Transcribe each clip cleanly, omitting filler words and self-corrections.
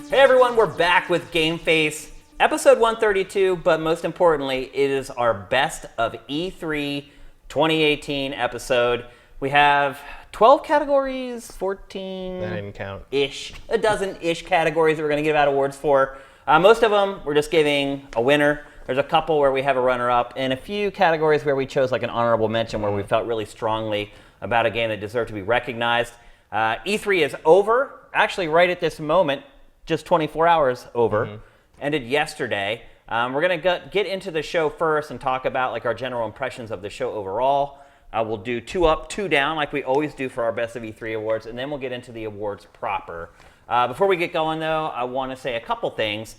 Hey everyone, we're back with GameFace, episode 132, but most importantly, it is our best of E3 2018 episode. We have 12 categories, 14... I didn't count. Ish. A dozen-ish categories that we're going to give out awards for. Most of them, we're just giving a winner. There's a couple where we have a runner-up, and a few categories where we chose like an honorable mention where we felt really strongly about a game that deserved to be recognized. E3 is over, actually right at this moment, just 24 hours over. Ended yesterday. We're going to get into the show first and talk about like our general impressions of the show overall. We'll do 2 up, 2 down like we always do for our Best of E3 awards, and then we'll get into the awards proper. Before we get going, though, I want to say a couple things.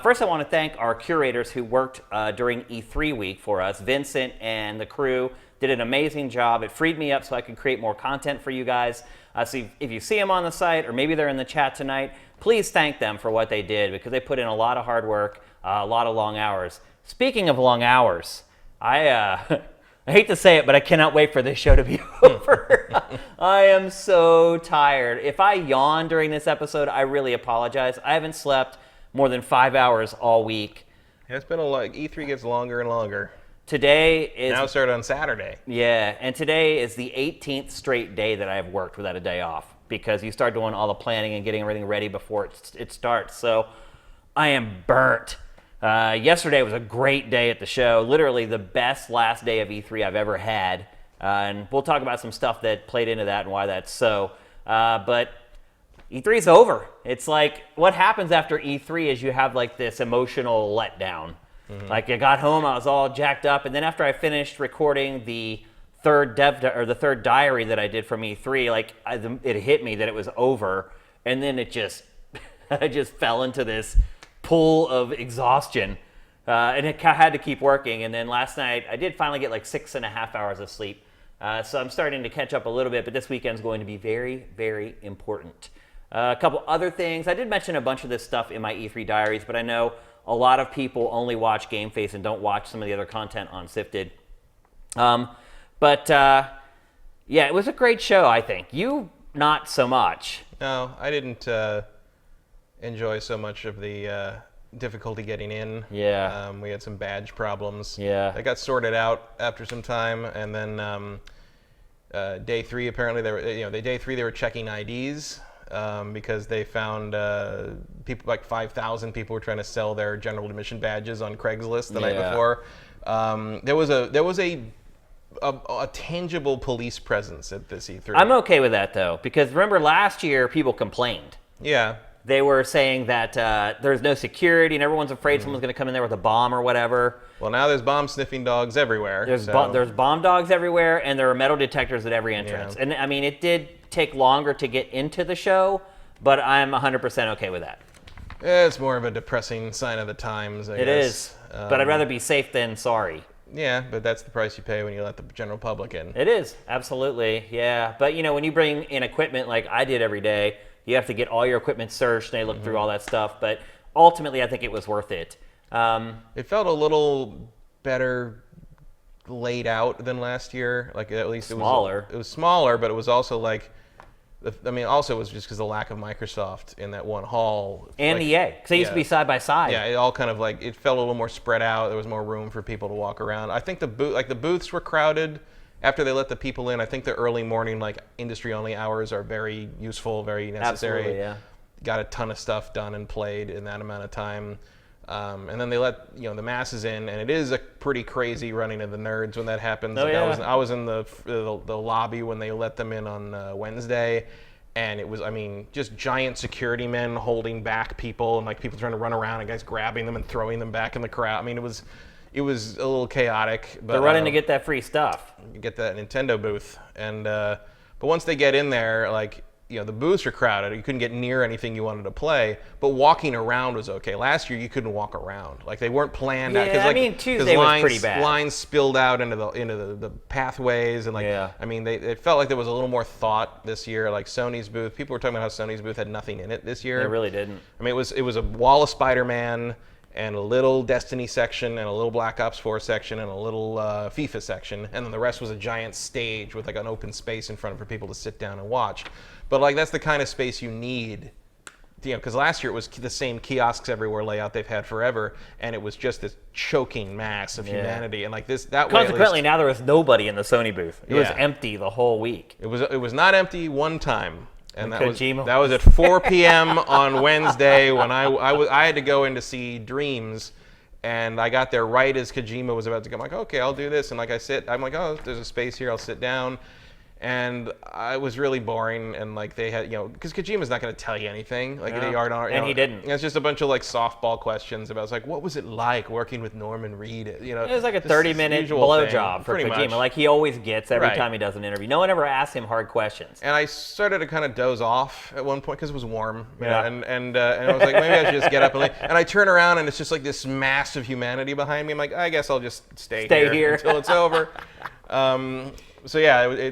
First, I want to thank our curators who worked during E3 week for us. Vincent and the crew did an amazing job. It freed me up so I could create more content for you guys. So if you see them on the site, or maybe they're in the chat tonight, please thank them for what they did, because they put in a lot of hard work, a lot of long hours. Speaking of long hours, I hate to say it, but I cannot wait for this show to be over. I am so tired. If I yawn during this episode, I really apologize. I haven't slept more than 5 hours all week. Yeah, it's been a lot. E3 gets longer and longer. Today is... Now it started on Saturday. Yeah, and today is the 18th straight day that I have worked without a day off, because you start doing all the planning and getting everything ready before it starts. So I am burnt. Yesterday was a great day at the show. Literally the best last day of E3 I've ever had. And we'll talk about some stuff that played into that and why that's so. But E3 is over. It's like what happens after E3 is you have like this emotional letdown. Like I got home, I was all jacked up, and then after I finished recording the third diary that I did from E3, like it hit me that it was over, and then it just I just fell into this pool of exhaustion, and it had to keep working. And then last night I did finally get like 6.5 hours of sleep, so I'm starting to catch up a little bit. But this weekend's going to be very, very important. A couple other things. I did mention a bunch of this stuff in my E3 diaries, but I know a lot of people only watch GameFace and don't watch some of the other content on Sifted. Yeah, it was a great show, I think. You, not so much. No, I didn't enjoy so much of the difficulty getting in. Yeah. We had some badge problems. Yeah. They got sorted out after some time, and then day 3 apparently they were checking IDs. Because they found people like 5,000 people were trying to sell their general admission badges on Craigslist the night before. There was a tangible police presence at this E3. I'm okay with that though, because remember last year people complained. Yeah. They were saying that there's no security and everyone's afraid someone's going to come in there with a bomb or whatever. Well, now there's bomb sniffing dogs everywhere. There's bomb dogs everywhere, and there are metal detectors at every entrance. Yeah. And I mean, it did take longer to get into the show, but I'm 100% okay with that. It's more of a depressing sign of the times, I guess. It is, but I'd rather be safe than sorry. Yeah, but that's the price you pay when you let the general public in. It is, absolutely, yeah. But you know, when you bring in equipment like I did every day, you have to get all your equipment searched, and they look through all that stuff. But ultimately, I think it was worth it. It felt a little better laid out than last year. Like at least smaller. It was smaller, but it was also like, also it was just because the lack of Microsoft in that one hall. And like, EA, because they used to be side by side. Yeah, it all kind of like, it felt a little more spread out. There was more room for people to walk around. I think the booths were crowded after they let the people in. I think the early morning, like industry-only hours are very useful, very necessary. Absolutely, yeah. Got a ton of stuff done and played in that amount of time. And then they let the masses in, and it is a pretty crazy running of the nerds when that happens. Oh, like yeah. I was in the lobby when they let them in on Wednesday, and it was, I mean, just giant security men holding back people, and like people trying to run around, and guys grabbing them and throwing them back in the crowd. I mean, it was a little chaotic. But they're running to get that free stuff. You get that Nintendo booth, and but once they get in there, like, the booths are crowded. You couldn't get near anything you wanted to play, but walking around was okay. Last year, you couldn't walk around. Like, they weren't planned out. Yeah, I mean, Tuesday was pretty bad. Lines spilled out into the pathways, and I mean, it felt like there was a little more thought this year. Like Sony's booth, people were talking about how Sony's booth had nothing in it this year. It really didn't. I mean, it was a wall of Spider-Man and a little Destiny section and a little Black Ops 4 section and a little FIFA section, and then the rest was a giant stage with like an open space in front for people to sit down and watch. But like, that's the kind of space you need because last year it was the same kiosks everywhere layout they've had forever, and it was just this choking mass of humanity. And like this, that way, consequently, now there was nobody in the Sony booth. It was empty the whole week. It was not empty one time, and that Kojima was at 4 p.m. on Wednesday when I had to go in to see Dreams. And I got there right as Kojima was about to come. I'm like, okay, I'll do this. And like I'm like, oh, there's a space here. I'll sit down. And I was really boring. And like they had, because Kojima's not going to tell you anything. Like they are not. And he didn't. It's just a bunch of like softball questions about, like, what was it like working with Norman Reed? It was like a 30-minute blowjob for Kojima. Like he always gets every time he does an interview. No one ever asks him hard questions. And I started to kind of doze off at one point because it was warm. And I was like, maybe I should just get up and leave. And I turn around and it's just like this mass of humanity behind me. I'm like, I guess I'll just stay here until it's over. So yeah,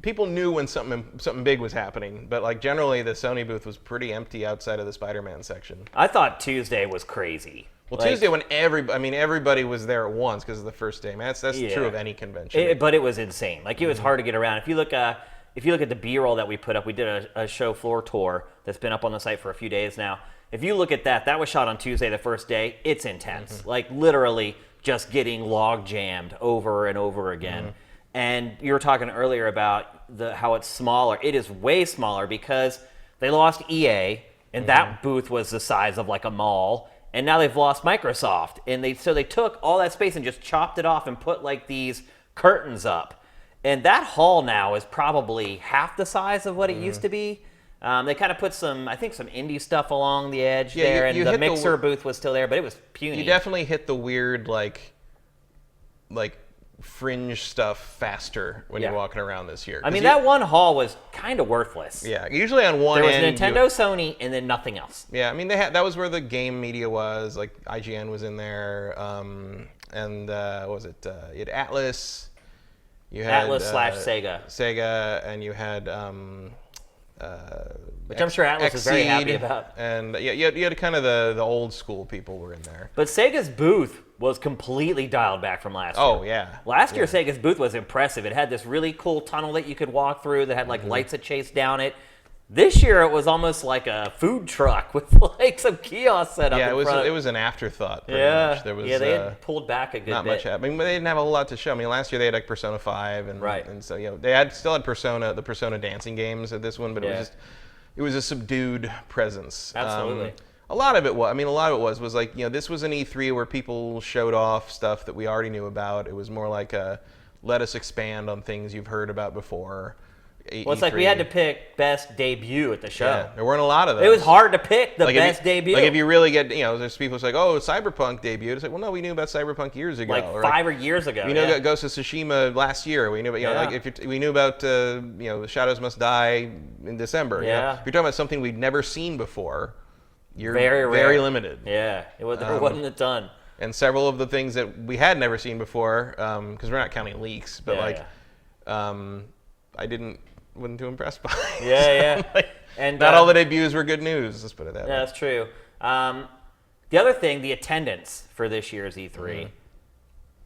people knew when something big was happening, but like generally the Sony booth was pretty empty outside of the Spider-Man section. I thought Tuesday was crazy. Well, Tuesday when everybody was there at once because of the first day. Man, that's true of any convention. But it was insane. Like it was hard to get around. If you look at the B-roll that we put up, we did a show floor tour that's been up on the site for a few days now. If you look at that was shot on Tuesday, the first day. It's intense. Like literally just getting log jammed over and over again. And you were talking earlier about how it's smaller. It is way smaller because they lost EA, and that booth was the size of like a mall. And now they've lost Microsoft, and they took all that space and just chopped it off and put like these curtains up. And that hall now is probably half the size of what it used to be. They kind of put some indie stuff along the edge there, and the Mixer booth was still there, but it was puny. You definitely hit the weird like fringe stuff faster when you're walking around this year. I mean, that one hall was kind of worthless. Yeah, usually on one end end there was Nintendo, Sony, and then nothing else. Yeah, I mean that was where the game media was. Like IGN was in there, and what was it? You had Atlas. You had Atlas/Sega, and you had which I'm sure Atlas is very happy about. And you had kind of the old school people were in there. But Sega's booth was completely dialed back from last year. Oh, yeah. Last year, Sega's booth was impressive. It had this really cool tunnel that you could walk through that had like lights that chased down it. This year, it was almost like a food truck with like some kiosks set up. Yeah, in front. It was an afterthought. Pretty much. There was, they had pulled back a good bit. Not much happening, but they didn't have a whole lot to show. I mean, last year they had like Persona 5, and so they still had the Persona dancing games at this one, but it was a subdued presence. Absolutely. A lot of it was like, this was an E3 where people showed off stuff that we already knew about. It was more like let us expand on things you've heard about before. Well, it's like we had to pick best debut at the show. Yeah, there weren't a lot of those. It was hard to pick the best debut. Like if you really get, there's people who's like, oh, Cyberpunk debuted. It's like, well, no, we knew about Cyberpunk years ago. Like 5 years ago. We knew about Ghost of Tsushima last year. We knew about, we knew about, Shadows Must Die in December. Yeah. If you're talking about something we'd never seen before, you're very very limited. Yeah, there wasn't a ton. And several of the things that we had never seen before, because we're not counting leaks, but I wasn't too impressed by. Yeah. And not all the debuts were good news. Let's put it that way. Yeah, that's true. The other thing, the attendance for this year's E3,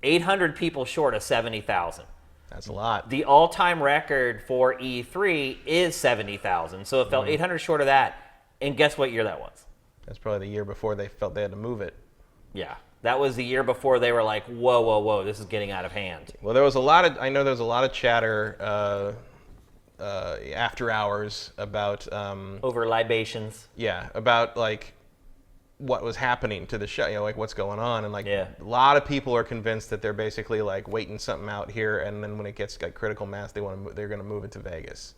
800 people short of 70,000. That's a lot. The all-time record for E3 is 70,000, so it fell 800 short of that. And guess what year that was? That's probably the year before they felt they had to move it. Yeah. That was the year before they were like, whoa, this is getting out of hand. Well, I know there was a lot of chatter after hours about over libations. Yeah, about like what was happening to the show, like what's going on, and like a lot of people are convinced that they're basically like waiting something out here, and then when it gets like critical mass, they're going to move it to Vegas,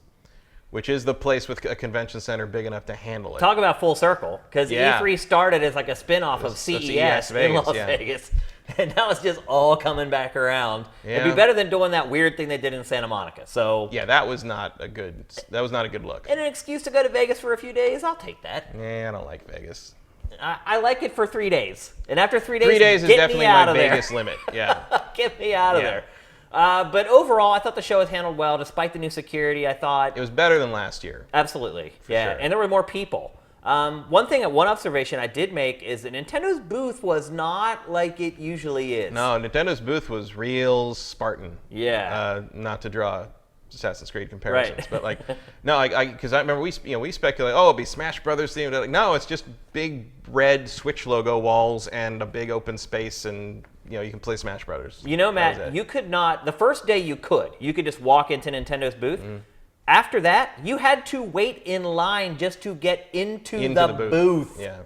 which is the place with a convention center big enough to handle it. Talk about full circle, because E3 started as like a spin-off of CES in Las Vegas. And now it's just all coming back around. Yeah. It'd be better than doing that weird thing they did in Santa Monica. So yeah, that was not a good look. And an excuse to go to Vegas for a few days, I'll take that. Yeah, I don't like Vegas. I like it for 3 days. And after 3 days, 3 days is definitely my Vegas limit. Yeah. Get me out of there. But overall, I thought the show was handled well. Despite the new security, I thought it was better than last year. Absolutely. Sure. And there were more people. One observation I did make is that Nintendo's booth was not like it usually is. No, Nintendo's booth was real Spartan. Yeah. Not to draw Assassin's Creed comparisons, but like, no, because I remember we speculated, oh, it'll be Smash Brothers themed. Like, no, it's just big red Switch logo walls and a big open space, and you can play Smash Brothers. Matt, you could not. The first day you could just walk into Nintendo's booth. After that, you had to wait in line just to get into the booth. Yeah.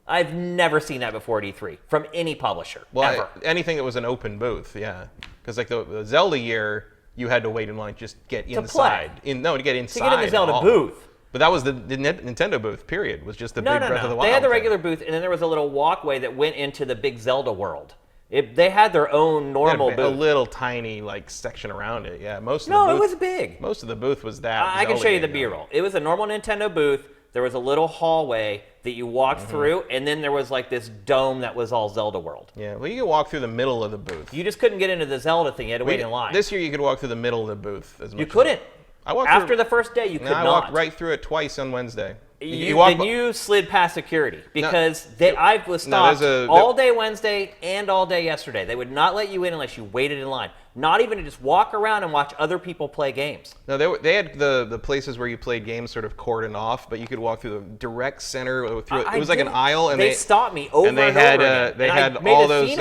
I've never seen that before at E3 from any publisher, ever. Anything that was an open booth, yeah. Because like the Zelda year, you had to wait in line just get inside. To get inside. To get in the Zelda booth. But that was the Nintendo booth, period. Was just the big Breath of the Wild. They had the regular booth, and then there was a little walkway that went into the big Zelda world. They had their own normal booth. A little tiny section around it, yeah. It was big. Most of the booth was that. I can show you the B-roll. It was a normal Nintendo booth. There was a little hallway that you walked through, and then there was like this dome that was all Zelda world. Yeah, well, you could walk through the middle of the booth. You just couldn't get into the Zelda thing. You had to wait in line. This year, you could walk through the middle of the booth. You couldn't. After the first day, you could not. I walked right through it twice on Wednesday. You slid past security because I was stopped all day Wednesday and all day yesterday. They would not let you in unless you waited in line. Not even to just walk around and watch other people play games. No, they had the places where you played games sort of cordoned off, but you could walk through the direct center. It was like an aisle, and they stopped me over and over again. They had all those.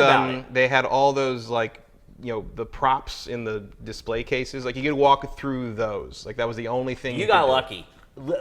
They had all those the props in the display cases. Like you could walk through those. Like that was the only thing. You got lucky.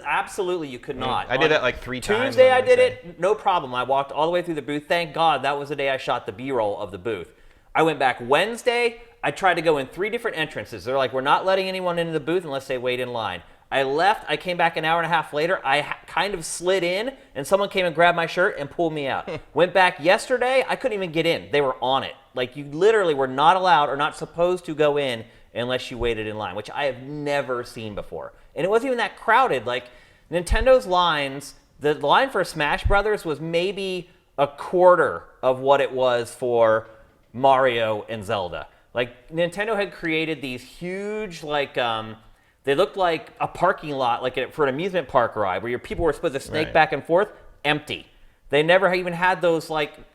Absolutely, you could not. I did that like 3 times. Tuesday I did it, no problem. I walked all the way through the booth. Thank God that was the day I shot the B-roll of the booth. I went back Wednesday. I tried to go in 3 different entrances. They're like, we're not letting anyone into the booth unless they wait in line. I left. I came back an hour and a half later. I kind of slid in, and someone came and grabbed my shirt and pulled me out. Went back yesterday. I couldn't even get in. They were on it. Like, you literally were not allowed or not supposed to go in unless you waited in line, which I have never seen before. And it wasn't even that crowded. Like, Nintendo's lines, the line for Smash Brothers was maybe a quarter of what it was for Mario and Zelda. Like, Nintendo had created these huge, they looked like a parking lot, for an amusement park ride, where your people were supposed to snake back and forth, empty. They never even had those,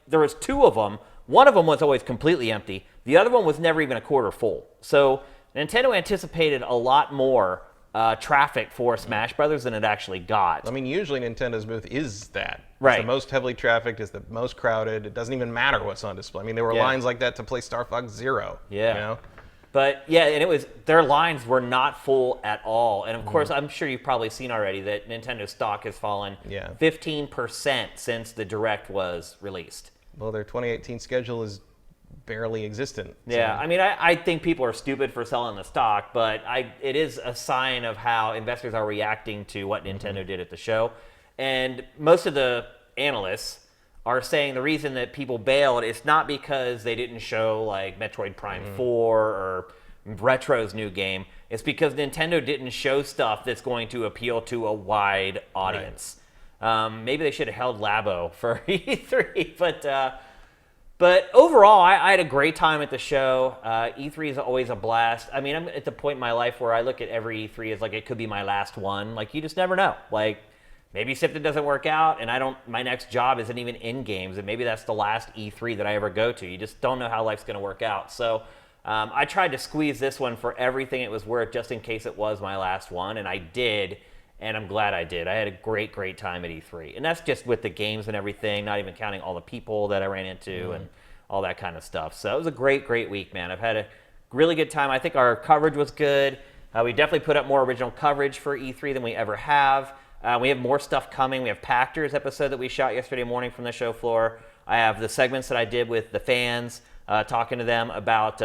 there was 2 of them. One of them was always completely empty. The other one was never even a quarter full. So Nintendo anticipated a lot more traffic for Smash Brothers than it actually got. I mean, usually Nintendo's booth is that. Right. It's the most heavily trafficked, it's the most crowded. It doesn't even matter what's on display. I mean, there were lines like that to play Star Fox Zero. Yeah. But yeah, and their lines were not full at all. And of course, I'm sure you've probably seen already that Nintendo stock has fallen 15% since the Direct was released. Well, their 2018 schedule is barely existent. Yeah, I mean, I think people are stupid for selling the stock, but it is a sign of how investors are reacting to what Nintendo did at the show. And most of the analysts are saying the reason that people bailed is not because they didn't show Metroid Prime 4 or Retro's new game. It's because Nintendo didn't show stuff that's going to appeal to a wide audience. Right. Maybe they should have held Labo for E3, but overall, I had a great time at the show. E3 is always a blast. I mean, I'm at the point in my life where I look at every E3 as it could be my last one. You just never know. Maybe Sifted doesn't work out, and my next job isn't even in games, and maybe that's the last E3 that I ever go to. You just don't know how life's going to work out. So I tried to squeeze this one for everything it was worth, just in case it was my last one, and I did, and I'm glad I did. I had a great, great time at E3, and that's just with the games and everything, not even counting all the people that I ran into and all that kind of stuff. So it was a great, great week, man. I've had a really good time. I think our coverage was good. We definitely put up more original coverage for E3 than we ever have. We have more stuff coming. We have Pactor's episode that we shot yesterday morning from the show floor. I have the segments that I did with the fans, talking to them about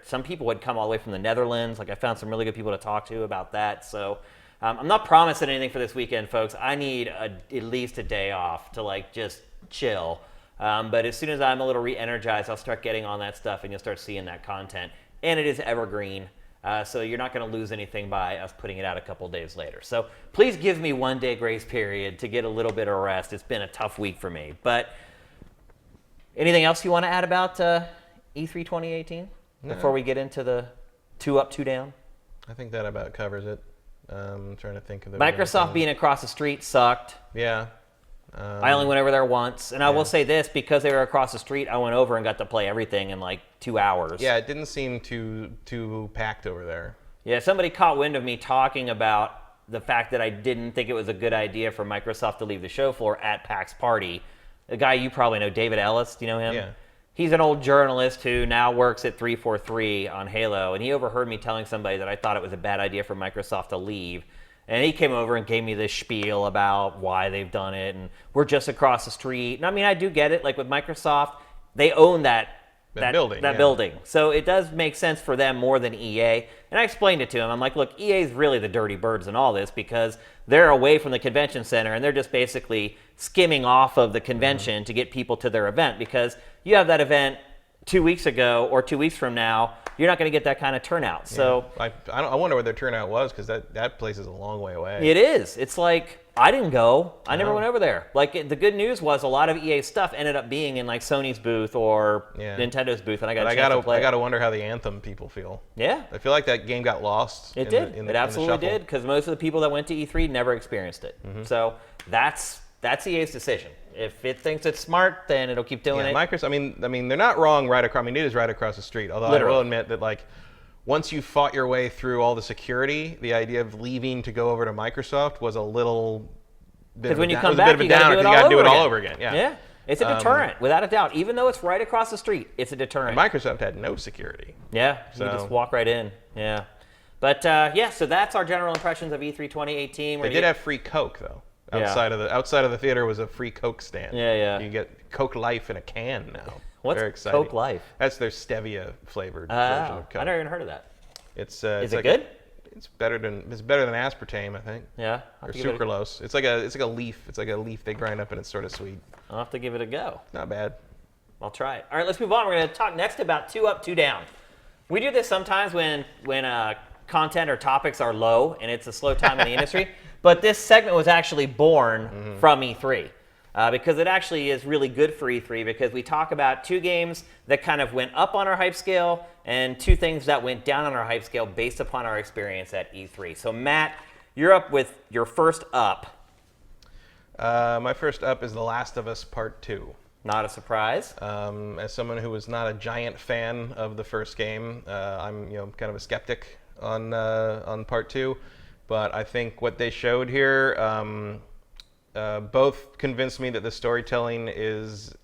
some people had come all the way from the Netherlands. I found some really good people to talk to about that. So I'm not promising anything for this weekend, folks. I need at least a day off to just chill. But as soon as I'm a little re-energized, I'll start getting on that stuff, and you'll start seeing that content. And it is evergreen. So you're not going to lose anything by us putting it out a couple days later. So please give me 1 day grace period to get a little bit of rest. It's been a tough week for me. But anything else you want to add about E3 2018 before we get into the 2 up, 2 down? I think that about covers it. I'm trying to think of the Microsoft being across the street sucked. Yeah. I only went over there once, and I will say this, because they were across the street, I went over and got to play everything in 2 hours. Yeah, it didn't seem too packed over there. Yeah, somebody caught wind of me talking about the fact that I didn't think it was a good idea for Microsoft to leave the show floor at PAX Party. A guy you probably know, David Ellis. Do you know him? Yeah. He's an old journalist who now works at 343 on Halo, and he overheard me telling somebody that I thought it was a bad idea for Microsoft to leave. And he came over and gave me this spiel about why they've done it, and we're just across the street. And I mean, I do get it. Like with Microsoft, they own that building. So it does make sense for them more than EA. And I explained it to him. I'm like, look, EA is really the dirty birds in all this because they're away from the convention center and they're just basically skimming off of the convention to get people to their event, because you have that event 2 weeks ago or 2 weeks from now, you're not going to get that kind of turnout. So I wonder what their turnout was, because that place is a long way away. It is. It's like, I didn't go. I never went over there. Like, the good news was a lot of EA stuff ended up being in like Sony's booth or Nintendo's booth, and I got a chance to play. I got to wonder how the Anthem people feel. Yeah. I feel like that game got lost. It did. It absolutely did, because most of the people that went to E3 never experienced it. So that's EA's decision. If it thinks it's smart, then it'll keep doing it. Microsoft. I mean, they're not wrong right across. I mean, it is right across the street. Although Literally. I will admit that, like, once you fought your way through all the security, the idea of leaving to go over to Microsoft was a little bit of when you a come bit back, of a you downer got because to do it all over again. Yeah. It's a deterrent, without a doubt. Even though it's right across the street, it's a deterrent. And Microsoft had no security. Yeah, you just walk right in. Yeah. But, so that's our general impressions of E3 2018. They did have free Coke, though. Outside of the theater was a free Coke stand. Yeah. You get Coke Life in a can now. What's Very exciting. Coke Life? That's their stevia flavored version of Coke. I never even heard of that. Is it good? It's better than aspartame, I think. Yeah. Or sucralose. It's like a leaf. It's like a leaf they grind up and it's sort of sweet. I'll have to give it a go. Not bad. I'll try it. All right, let's move on. We're going to talk next about 2 Up, 2 Down. We do this sometimes when content or topics are low and it's a slow time in the industry. But this segment was actually born from E3 because it actually is really good for E3, because we talk about 2 games that kind of went up on our hype scale and 2 things that went down on our hype scale based upon our experience at E3. So Matt, you're up with your first up. My first up is The Last of Us Part 2. Not a surprise. As someone who was not a giant fan of the first game, I'm kind of a skeptic on Part 2. But I think what they showed here both convinced me that the storytelling is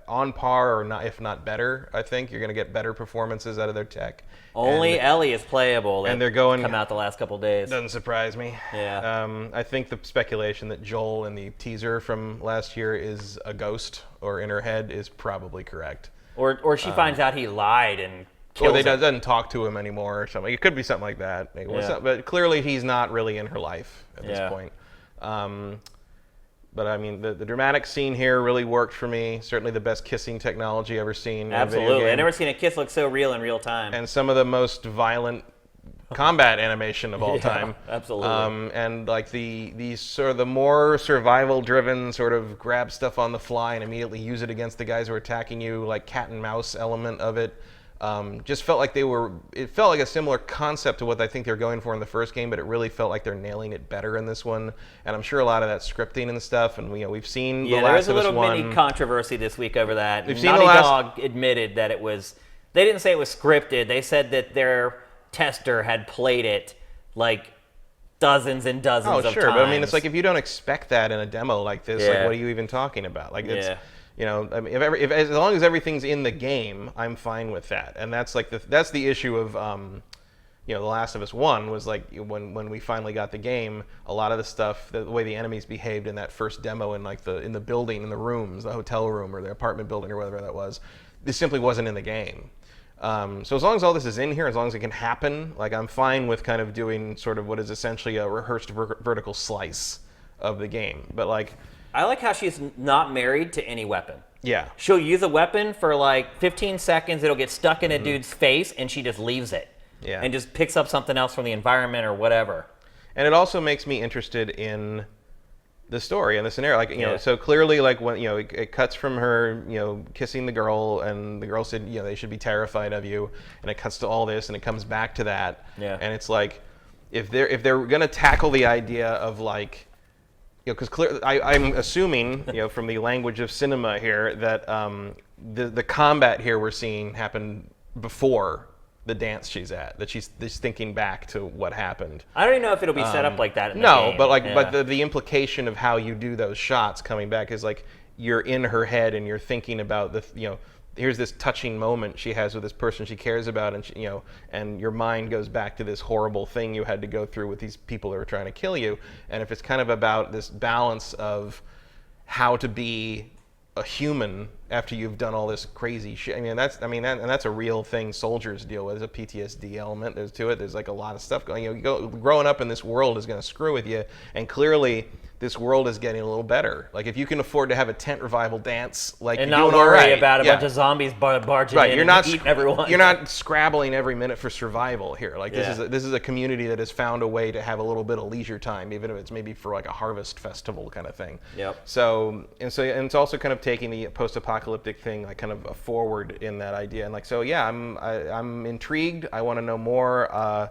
on par, or not, if not better. I think you're going to get better performances out of their tech. Only Ellie is playable. And they're going come out the last couple days. Doesn't surprise me. Yeah. I think the speculation that Joel in the teaser from last year is a ghost or in her head is probably correct. Or she finds out he lied and or they doesn't talk to him anymore or something. It could be something like that. But clearly he's not really in her life at this point. But I mean, the dramatic scene here really worked for me. Certainly the best kissing technology ever seen. Absolutely. I've never seen a kiss look so real in real time. And some of the most violent combat animation of all time. Absolutely. And like the sort of the more survival driven sort of grab stuff on the fly and immediately use it against the guys who are attacking you, like cat and mouse element of it. Just felt like it felt like a similar concept to what I think they're going for in the first game, but it really felt like they're nailing it better in this one. And I'm sure a lot of that scripting and stuff, and we've seen The Last of Us 1. Yeah, there was a little mini controversy this week over that. We've Naughty Dog admitted that they didn't say it was scripted. They said that their tester had played it like dozens and dozens of times. Oh, sure, but I mean, it's like if you don't expect that in a demo like this, like what are you even talking about? Like it's... I mean, if as long as everything's in the game, I'm fine with that. And that's like that's the issue of, The Last of Us 1 was like when we finally got the game, a lot of the stuff, the way the enemies behaved in that first demo in like in the building, in the rooms, the hotel room or the apartment building or whatever that was, this simply wasn't in the game. So as long as all this is in here, as long as it can happen, like I'm fine with kind of doing sort of what is essentially a rehearsed vertical slice of the game. But like, I like how she's not married to any weapon. Yeah. She'll use a weapon for like 15 seconds, it'll get stuck in a dude's face, and she just leaves it. Yeah. And just picks up something else from the environment or whatever. And it also makes me interested in the story and the scenario. Like, so clearly, like, when, it cuts from her, kissing the girl, and the girl said, they should be terrified of you. And it cuts to all this, and it comes back to that. Yeah. And it's like, if they're going to tackle the idea of, like, because I'm assuming, from the language of cinema here, that the combat here we're seeing happen before the dance she's at, that she's thinking back to what happened. I don't even know if it'll be set up like that in the No, game. but like, Yeah. but the implication of how you do those shots coming back is like you're in her head and you're thinking about here's this touching moment she has with this person she cares about, and and your mind goes back to this horrible thing you had to go through with these people that were trying to kill you. And if it's kind of about this balance of how to be a human after you've done all this crazy shit. And that's a real thing soldiers deal with. There's a PTSD element to it. There's like a lot of stuff going. Growing up in this world is going to screw with you, and clearly this world is getting a little better. Like if you can afford to have a tent revival dance, like and you're not doing all worry right. about a bunch of zombies barging in and eating everyone. You're not scrabbling every minute for survival here. Like Yeah. this is a community that has found a way to have a little bit of leisure time, even if it's maybe for like a harvest festival kind of thing. Yep. So it's also kind of taking the post-apocalyptic thing like kind of forward in that idea. And like so, yeah, I'm intrigued. I want to know more.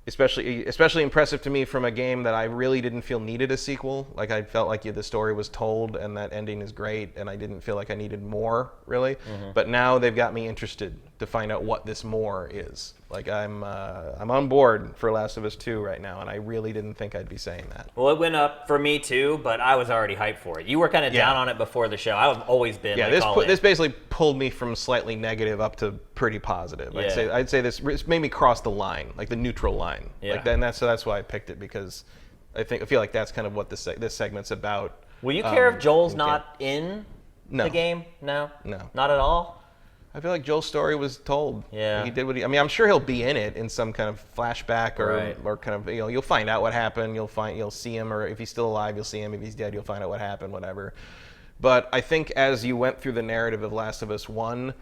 Especially impressive to me from a game that I really didn't feel needed a sequel. Like I felt like the story was told and that ending is great, and I didn't feel like I needed more really. But now they've got me interested to find out what this more is. Like I'm on board for Last of Us 2 right now, and I really didn't think I'd be saying that. Well, it went up for me too, but I was already hyped for it. You were kind of down on it before the show. I've always been. Yeah, like, this basically pulled me from slightly negative up to pretty positive. Yeah. I'd say this made me cross the line, like the neutral line. Yeah. Like that's why I picked it, because I feel like that's kind of what this segment's about. Will you care if Joel's okay. not in No. the game? No. No. Not at all. I feel like Joel's story was told. Yeah. Like he did what he. I mean, I'm sure he'll be in it in some kind of flashback Right. or kind of you'll find out what happened. You'll see him, or if he's still alive, you'll see him. If he's dead, you'll find out what happened. Whatever. But I think as you went through the narrative of Last of Us 1,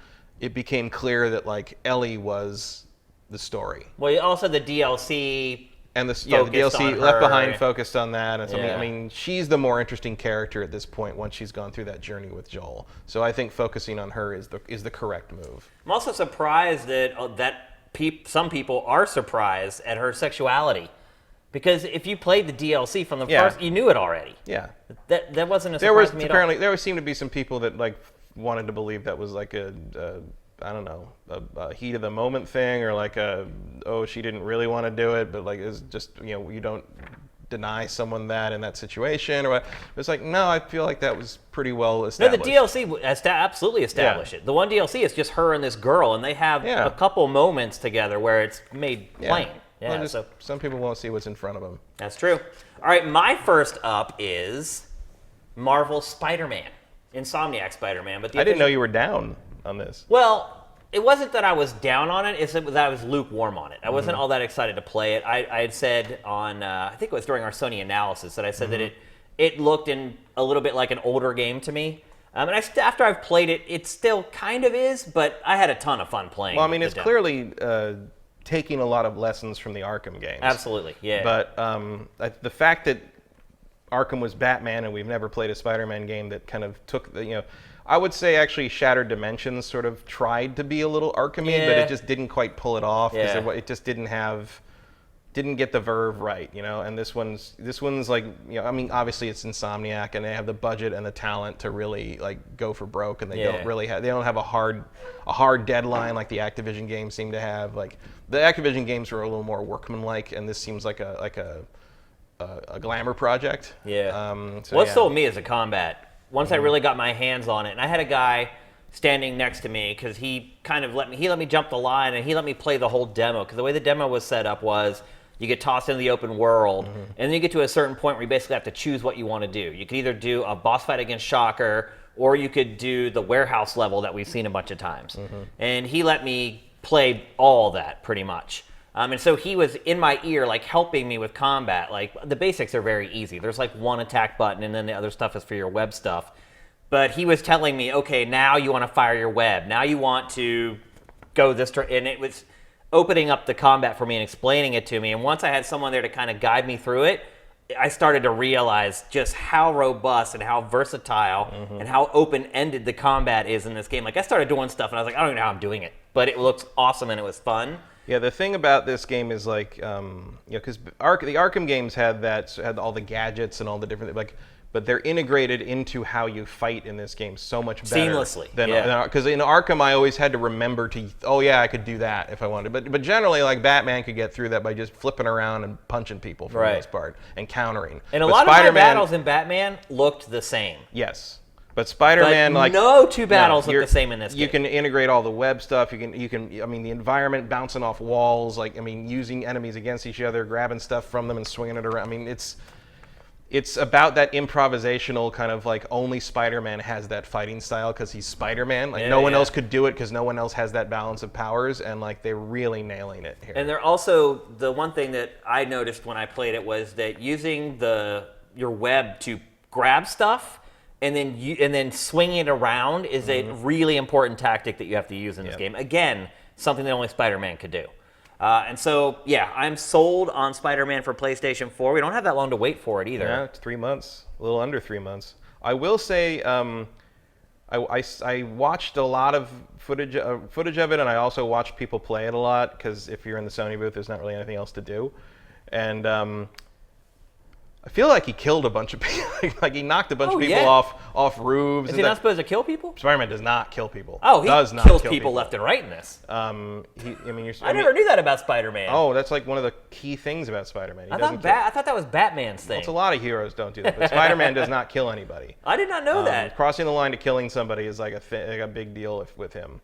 it became clear that like Ellie was the story. Well, also the DLC. And the Focused DLC on Left her. Behind focused on that. And so, Yeah. I mean, she's the more interesting character at this point once she's gone through that journey with Joel. So I think focusing on her is the correct move. I'm also surprised that some people are surprised at her sexuality, because if you played the DLC from the Yeah. first, you knew it already. Yeah. That wasn't a There surprise was to me apparently at there seemed to be some people that like wanted to believe that was like a heat of the moment thing, or like she didn't really want to do it, but like it's just you don't deny someone that in that situation, or what. It's like no, I feel like that was pretty well all. No, established. the DLC absolutely established it. The one DLC is just her and this girl, and they have Yeah. a couple moments together where it's made plain. Yeah, Well, so some people won't see what's in front of them. that's true. All right, my first up is Marvel Spider-Man, Insomniac Spider-Man. But I didn't know you were down on this. Well, it wasn't that I was down on it. It's that I was lukewarm on it. I wasn't all that excited to play it. I had said on, I think it was during our Sony analysis, that I said that it looked in a little bit like an older game to me. And after I've played it, it still kind of is, but I had a ton of fun playing. Well, I mean, the it's demo. clearly taking a lot of lessons from the Arkham games. Absolutely, yeah. But the fact that Arkham was Batman and we've never played a Spider-Man game that kind of took the, I would say actually Shattered Dimensions sort of tried to be a little Arkham-y, but Yeah. it just didn't quite pull it off because Yeah. it just didn't get the verve right, and this one's like, I mean, obviously it's Insomniac and they have the budget and the talent to really like go for broke, and they don't have a hard deadline like the Activision games seem to have. Like the Activision games were a little more workmanlike, and this seems like a glamour project. Yeah. So, What yeah. sold me is the combat. Once I really got my hands on it, and I had a guy standing next to me because he kind of let me jump the line, and he let me play the whole demo, because the way the demo was set up was you get tossed into the open world, and then you get to a certain point where you basically have to choose what you want to do. You could either do a boss fight against Shocker, or you could do the warehouse level that we've seen a bunch of times. And he let me play all that pretty much. And so he was in my ear, like helping me with combat. Like the basics are very easy. There's like one attack button, and then the other stuff is for your web stuff. But he was telling me, okay, now you want to fire your web. Now you want to go this and it was opening up the combat for me and explaining it to me. And once I had someone there to kind of guide me through it, I started to realize just how robust and how versatile and how open-ended the combat is in this game. Like I started doing stuff, and I was like, I don't even know how I'm doing it, but it looks awesome and it was fun. Yeah, the thing about this game is like, because the Arkham games had all the gadgets and all the different, like, but they're integrated into how you fight in this game so much better. Seamlessly. Because in Arkham, I always had to remember to, oh yeah, I could do that if I wanted. But generally, like Batman could get through that by just flipping around and punching people for the most part and countering. And a lot of my battles in Batman looked the same. Yes. But Spider-Man, like no two battles look the same in this game. You can integrate all the web stuff. You can. I mean, the environment bouncing off walls. Like, I mean, using enemies against each other, grabbing stuff from them and swinging it around. I mean, it's about that improvisational kind of like only Spider-Man has that fighting style because he's Spider-Man. Like no one else could do it because no one else has that balance of powers, and like they're really nailing it here. And they're also, the one thing that I noticed when I played it was that using your web to grab stuff and then swinging it around is a really important tactic that you have to use in this game. Again, something that only Spider-Man could do. And so, yeah, I'm sold on Spider-Man for PlayStation 4. We don't have that long to wait for it either. Yeah, it's 3 months, a little under 3 months. I will say, I watched a lot of footage of it, and I also watched people play it a lot because if you're in the Sony booth, there's not really anything else to do. And I feel like he killed a bunch of people. Like he knocked a bunch of people off roofs. Is he not supposed to kill people? Spider-Man does not kill people. Oh, he does not kills kill people left and right in this. I mean, I never knew that about Spider-Man. Oh, that's like one of the key things about Spider-Man. I thought that was Batman's thing. Well, a lot of heroes don't do that, but Spider-Man does not kill anybody. I did not know that. Crossing the line to killing somebody is like a big deal with him.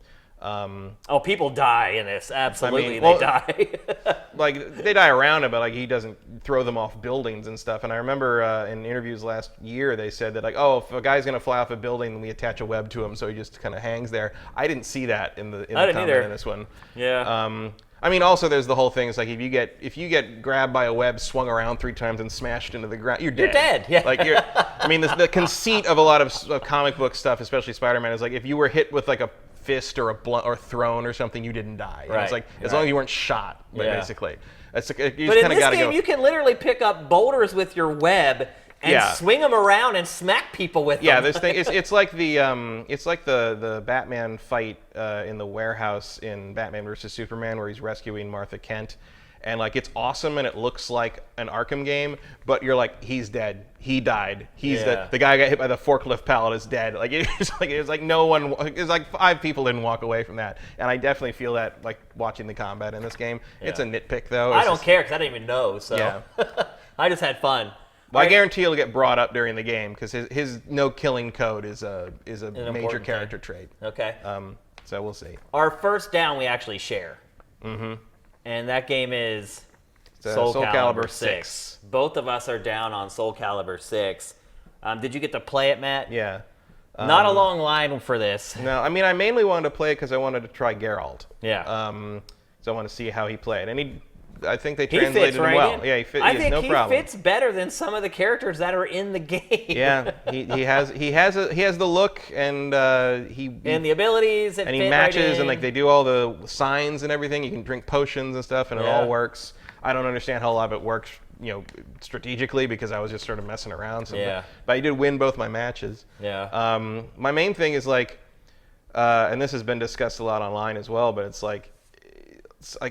People die in this. Absolutely, they die. Like they die around him, but like he doesn't throw them off buildings and stuff. And I remember in interviews last year they said that like, oh, if a guy's gonna fly off a building, we attach a web to him so he just kind of hangs there. I didn't see that in the combat in this one. Yeah. I mean, also there's the whole thing. It's like if you get grabbed by a web, swung around 3 times, and smashed into the ground, you're dead. You're dead. Yeah. Like I mean, the conceit of a lot of comic book stuff, especially Spider-Man, is like if you were hit with like a fist or a blunt or thrown or something, you didn't die. Right. It's like as long as you weren't shot, basically. It's like, but in this game, you can literally pick up boulders with your web and swing them around and smack people with them. Yeah, this thing it's like the Batman fight in the warehouse in Batman vs Superman where he's rescuing Martha Kent. And like it's awesome and it looks like an Arkham game, but you're like, he's dead, he died, the guy got hit by the forklift pallet is dead. Like it's like no one, it's like 5 people didn't walk away from that, and I definitely feel that like watching the combat in this game. It's a nitpick though. I don't care because I didn't even know, so I just had fun. Well, I guarantee it'll get brought up during the game because his no killing code is a major character trait. Okay. So we'll see. Our first down we actually share. Mm-hmm. And that game is Soul Calibur 6. Both of us are down on Soul Calibur 6. Did you get to play it, Matt? Yeah. Not a long line for this. No, I mean, I mainly wanted to play it because I wanted to try Geralt. Yeah. So I want to see how he played. And I think they translated him well. Yeah, he fits. I think he fits better than some of the characters that are in the game. Yeah, he has the look and the abilities and he matches and like they do all the signs and everything. You can drink potions and stuff and it all works. I don't understand how a lot of it works, strategically because I was just sort of messing around. So, but I did win both my matches. Yeah. My main thing is like, and this has been discussed a lot online as well, but it's like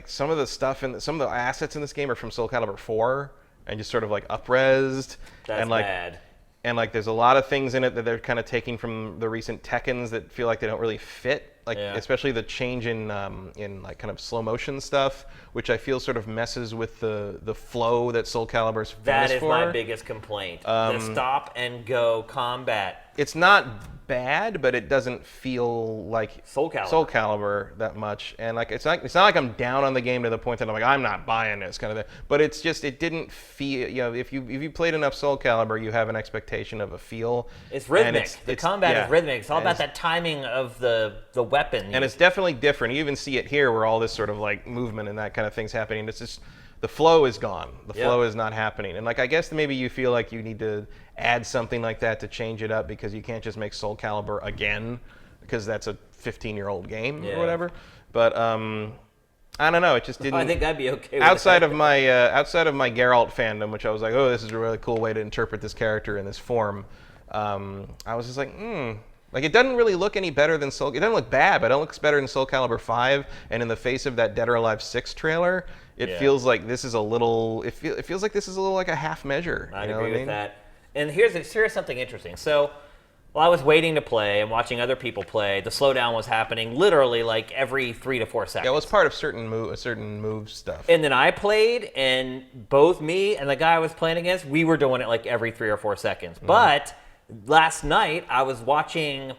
some of the stuff and some of the assets in this game are from Soul Calibur 4 and just sort of like up-resed. That's and like, bad. And like there's a lot of things in it that they're kind of taking from the recent Tekkens that feel like they don't really fit. Like especially the change in like kind of slow motion stuff, which I feel sort of messes with the flow that Soul Calibur's famous for. That is my biggest complaint. The stop and go combat. It's not bad, but it doesn't feel like Soul Calibur that much. And like it's not like I'm down on the game to the point that I'm like I'm not buying this kind of thing. But it's just it didn't feel. If you played enough Soul Calibur, you have an expectation of a feel. It's rhythmic. The combat is rhythmic. It's all about that timing of the weapon. And it's definitely different. You even see it here where all this sort of like movement and that kind of thing's happening. It's just the flow is gone. The flow is not happening. And like I guess maybe you feel like you need to add something like that to change it up because you can't just make Soul Calibur again because that's a 15-year-old game or whatever. But I don't know. It just didn't. I think I'd be okay with outside of my Geralt fandom, which I was like, oh, this is a really cool way to interpret this character in this form. I was just like, Like it doesn't really look any better than Soul. It doesn't look bad, but it looks better than Soul Calibur 5. And in the face of that Dead or Alive 6 trailer, it feels like this is a little. It feels like this is a little like a half measure. I agree with that. And here's something interesting. So while I was waiting to play and watching other people play, the slowdown was happening literally like every 3 to 4 seconds. Yeah, well, it's part of certain move stuff. And then I played, and both me and the guy I was playing against, we were doing it like every 3 or 4 seconds. But last night, I was watching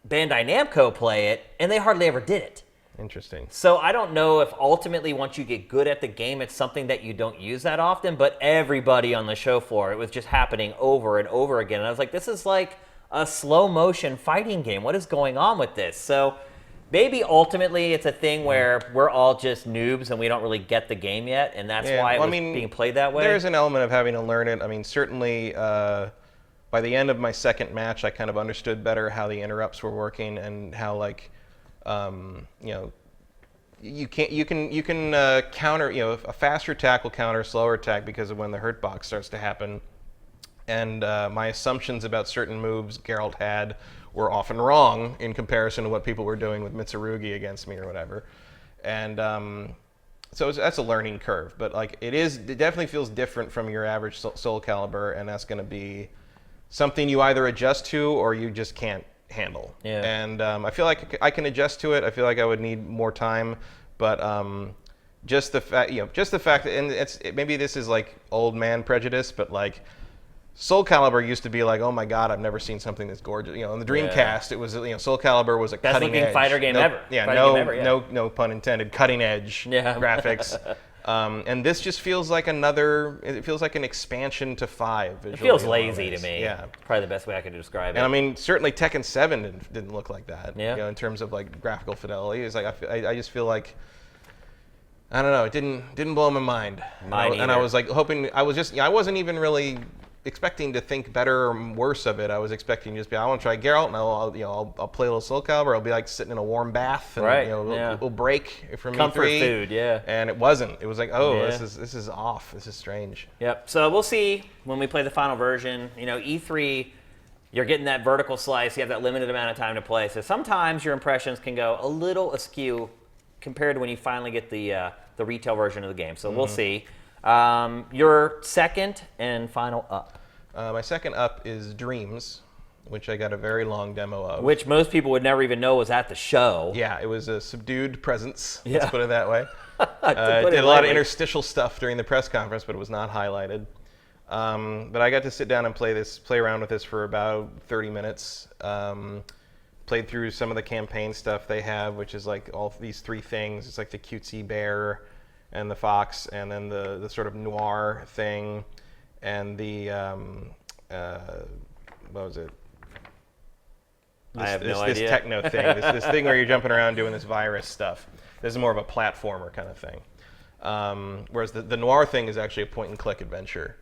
Bandai Namco play it, and they hardly ever did it. Interesting. So I don't know if ultimately once you get good at the game, it's something that you don't use that often, but everybody on the show floor, it was just happening over and over again. And I was like, this is like a slow motion fighting game. What is going on with this? So maybe ultimately it's a thing where we're all just noobs and we don't really get the game yet, and that's why it was being played that way. There's an element of having to learn it. I mean, certainly by the end of my second match, I kind of understood better how the interrupts were working and how you can counter, a faster attack will counter a slower attack because of when the hurt box starts to happen. And my assumptions about certain moves Geralt had were often wrong in comparison to what people were doing with Mitsurugi against me or whatever. And so that's a learning curve. But it definitely feels different from your average Soul Calibur, and that's going to be something you either adjust to or you just can't handle. Yeah. And I feel like I can adjust to it. I feel like I would need more time, but just the fact, that, and maybe this is like old man prejudice, but Soul Calibur used to be like, oh my god, I've never seen something this gorgeous. On the Dreamcast, it was Soul Calibur was a best cutting looking edge fighter game ever. Yeah, no pun intended. Cutting edge graphics. And this just feels like it feels like an expansion to 5. It feels lazy to me. Yeah. Probably the best way I could describe it. And I mean, certainly Tekken 7 didn't look like that. Yeah. In terms of graphical fidelity. It's I just feel like, I don't know, it didn't blow my mind. And I was hoping, I wasn't even really expecting to think better or worse of it. I was expecting to just be, I want to try Geralt, and I'll play a little Soul Calibur. I'll be like sitting in a warm bath, and we'll break from comfort E3. food, yeah. And it wasn't. It was like, this is off. This is strange. Yep. So we'll see when we play the final version. E3, you're getting that vertical slice. You have that limited amount of time to play. So sometimes your impressions can go a little askew compared to when you finally get the retail version of the game. So we'll see. Your second and final up. My second up is Dreams, which I got a very long demo of. Which most people would never even know was at the show. Yeah, it was a subdued presence, let's put it that way. Did a lot of interstitial stuff during the press conference, but it was not highlighted. But I got to sit down and play around with this for about 30 minutes. Played through some of the campaign stuff they have, which is all these 3 things. It's the cutesy bear and the fox, and then the sort of noir thing, and the what was it? I have no idea. This techno thing, this thing where you're jumping around doing this virus stuff. This is more of a platformer kind of thing. Whereas the noir thing is actually a point-and-click adventure.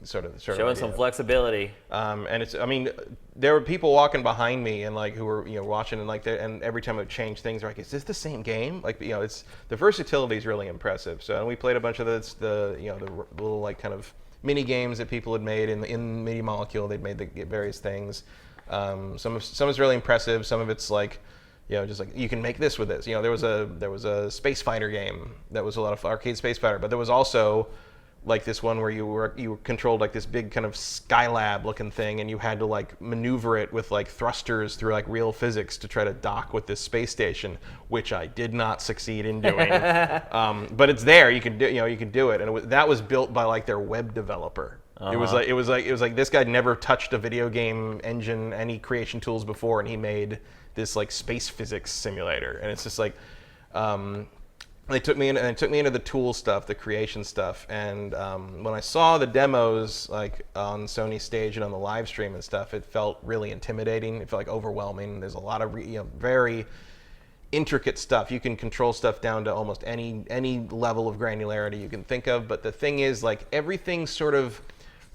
Sort of showing some flexibility. And it's, I mean, there were people walking behind me and who were watching and and every time it would change things, they're like, is this the same game? It's the versatility is really impressive. So, and we played a bunch of the little kind of mini games that people had made in Media Molecule. They'd made the various things. Some is really impressive. Some of it's just you can make this with this. There was a space fighter game that was a lot of arcade space fighter, but there was also this one where you controlled this big kind of Skylab looking thing, and you had to maneuver it with thrusters through real physics to try to dock with this space station, which I did not succeed in doing. But it's there. You can do it, and that was built by their web developer. It was like this guy never touched a video game engine, any creation tools before, and he made this space physics simulator, and it's just they took me into the tool stuff, the creation stuff, and when I saw the demos on Sony's stage and on the live stream and stuff, it felt really intimidating. It felt overwhelming. There's a lot of very intricate stuff. You can control stuff down to almost any level of granularity you can think of. But the thing is, everything sort of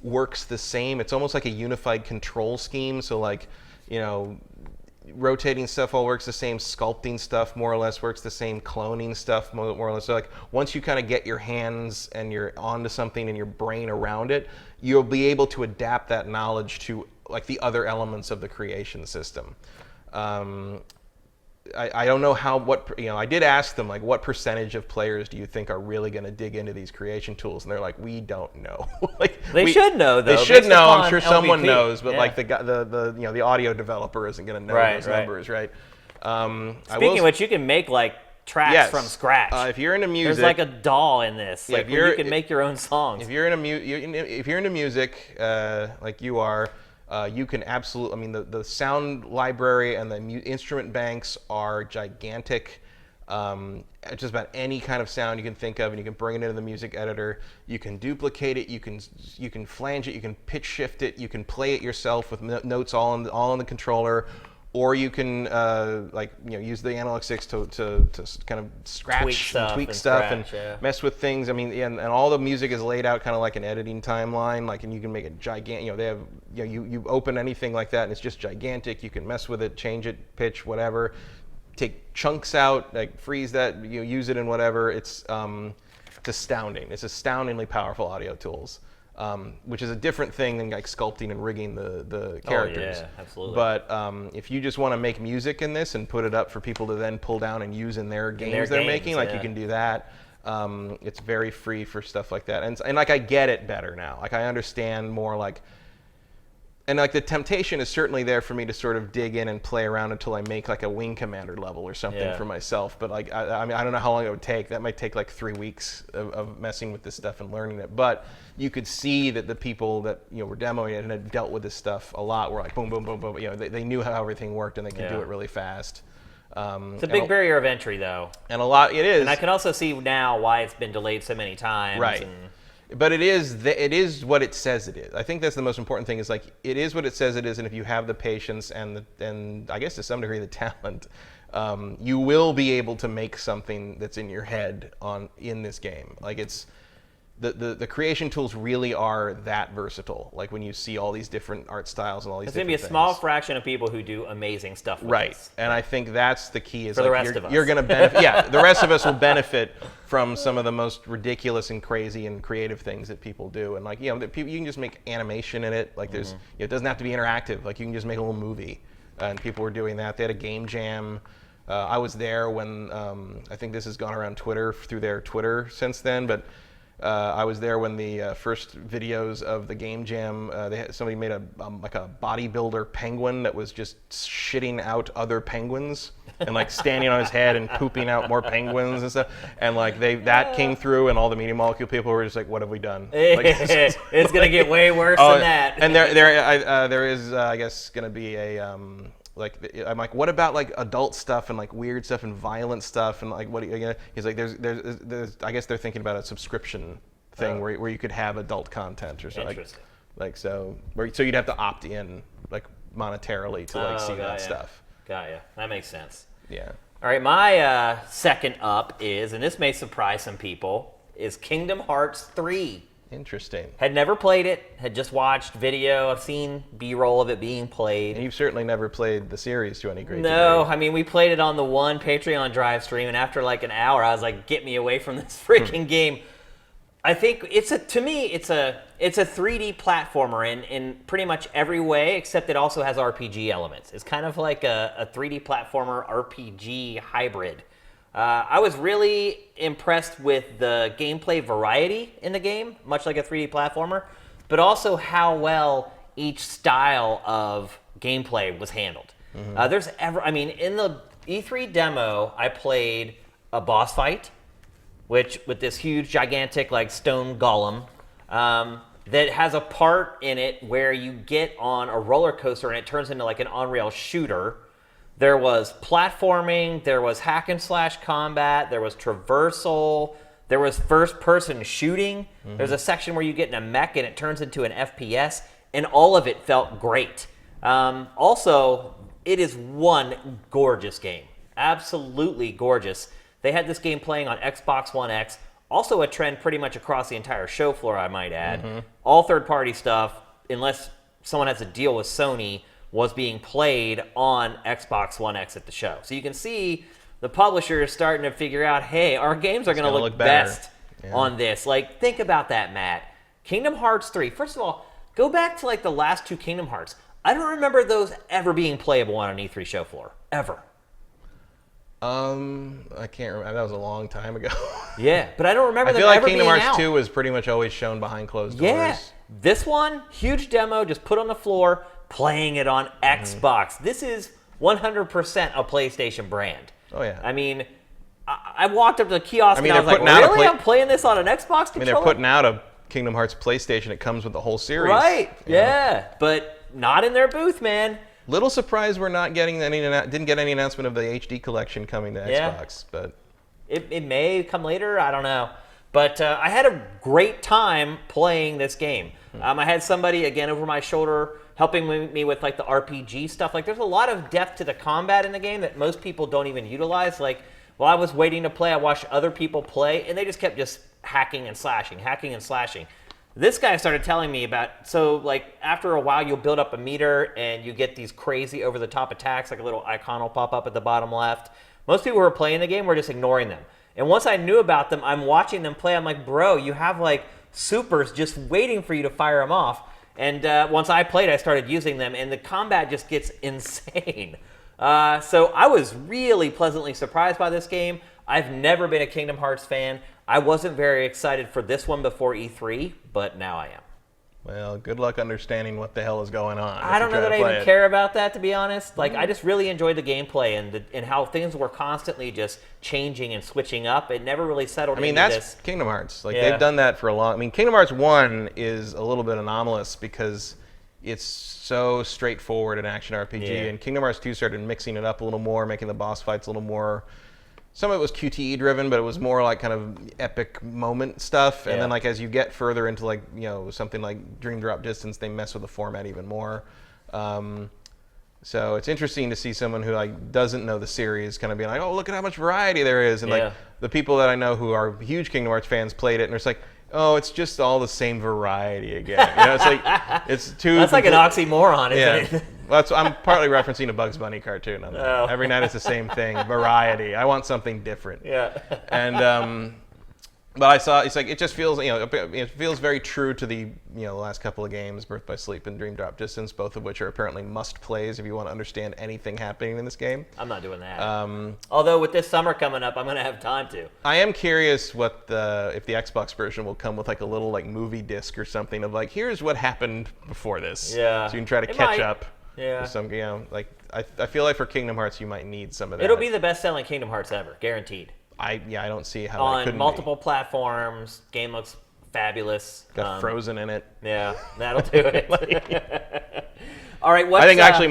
works the same. It's almost like a unified control scheme. So rotating stuff all works the same, sculpting stuff more or less works the same, cloning stuff more or less. So once you kind of get your hands and you're onto something and your brain around it, you'll be able to adapt that knowledge to the other elements of the creation system. I don't know I did ask them, like, what percentage of players do you think are really going to dig into these creation tools? And they're like, we don't know. They should know, though. They should know. I'm upon sure someone LVP. knows, but Yeah. like the audio developer isn't going to know those numbers, right? Speaking of which, you can make like tracks from scratch. If you're into music, there's like a DAW in this. Yeah, Like where you can make your own songs. if you're into music, like you are, you can absolutely. I mean, the sound library and the instrument banks are gigantic. Just about any kind of sound you can think of, and you can bring it into the music editor. You can duplicate it. You can flange it. You can pitch shift it. You can play it yourself with notes all on the controller. Or you can use the analog sticks to kind of scratch and tweak stuff and mess with things. I mean, and all the music is laid out kind of like an editing timeline. Like, and you can make it gigantic. They have you open anything like that and it's just gigantic. You can mess with it, change it, pitch, whatever. Take chunks out, like freeze that, use it in whatever. It's astounding. It's astoundingly powerful audio tools. Which is a different thing than like sculpting and rigging the characters. Oh, yeah, absolutely. But if you just want to make music in this and put it up for people to then pull down and use in their games they're making, like you can do that. It's very free for stuff like that. And like I get it better now. Like I understand more like, and like the temptation is certainly there for me to sort of dig in and play around until I make like a Wing Commander level or something for myself. But like I mean, I don't know how long it would take. That might take like 3 weeks of messing with this stuff and learning it. But you could see that the people that were demoing it and had dealt with this stuff a lot were like boom, boom, boom, boom. They knew how everything worked and they could do it really fast. It's a big barrier of entry, though. And a lot it is. And I can also see now why it's been delayed so many times. Right. But it is what it says it is. I think that's the most important thing. Is like it is what it says it is, and if you have the patience and I guess to some degree the talent, you will be able to make something that's in your head in this game. Like it's the creation tools really are that versatile. Like when you see all these different art styles and all these. It's gonna be a small fraction of people who do amazing stuff with this. And I think that's the key. Is for like the rest of us. You're gonna benefit. Yeah, the rest of us will benefit from some of the most ridiculous and crazy and creative things that people do. And like you can just make animation in it. Like there's it doesn't have to be interactive. Like you can just make a little movie. And people were doing that. They had a game jam. I was there when I think this has gone around Twitter through their Twitter since then, but. I was there when the first videos of the game jam. Somebody made like a bodybuilder penguin that was just shitting out other penguins and like standing on his head and pooping out more penguins and stuff. And like that came through, and all the Media Molecule people were just like, "What have we done?" Like, it's gonna get way worse than that. And there is I guess gonna be a. I'm like, what about like adult stuff and like weird stuff and violent stuff and like what? He's like, there's. I guess they're thinking about a subscription thing where you could have adult content or something. Interesting. Like so you'd have to opt in like monetarily to like see that stuff. Got ya. That makes sense. Yeah. All right, my second up is, and this may surprise some people, is Kingdom Hearts 3. Interesting. Had never played it, had just watched video. I've seen B-roll of it being played. And you've certainly never played the series to any great No, degree. I mean, we played it on the one Patreon drive stream, and after like an hour, I was like, get me away from this freaking game. I think to me, it's a 3D platformer in pretty much every way, except it also has RPG elements. It's kind of like a 3D platformer RPG hybrid. I was really impressed with the gameplay variety in the game, much like a 3D platformer, but also how well each style of gameplay was handled. In the E3 demo, I played a boss fight, with this huge, gigantic, like stone golem, that has a part in it where you get on a roller coaster and it turns into like an on-rail shooter. There was platforming, there was hack and slash combat, there was traversal, there was first-person shooting. There's a section where you get in a mech and it turns into an FPS, and all of it felt great. Also, it is one gorgeous game. Absolutely gorgeous. They had this game playing on Xbox One X, also a trend pretty much across the entire show floor, I might add. All third-party stuff, unless someone has a deal with Sony, was being played on Xbox One X at the show. So you can see the publishers starting to figure out, hey, our games are going to look best on this. Like, think about that, Matt. Kingdom Hearts 3. First of all, go back to like the last two Kingdom Hearts. I don't remember those ever being playable on an E3 show floor. Ever. I can't remember. That was a long time ago. Yeah, but I don't remember I them feel like ever Kingdom being Hearts out. 2 was pretty much always shown behind closed Yeah, doors. this one, huge demo, just put on the floor, playing it on Xbox. This is 100% a PlayStation brand. Oh, yeah. I mean, I walked up to the kiosk I mean, and I was they're like, putting out a really? I'm playing this on an Xbox controller? I mean, they're putting out a Kingdom Hearts PlayStation. It comes with the whole series. Right, you know? yeah, but not in their booth, man. Little surprised we're not getting didn't get any announcement of the HD collection coming to Xbox, but It may come later, I don't know. But I had a great time playing this game. I had somebody, again, over my shoulder helping me with like the RPG stuff. Like, there's a lot of depth to the combat in the game that most people don't even utilize. Like, while I was waiting to play, I watched other people play, and they just kept hacking and slashing. This guy started telling me about, so like after a while you'll build up a meter and you get these crazy over-the-top attacks, like a little icon will pop up at the bottom left. Most people who are playing the game were just ignoring them. And once I knew about them, I'm watching them play. I'm like, bro, you have like supers just waiting for you to fire them off. And once I played, I started using them, and the combat just gets insane. So I was really pleasantly surprised by this game. I've never been a Kingdom Hearts fan. I wasn't very excited for this one before E3, but now I am. well, good luck understanding what the hell is going on. I don't know that I even care about that, to be honest. Like, I just really enjoyed the gameplay and how things were constantly just changing and switching up. It never really settled into that's this. Kingdom Hearts. Like, Yeah. they've done that for a long. I mean, Kingdom Hearts 1 is a little bit anomalous because it's so straightforward an action RPG, Yeah. and Kingdom Hearts 2 started mixing it up a little more, making the boss fights a little more. Some of it was QTE driven, but it was more like kind of epic moment stuff. And Yeah. then, like, as you get further into, like, you know, something like Dream Drop Distance, they mess with the format even more. So it's interesting to see someone who like doesn't know the series kind of being like, oh, look at how much variety there is. And Yeah. like the people that I know who are huge Kingdom Hearts fans played it, and it's like, oh, it's just all the same variety again. You know, it's like it's too. That's like an oxymoron, isn't Yeah. it? Well, I'm partly referencing a Bugs Bunny cartoon on that. Oh. Every night it's the same thing. Variety. I want something different. Yeah. And but I saw it's like it just feels, you know, it feels very true to the, you know, the last couple of games, Birth by Sleep and Dream Drop Distance, both of which are apparently must plays if you want to understand anything happening in this game. I'm not doing that. Although with this summer coming up, I'm going to have time to. I am curious what if the Xbox version will come with like a little like movie disc or something of like, here's what happened before this. Yeah. So you can try to It catch might. up. Yeah. With some, you know, like I feel like for Kingdom Hearts you might need some of that. It'll be the best-selling Kingdom Hearts ever, guaranteed. I don't see how that On couldn't multiple platforms, game looks fabulous. be. Got Frozen in it. Yeah, that'll do it. All right, what's, I think actually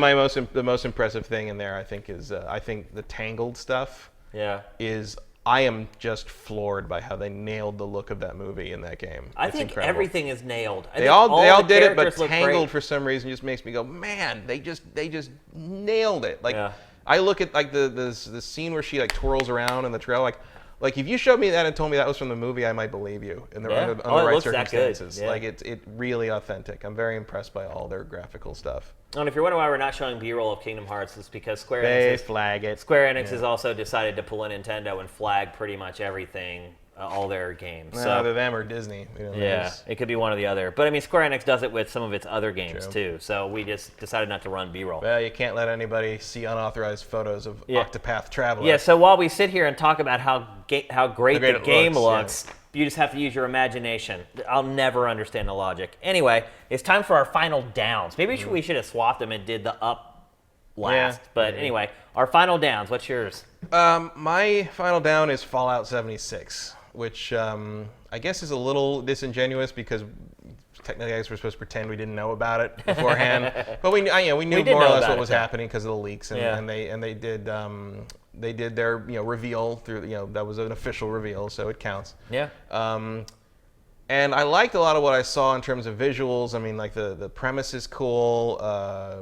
the most impressive thing in there I think is I think the Tangled stuff yeah. is I am just floored by how they nailed the look of that movie in that game. I It's think incredible. everything is nailed. I They think all the did it, but characters look Tangled great. for some reason just makes me go, man, they just nailed it. Like Yeah. I look at like the scene where she like twirls around in the trail, like if you showed me that and told me that was from the movie, I might believe you in the Yeah. under Oh, the it right looks that good. circumstances. Yeah. Like it's really authentic. I'm very impressed by all their graphical stuff. And if you're wondering why we're not showing B-roll of Kingdom Hearts, it's because Square They Enix flag it. has also decided to pull a Nintendo and flag pretty much everything, all their games. No, So either them or Disney. You know, yeah, there's- it could be one or the other. But I mean, Square Enix does it with some of its other games True. too. So we just decided not to run B-roll. Well, you can't let anybody see unauthorized photos of Yeah. Octopath Traveler. Yeah. So while we sit here and talk about how great great the it game looks, looks, you just have to use your imagination. I'll never understand the logic. Anyway, it's time for our final downs. Maybe we should have swapped them and did the up last. Yeah, But maybe. anyway, our final downs. What's yours? My final down is Fallout 76, which I guess is a little disingenuous because technically I guess we're supposed to pretend we didn't know about it beforehand. But we knew did more or know less about what it, was though. happening because of the leaks, and, Yeah. and they did their reveal through that was an official reveal, so it counts. Yeah. And I liked a lot of what I saw in terms of visuals. I mean, like the premise is cool.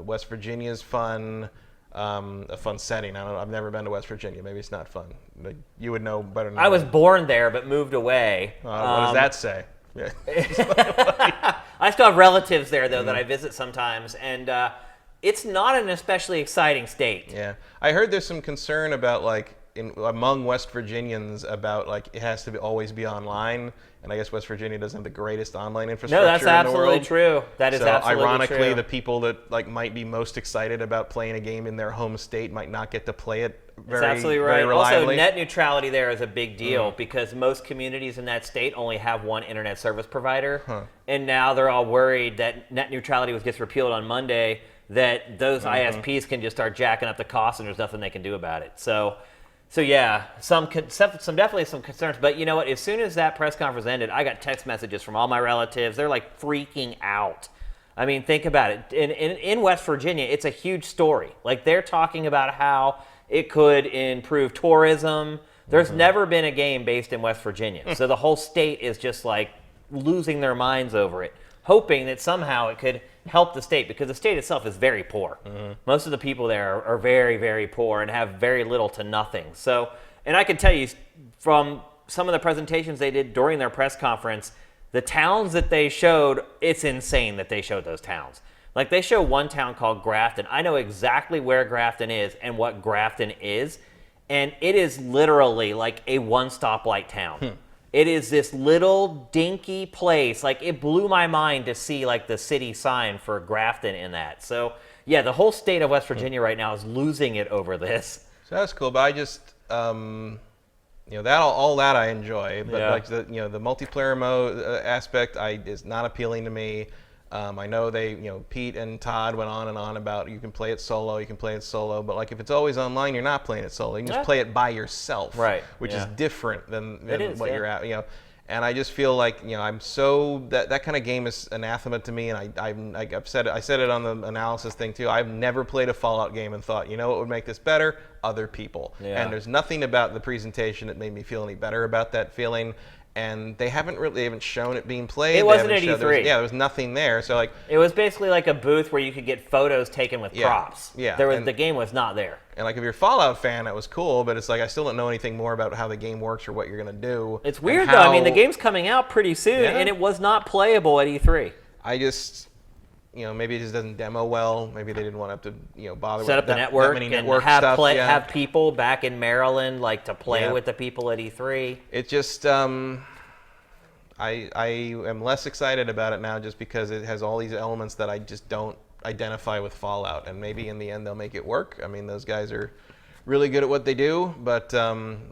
West Virginia's fun. A fun setting. I don't know. I've never been to West Virginia. Maybe it's not fun. Like, you would know better than I was born there, but moved away. What does that say? Yeah. I still have relatives there, though, that I visit sometimes, and it's not an especially exciting state. Yeah. I heard there's some concern about like among West Virginians about like it has to always be online, and I guess West Virginia doesn't have the greatest online infrastructure. No, that's absolutely true. That is absolutely true. So ironically, the people that like might be most excited about playing a game in their home state might not get to play it very, that's absolutely right. very reliably. Also, net neutrality there is a big deal because most communities in that state only have one internet service provider, and now they're all worried that net neutrality gets repealed on Monday, that those ISPs can just start jacking up the cost and there's nothing they can do about it. So yeah, definitely some concerns. But you know what? As soon as that press conference ended, I got text messages from all my relatives. They're like freaking out. I mean, think about it. In West Virginia, it's a huge story. Like they're talking about how it could improve tourism. There's never been a game based in West Virginia. So the whole state is just like losing their minds over it, hoping that somehow it could help the state because the state itself is very poor. Most of the people there are very, very poor and have very little to nothing. So, and I can tell you from some of the presentations they did during their press conference, the towns that they showed, it's insane that they showed those towns. Like they show one town called Grafton. I know exactly where Grafton is and what Grafton is, and it is literally like a one-stoplight town. It is this little dinky place. Like it blew my mind to see like the city sign for Grafton in that. So yeah, the whole state of West Virginia right now is losing it over this. So that's cool, but I just that all that I enjoy, but like the the multiplayer mode aspect is not appealing to me. I know Pete and Todd went on and on about you can play it solo, but like if it's always online, you're not playing it solo. You can just play it by yourself, right? Which is different than what you're at, And I just feel like I'm so that kind of game is anathema to me, and I said it on the analysis thing too. I've never played a Fallout game and thought, what would make this better? Other people. And there's nothing about the presentation that made me feel any better about that feeling. And they haven't shown it being played. It wasn't at E3. There was nothing there. So like it was basically like a booth where you could get photos taken with props. The game was not there. And like if you're a Fallout fan, that was cool, but it's like I still don't know anything more about how the game works or what you're gonna do. It's weird though. I mean, the game's coming out pretty soon, and it was not playable at E3. I just. Maybe it just doesn't demo well. Maybe they didn't want to bother set with up the network and have people back in Maryland like to play with the people at E3. It just I am less excited about it now just because it has all these elements that I just don't identify with Fallout, and maybe in the end they'll make it work. I mean, those guys are really good at what they do, but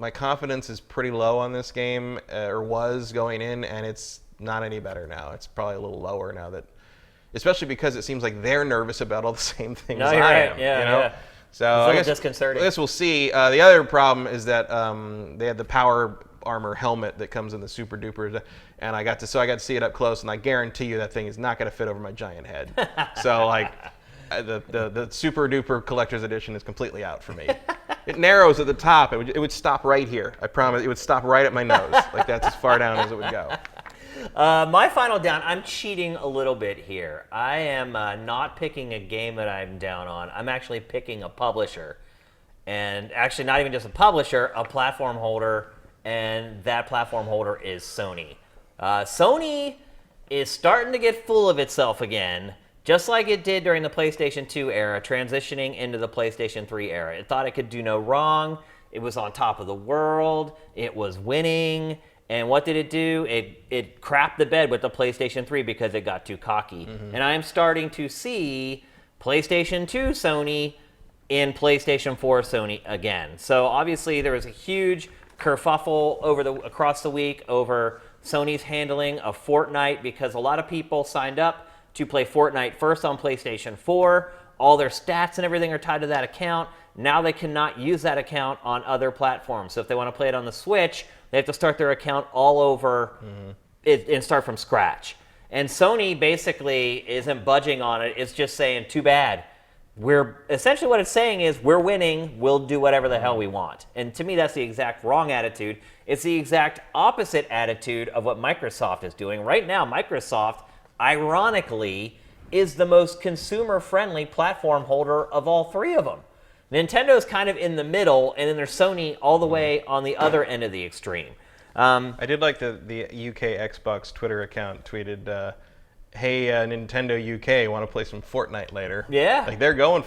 my confidence is pretty low on this game, or was going in, and it's not any better now. It's probably a little lower now that. Especially because it seems like they're nervous about all the same things I am. Yeah. So I guess disconcerting. I guess we'll see. The other problem is that they had the power armor helmet that comes in the super duper, and I got to see it up close, and I guarantee you that thing is not going to fit over my giant head. So like, the super duper collector's edition is completely out for me. It narrows at the top. It would stop right here. I promise. It would stop right at my nose. Like that's as far down as it would go. My final down, I'm cheating a little bit here. I am not picking a game that I'm down on. I'm actually picking a publisher. And actually not even just a publisher, a platform holder, and that platform holder is Sony. Sony is starting to get full of itself again, just like it did during the PlayStation 2 era, transitioning into the PlayStation 3 era. It thought it could do no wrong. It was on top of the world. It was winning. And what did it do? It crapped the bed with the PlayStation 3 because it got too cocky. And I'm starting to see PlayStation 2 Sony in PlayStation 4 Sony again. So obviously there was a huge kerfuffle across the week over Sony's handling of Fortnite because a lot of people signed up to play Fortnite first on PlayStation 4. All their stats and everything are tied to that account. Now they cannot use that account on other platforms. So if they want to play it on the Switch, they have to start their account all over and start from scratch. And Sony basically isn't budging on it. It's just saying, too bad. Essentially what it's saying is, we're winning. We'll do whatever the hell we want. And to me, that's the exact wrong attitude. It's the exact opposite attitude of what Microsoft is doing. Right now, Microsoft, ironically, is the most consumer-friendly platform holder of all three of them. Nintendo's kind of in the middle, and then there's Sony all the way on the other end of the extreme. I did like the UK Xbox Twitter account tweeted, hey, Nintendo UK, want to play some Fortnite later? Yeah. Like they were going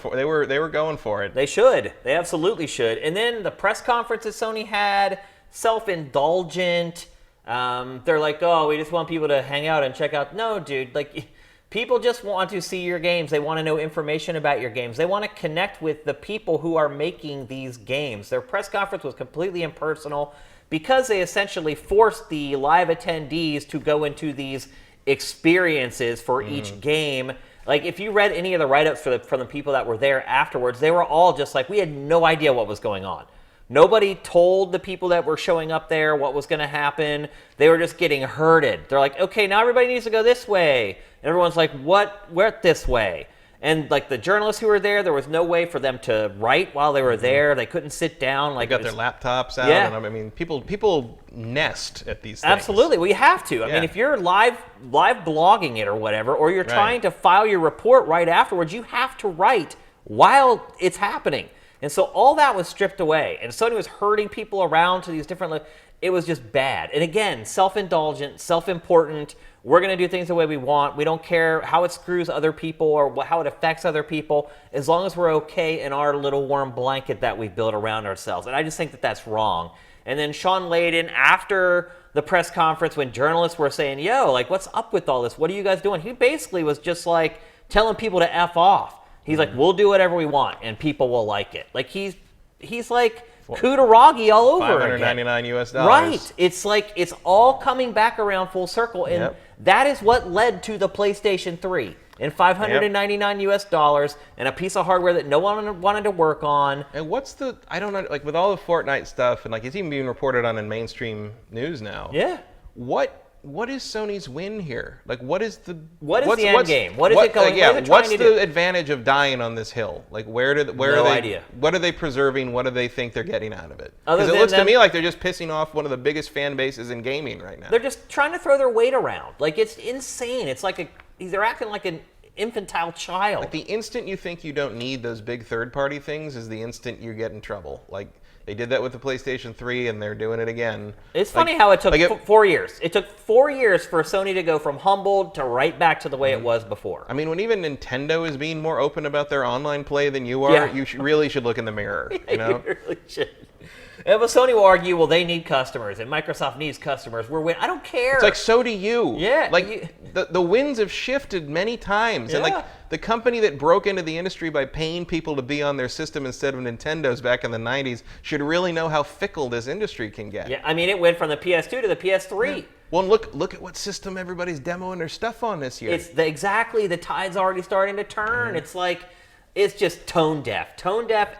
for it. They should. They absolutely should. And then the press conference that Sony had, self-indulgent. They're like, oh, we just want people to hang out and check out. No, dude. Like, people just want to see your games. They want to know information about your games. They want to connect with the people who are making these games. Their press conference was completely impersonal because they essentially forced the live attendees to go into these experiences for each game. Like, if you read any of the write-ups from the people that were there afterwards, they were all just like, we had no idea what was going on. Nobody told the people that were showing up there what was going to happen. They were just getting herded. They're like, okay, now everybody needs to go this way. And everyone's like, what? Where this way? And like the journalists who were there was no way for them to write while they were there. They couldn't sit down. Like, they got their laptops out. Yeah. And I mean, people nest at these things. Absolutely. Well, you have to. I mean, if you're live blogging it or whatever, or you're trying to file your report right afterwards, you have to write while it's happening. And so all that was stripped away. And Sony was herding people around to these different... It was just bad. And again, self-indulgent, self-important. We're going to do things the way we want. We don't care how it screws other people or how it affects other people, as long as we're okay in our little warm blanket that we've built around ourselves. And I just think that that's wrong. And then Sean Layden, after the press conference, when journalists were saying, yo, like, what's up with all this? What are you guys doing? He basically was just like telling people to F off. He's like, we'll do whatever we want, and people will like it. Like, he's like Kutaragi all over again. $599 US. Right. It's like it's all coming back around full circle, and that is what led to the PlayStation 3 and $599 US and a piece of hardware that no one wanted to work on. And what's the? I don't know. Like with all the Fortnite stuff, and like it's even being reported on in mainstream news now. Yeah. What is Sony's win here? Like, what is the end game? What is it going? Yeah, what's the advantage of dying on this hill? Like, where are they? Idea. What are they preserving? What do they think they're getting out of it? Because it looks to me like they're just pissing off one of the biggest fan bases in gaming right now. They're just trying to throw their weight around. Like, it's insane. It's like they're acting like an infantile child. Like, the instant you think you don't need those big third-party things is the instant you get in trouble. Like, they did that with the PlayStation 3, and they're doing it again. It's funny how it took 4 years. It took 4 years for Sony to go from humbled to right back to the way it was before. I mean, when even Nintendo is being more open about their online play than you are, you really should look in the mirror. You know? You really should. And but Sony will argue, well, they need customers, and Microsoft needs customers. I don't care. It's like, so do you. Yeah. Like, the winds have shifted many times. And, like, the company that broke into the industry by paying people to be on their system instead of Nintendo's back in the 90s should really know how fickle this industry can get. Yeah, I mean, it went from the PS2 to the PS3. Yeah. Well, look at what system everybody's demoing their stuff on this year. It's the tide's already starting to turn. It's like, it's just tone deaf,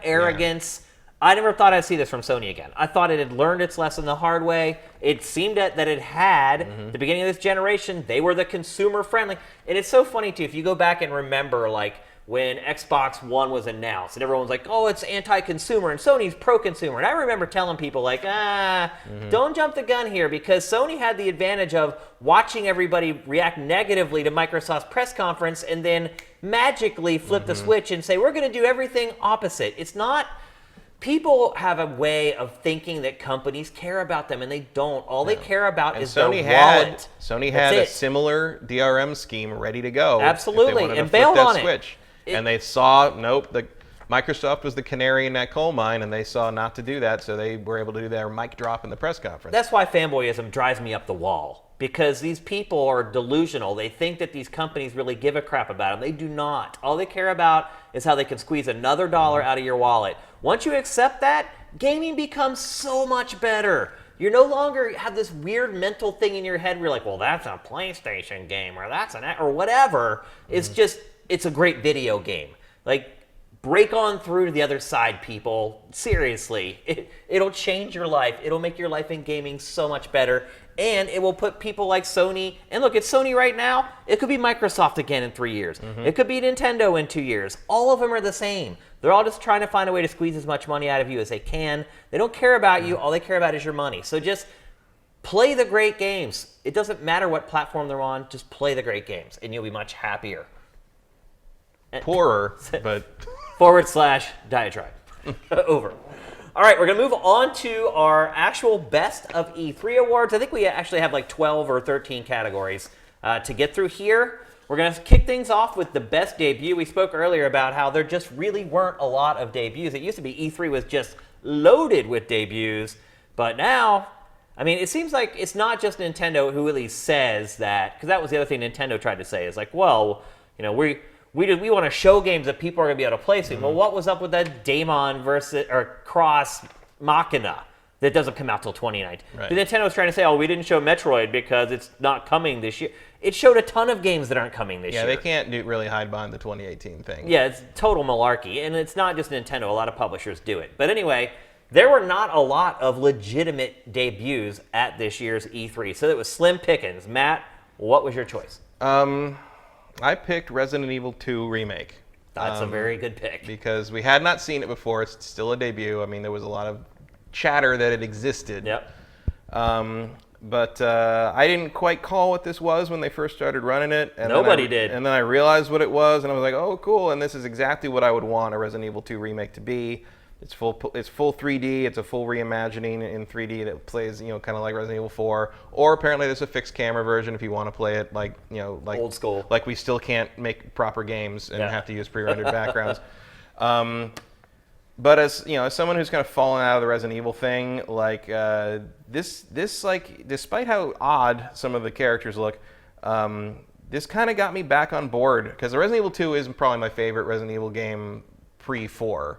arrogance. I never thought I'd see this from Sony again. I thought it had learned its lesson the hard way. It seemed that it had. The beginning of this generation, they were the consumer friendly. And it's so funny, too, if you go back and remember, like, when Xbox One was announced, and everyone's like, oh, it's anti-consumer, and Sony's pro-consumer. And I remember telling people, like, don't jump the gun here, because Sony had the advantage of watching everybody react negatively to Microsoft's press conference and then magically flip the switch and say, we're going to do everything opposite. It's not... People have a way of thinking that companies care about them, and they don't. All they care about is their wallet. Sony had a similar DRM scheme ready to go. Absolutely, and bailed on it. And they saw, Microsoft was the canary in that coal mine, and they saw not to do that, so they were able to do their mic drop in the press conference. That's why fanboyism drives me up the wall, because these people are delusional. They think that these companies really give a crap about them. They do not. All they care about is how they can squeeze another dollar out of your wallet. Once you accept that, gaming becomes so much better. You no longer have this weird mental thing in your head where you're like, well, that's a PlayStation game, or that's or whatever. It's just, it's a great video game. Like, break on through to the other side, people. Seriously. It'll change your life. It'll make your life in gaming so much better. And it will put people like Sony, and look, it's Sony right now. It could be Microsoft again in 3 years. It could be Nintendo in 2 years. All of them are the same. They're all just trying to find a way to squeeze as much money out of you as they can. They don't care about you. All they care about is your money. So just play the great games. It doesn't matter what platform they're on. Just play the great games, and you'll be much happier. Poorer, but... / diatribe. Over. All right, we're going to move on to our actual Best of E3 awards. I think we actually have like 12 or 13 categories to get through here. We're going to kick things off with the best debut. We spoke earlier about how there just really weren't a lot of debuts. It used to be E3 was just loaded with debuts, but now, I mean, it seems like it's not just Nintendo who really says that, because that was the other thing Nintendo tried to say, is like, well, you know, we want to show games that people are going to be able to play soon. Well, what was up with that Daemon versus or Cross Machina that doesn't come out till 2019? Right. The Nintendo was trying to say, oh, we didn't show Metroid because it's not coming this year. It showed a ton of games that aren't coming this year. Yeah, they can't really hide behind the 2018 thing. Yeah, it's total malarkey, and it's not just Nintendo. A lot of publishers do it. But anyway, there were not a lot of legitimate debuts at this year's E3, so it was slim pickings. Matt, what was your choice? I picked Resident Evil 2 Remake. That's a very good pick. Because we had not seen it before. It's still a debut. I mean, there was a lot of chatter that it existed. Yep. But I didn't quite call what this was when they first started running it. And Nobody did. And then I realized what it was, and I was like, oh, cool. And this is exactly what I would want a Resident Evil 2 Remake to be. It's full 3D. It's a full reimagining in 3D that plays, you know, kind of like Resident Evil 4. Or apparently there's a fixed camera version if you want to play it like, you know, like old school. Like we still can't make proper games and have to use pre-rendered backgrounds. But as you know, as someone who's kind of fallen out of the Resident Evil thing, like this like, despite how odd some of the characters look, this kind of got me back on board because the Resident Evil 2 is probably my favorite Resident Evil game pre-4.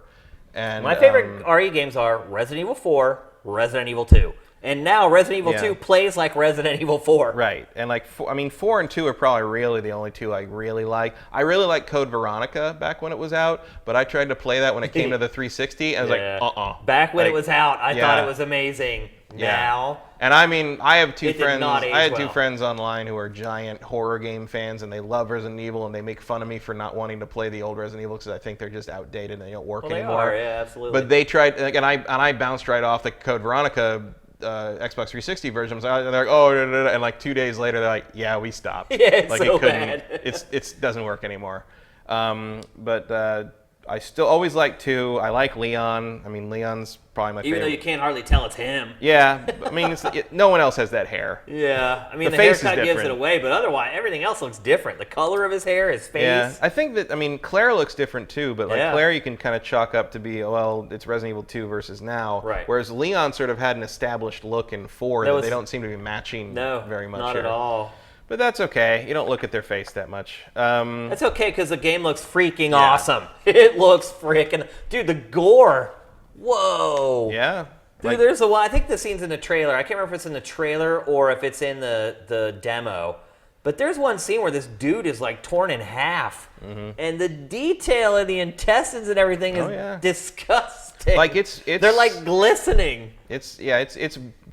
And my favorite RE games are Resident Evil 4, Resident Evil 2. And now Resident Evil 2 plays like Resident Evil 4. Right. And like, 4 and 2 are probably really the only two I really like. I really liked Code Veronica back when it was out, but I tried to play that when it came to the 360, and I was like, Back when it was out, I thought it was amazing. Now. And I mean, I have two It did friends. not age I had well. two friends online who are giant horror game fans, and they love Resident Evil, and they make fun of me for not wanting to play the old Resident Evil because I think they're just outdated and they don't work anymore. They are, yeah, absolutely. But they tried, like, and I bounced right off the Code Veronica Xbox 360 version. So they're like, oh, and like 2 days later, they're like, yeah, we stopped. Yeah, it's like, so it couldn't, bad. it doesn't work anymore. But I still always like 2. I like Leon. I mean, Leon's probably my favorite. Even though you can't hardly tell it's him. Yeah, I mean, no one else has that hair. Yeah, I mean, the face is haircut gives it different. away, but otherwise, everything else looks different. The color of his hair, his face. Yeah, I think that, I mean, Claire looks different too, but like Yeah. Claire you can kind of chalk up to be, well, it's Resident Evil 2 versus now. Right. Whereas Leon sort of had an established look in 4 that they don't seem to be matching very much not here. at all. But that's okay. You don't look at their face that much. That's okay, because the game looks freaking awesome. It looks freaking... Dude, the gore. Whoa. Yeah. Dude, there's a lot. I think the scene's in the trailer. I can't remember if it's in the trailer or if it's in the demo. But there's one scene where this dude is like torn in half. And the detail and the intestines and everything is disgusting. Like it's They're like glistening. It's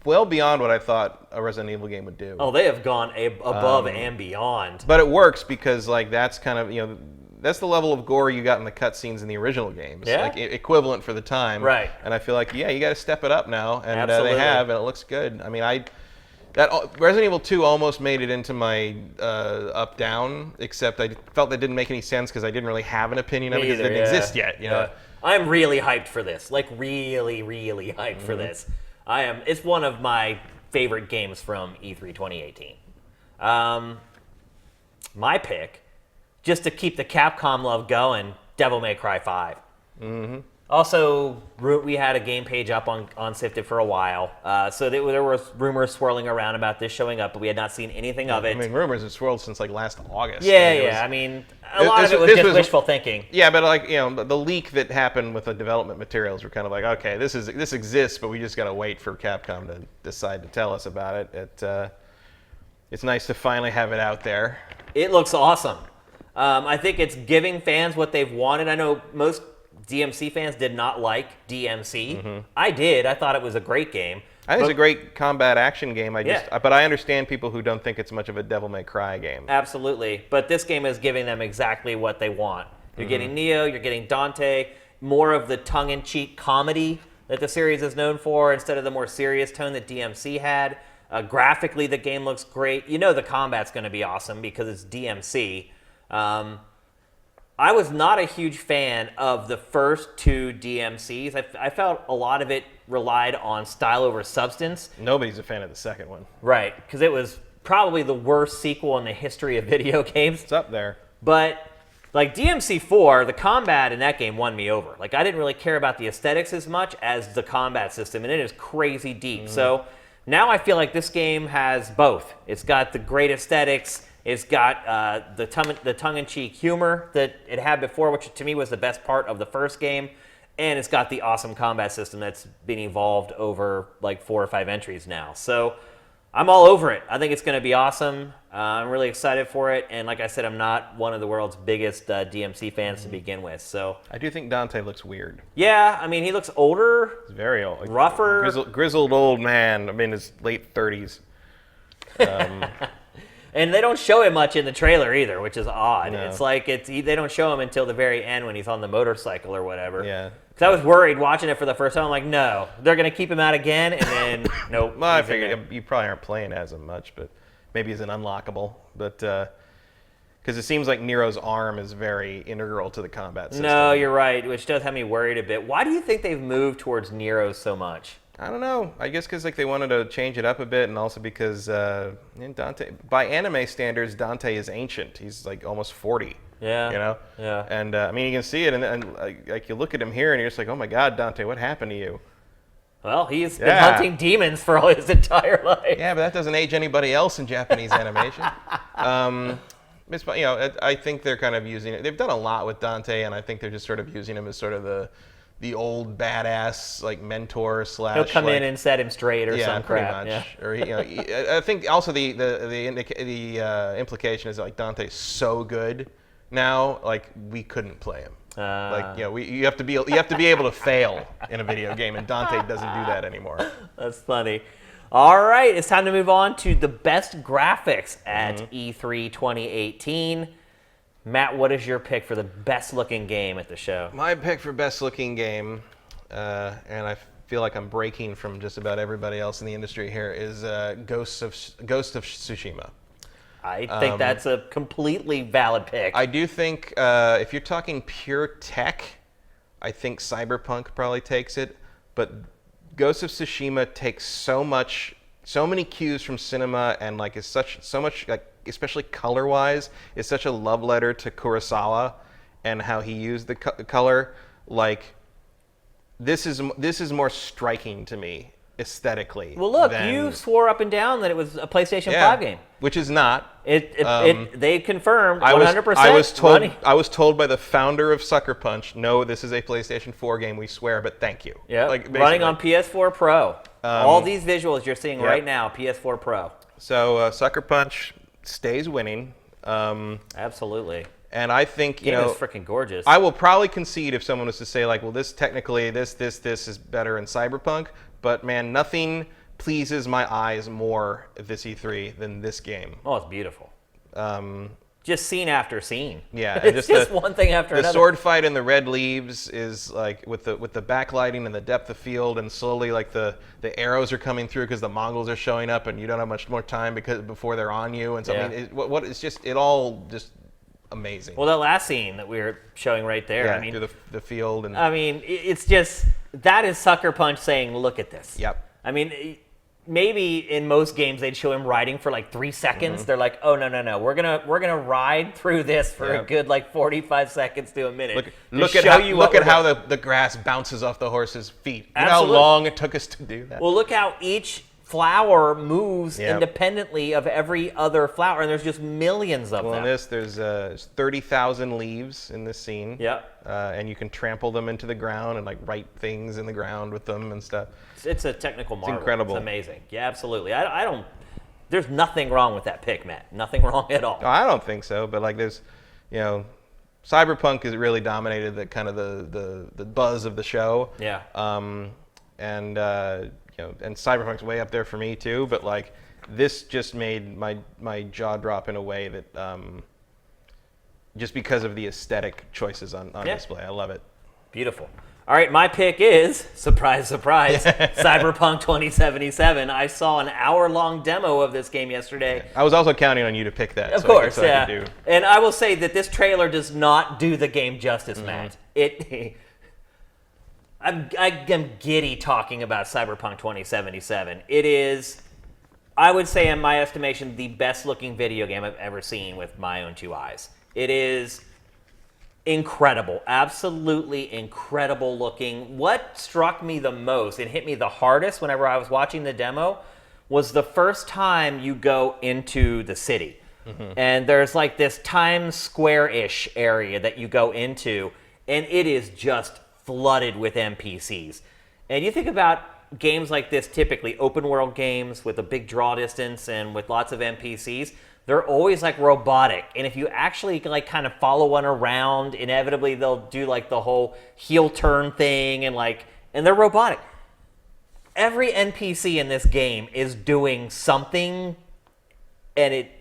well beyond what I thought a Resident Evil game would do. Oh, they have gone above and beyond. But it works because like that's kind of, you know, that's the level of gore you got in the cutscenes in the original games. Yeah. Like equivalent for the time. Right. And I feel like, yeah, you got to step it up now, and Absolutely. they have, and it looks good. I mean, Resident Evil 2 almost made it into my up-down, except I felt that didn't make any sense because I didn't really have an opinion of it because it didn't exist yet. You know? I'm really hyped for this. Like, really, really hyped for this. It's one of my favorite games from E3 2018. My pick, just to keep the Capcom love going, Devil May Cry 5. Also, we had a game page up on Sifted for a while, so there were rumors swirling around about this showing up, but we had not seen anything of it. I mean, rumors have swirled since like last August. I mean, a lot of it was just wishful thinking. Yeah, but like, you know, the leak that happened with the development materials were kind of like, okay, this exists, but we just got to wait for Capcom to decide to tell us about it. It's nice to finally have it out there. It looks awesome. I think it's giving fans what they've wanted. I know most DMC fans did not like DMC. I did. I thought it was a great game. I think it's a great combat action game. But I understand people who don't think it's much of a Devil May Cry game. Absolutely. But this game is giving them exactly what they want. You're getting Neo, you're getting Dante, more of the tongue-in-cheek comedy that the series is known for instead of the more serious tone that DMC had. Graphically, the game looks great. You know the combat's going to be awesome because it's DMC. I was not a huge fan of the first 2 DMCs. I felt a lot of it relied on style over substance. Nobody's a fan of the second one. Right, because it was probably the worst sequel in the history of video games. It's up there. But like DMC4, the combat in that game won me over. Like I didn't really care about the aesthetics as much as the combat system, and it is crazy deep. So now I feel like this game has both. It's got the great aesthetics. It's got the tongue-in-cheek humor that it had before, which to me was the best part of the first game. And it's got the awesome combat system that's been evolved over like 4 or 5 entries now. So I'm all over it. I think it's going to be awesome. I'm really excited for it. And like I said, I'm not one of the world's biggest DMC fans to begin with. So I do think Dante looks weird. yeah, I mean, he looks older. He's very old. Like, Rougher. Grizzled old man. I mean, his late 30s. And they don't show him much in the trailer either, which is odd. No. It's like they don't show him until the very end when he's on the motorcycle or whatever. Yeah. Because I was worried watching it for the first time. I'm like, no, they're going to keep him out again, and then nope. Well, I he's in figured there. you probably aren't playing as him much, but maybe he's an unlockable. But because it seems like Nero's arm is very integral to the combat system. No, you're right, which does have me worried a bit. Why do you think they've moved towards Nero so much? I don't know. I guess because like they wanted to change it up a bit, and also because Dante, by anime standards, Dante is ancient. He's like almost 40. Yeah. You know. Yeah. And I mean, you can see it, and like you look at him here, and you're just like, oh my God, Dante, what happened to you? Well, he's been Yeah. hunting demons for all his entire life. Yeah, but that doesn't age anybody else in Japanese animation. I think they're kind of using it. They've done a lot with Dante, and I think they're just sort of using him as sort of the old badass like mentor slash. He'll come like, in and set him straight or some pretty crap. much. Yeah. Or I think also the implication is that, like, Dante's so good now, like we couldn't play him. You have to be able to fail in a video game, and Dante doesn't do that anymore. That's funny. All right, it's time to move on to the best graphics at E3 2018. Matt, what is your pick for the best looking game at the show? My pick for best looking game, and I feel like I'm breaking from just about everybody else in the industry here, is Ghost of Tsushima. I think that's a completely valid pick. I do think if you're talking pure tech, I think Cyberpunk probably takes it, but Ghost of Tsushima takes so many cues from cinema, and like is so much like, especially color-wise, is such a love letter to Kurosawa and how he used the color. Like this is more striking to me aesthetically. well, look, you swore up and down that it was a PlayStation 5 game. which is not. They confirmed 100%. I was told by the founder of Sucker Punch, no, this is a PlayStation 4 game. We swear, but thank you. Yeah, like, running on PS4 Pro. All these visuals you're seeing right now, PS4 Pro. So Sucker Punch stays winning. Absolutely. And I think, Game is freaking gorgeous. I will probably concede if someone was to say, like, well, this technically, this is better in Cyberpunk, but man, nothing pleases my eyes more at this E3 than this game. Oh, it's beautiful. Just scene after scene. Yeah, it's just one thing after another. The sword fight in the red leaves is like with the backlighting and the depth of field, and slowly like the arrows are coming through because the Mongols are showing up, and you don't have much more time before they're on you, and so Yeah. I mean, it's just it all just amazing. Well, that last scene that we were showing right there, yeah, I mean, through the field and. I mean, it's just, that is Sucker Punch saying, look at this. Yep. I mean, maybe in most games they'd show him riding for like 3 seconds. They're like, oh, no, we're gonna ride through this for a good like 45 seconds to a minute. Look at how the grass bounces off the horse's feet. Look how long it took us to do that. Well, look how each flower moves independently of every other flower, and there's just millions of them. In this, there's 30,000 leaves in this scene. Yeah. And you can trample them into the ground and like write things in the ground with them and stuff. It's a technical marvel. It's incredible. It's amazing. Yeah, absolutely. I don't. There's nothing wrong with that pick, Matt. Nothing wrong at all. No, I don't think so. But like, there's, Cyberpunk has really dominated the kind of the buzz of the show. Yeah. And Cyberpunk's way up there for me too. But like, this just made my jaw drop in a way that just because of the aesthetic choices on display. I love it. Beautiful. All right, my pick is, surprise, surprise, Cyberpunk 2077. I saw an hour-long demo of this game yesterday. I was also counting on you to pick that. Of course, yeah. And I will say that this trailer does not do the game justice, Matt. I'm giddy talking about Cyberpunk 2077. It is... I would say, in my estimation, the best looking video game I've ever seen with my own two eyes. It is incredible, absolutely incredible looking. What struck me the most and hit me the hardest whenever I was watching the demo was the first time you go into the city. And there's like this Times Square-ish area that you go into, and it is just flooded with NPCs. And you think about games like this, typically open world games with a big draw distance and with lots of NPCs, they're always like robotic. And if you actually like kind of follow one around, inevitably they'll do like the whole heel turn thing and they're robotic. Every NPC in this game is doing something, and it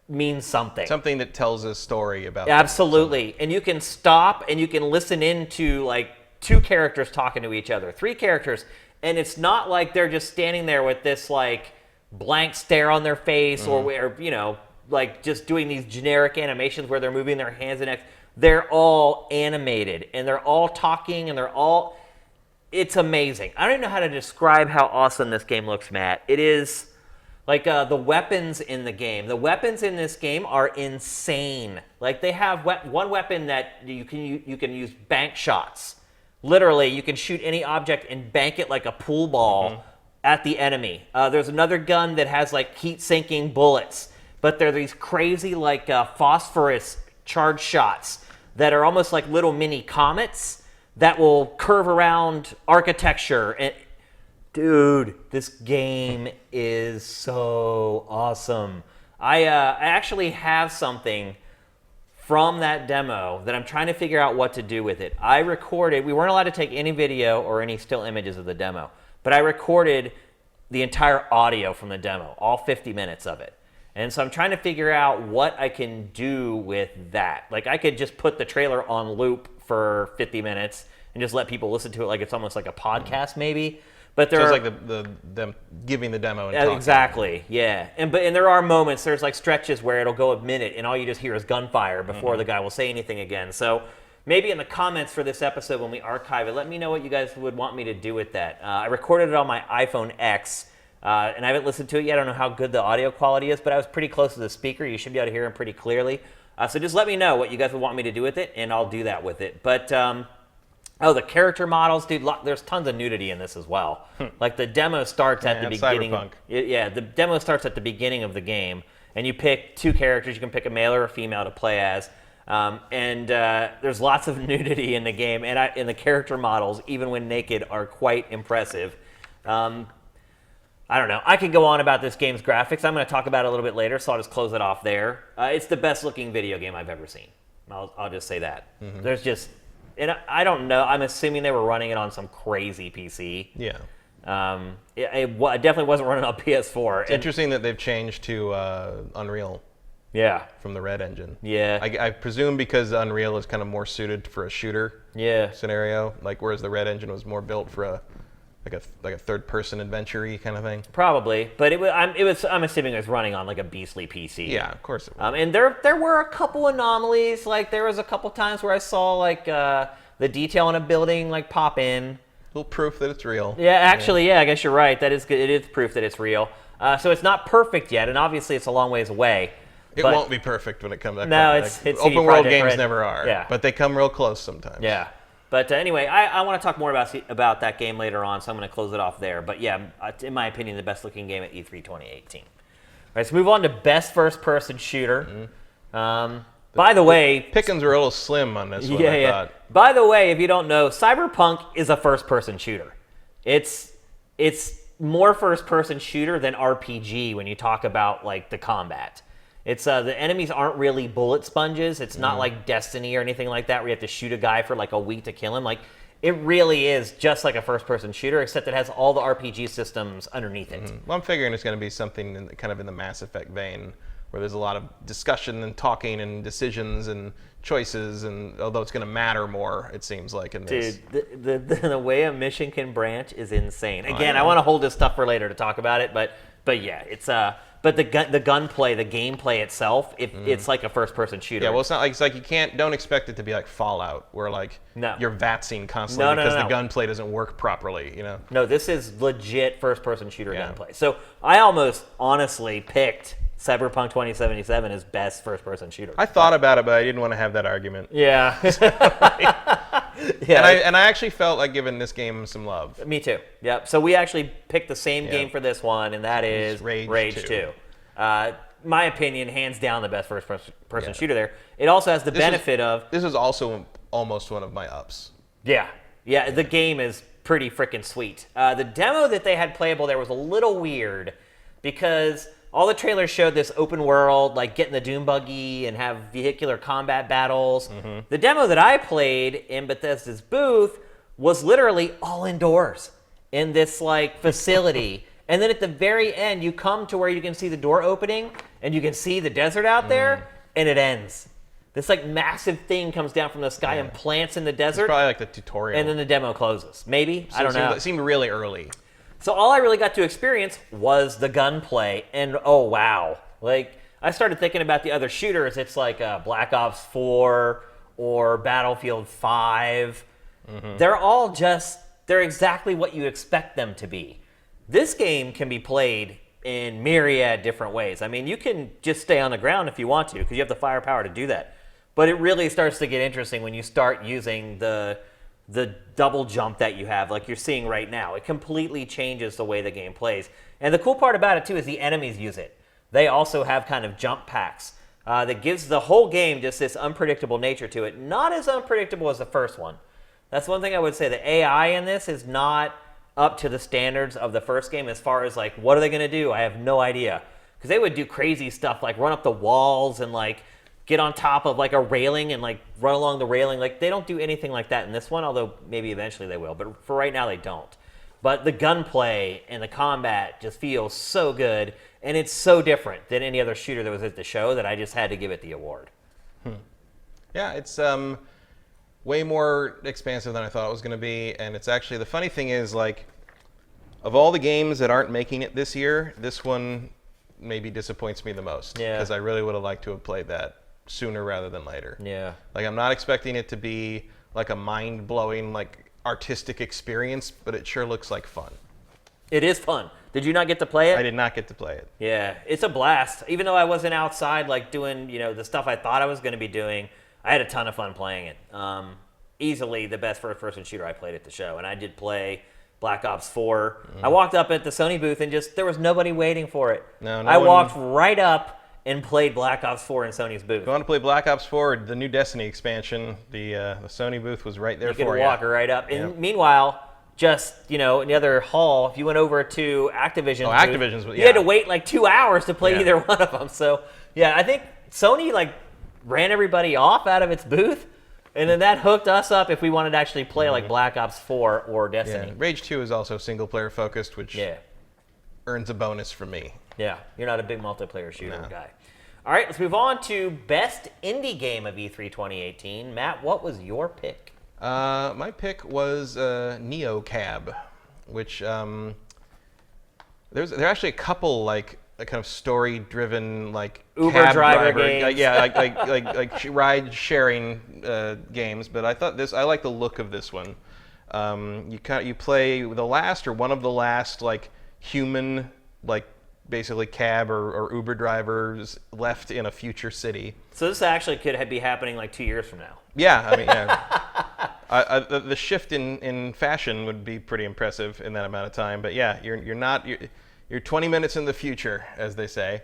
means something. Something that tells a story about Absolutely. And you can stop and you can listen into like 2 characters talking to each other, 3 characters, and it's not like they're just standing there with this like blank stare on their face or you know, like just doing these generic animations where they're moving their hands and necks. They're all animated and they're all talking and they're all... It's amazing. I don't even know how to describe how awesome this game looks, Matt. It is like the weapons in the game. The weapons in this game are insane. Like they have one weapon that you can use bank shots. Literally, you can shoot any object and bank it like a pool ball at the enemy. There's another gun that has like heat-sinking bullets, but they're these crazy like phosphorus charge shots that are almost like little mini comets that will curve around architecture. And dude, this game is so awesome. I actually have something from that demo that I'm trying to figure out what to do with it. I recorded, we weren't allowed to take any video or any still images of the demo, but I recorded the entire audio from the demo, all 50 minutes of it. And so I'm trying to figure out what I can do with that. Like I could just put the trailer on loop for 50 minutes and just let people listen to it like it's almost like a podcast maybe. But there So are, it's like them giving the demo and talking. Exactly, yeah. And there are moments, there's like stretches where it'll go a minute and all you just hear is gunfire before the guy will say anything again. So maybe in the comments for this episode when we archive it, let me know what you guys would want me to do with that. I recorded it on my iPhone X, and I haven't listened to it yet. I don't know how good the audio quality is, but I was pretty close to the speaker. You should be able to hear him pretty clearly. So just let me know what you guys would want me to do with it, and I'll do that with it. But, the character models, dude, there's tons of nudity in this as well. Like the demo starts at the beginning. Cyberpunk. Yeah, the demo starts at the beginning of the game, and you pick 2 characters. You can pick a male or a female to play as. There's lots of nudity in the game, and the character models, even when naked, are quite impressive. I don't know. I could go on about this game's graphics. I'm going to talk about it a little bit later, so I'll just close it off there. It's the best looking video game I've ever seen. I'll just say that. There's just, and I don't know. I'm assuming they were running it on some crazy PC. Yeah. It definitely wasn't running on PS4. It's interesting that they've changed to Unreal. Yeah. From the Red engine. Yeah. I presume because Unreal is kind of more suited for a shooter scenario, like whereas the Red engine was more built for a third-person adventure-y kind of thing. Probably, but I'm assuming it was running on like a beastly PC. Yeah, of course it was. And there were a couple anomalies. Like there was a couple times where I saw like the detail in a building like pop in. Little proof that it's real. Yeah, actually, yeah, I guess you're right. That is good. It is proof that it's real. So it's not perfect yet, and obviously it's a long ways away. It won't be perfect when it comes. No, it's open world games never are. Yeah, but they come real close sometimes. Yeah. But anyway, I want to talk more about that game later on, so I'm going to close it off there. But yeah, in my opinion, the best looking game at E3 2018. All right, so move on to best first-person shooter. By the way, pickings were a little slim on this one. I thought. By the way, if you don't know, Cyberpunk is a first-person shooter. It's more first-person shooter than RPG when you talk about like the combat. It's the enemies aren't really bullet sponges. It's not like Destiny or anything like that where you have to shoot a guy for like a week to kill him. Like it really is just like a first-person shooter, except it has all the RPG systems underneath it. Well, I'm figuring it's going to be something kind of in the Mass Effect vein, where there's a lot of discussion and talking and decisions and choices, and although it's going to matter more, it seems like in this. Dude, the way a mission can branch is insane. Again, I know. want to hold this stuff for later to talk about it, but yeah, it's but the gunplay, the gameplay itself, it's like a first-person shooter. Yeah, well, it's not like don't expect it to be like Fallout, where like No. you're vatsing constantly No, because no. the gunplay doesn't work properly. You know. No, this is legit first-person shooter Yeah. gunplay. So I almost honestly picked Cyberpunk 2077 as best first-person shooter. I thought about it, but I didn't want to have that argument. Yeah. Yeah. And I actually felt like giving this game some love. Me too. Yep. So we actually picked the same game for this one, and that is Rage 2. 2. My opinion, hands down, the best first-person shooter there. It also has the benefit of... This is also almost one of my ups. Yeah. The game is pretty freaking sweet. The demo that they had playable there was a little weird because all the trailers showed this open world, like get in the Doom buggy and have vehicular combat battles. Mm-hmm. The demo that I played in Bethesda's booth was literally all indoors in this like facility. And then at the very end, you come to where you can see the door opening and you can see the desert out there, and it ends. This like massive thing comes down from the sky and plants in the desert. It's probably like the tutorial. And then the demo closes. Maybe? I don't know. It seemed really early. So all I really got to experience was the gunplay, and oh wow. Like, I started thinking about the other shooters. It's like Black Ops 4 or Battlefield 5. Mm-hmm. They're exactly what you expect them to be. This game can be played in myriad different ways. I mean, you can just stay on the ground if you want to, because you have the firepower to do that. But it really starts to get interesting when you start using the double jump that you have, like you're seeing right now. It completely changes the way the game plays. And the cool part about it, too, is the enemies use it. They also have kind of jump packs that gives the whole game just this unpredictable nature to it. Not as unpredictable as the first one. That's one thing I would say. The AI in this is not up to the standards of the first game as far as, like, what are they going to do? I have no idea. Because they would do crazy stuff, like run up the walls and, like, get on top of like a railing and like run along the railing. Like they don't do anything like that in this one, although maybe eventually they will. But for right now, they don't. But the gunplay and the combat just feels so good, and it's so different than any other shooter that was at the show that I just had to give it the award. Yeah, it's way more expansive than I thought it was going to be, and it's actually, the funny thing is, like, of all the games that aren't making it this year, this one maybe disappoints me the most. Yeah. Because I really would have liked to have played that sooner rather than later. Yeah. Like, I'm not expecting it to be like a mind-blowing, like, artistic experience, but it sure looks like fun. It is fun. Did you not get to play it? I did not get to play it. Yeah, it's a blast. Even though I wasn't outside, like, doing, the stuff I thought I was going to be doing, I had a ton of fun playing it. Easily the best first-person shooter I played at the show, and I did play Black Ops 4. I walked up at the Sony booth and there was nobody waiting for it. I walked right up and played Black Ops 4 in Sony's booth. If you want to play Black Ops 4, the new Destiny expansion, the Sony booth was right there for you. You could walk right up. And meanwhile, just, in the other hall, if you went over to Activision's booth, Activision's, yeah. you had to wait like 2 hours to play either one of them. So, yeah, I think Sony, like, ran everybody off out of its booth, and then that hooked us up if we wanted to actually play, like, Black Ops 4 or Destiny. Yeah. Rage 2 is also single-player focused, which earns a bonus from me. Yeah, you're not a big multiplayer shooter guy. All right, let's move on to Best Indie Game of E3 2018. Matt, what was your pick? My pick was Neo Cab, which there are actually a couple like kind of story-driven like Uber cab driver games. like ride-sharing games. But I thought I like the look of this one. You play the last or one of the last like human like basically cab or Uber drivers left in a future city. So this actually could be happening like 2 years from now. Yeah, I mean, yeah. The shift in fashion would be pretty impressive in that amount of time. But yeah, you're 20 minutes in the future, as they say,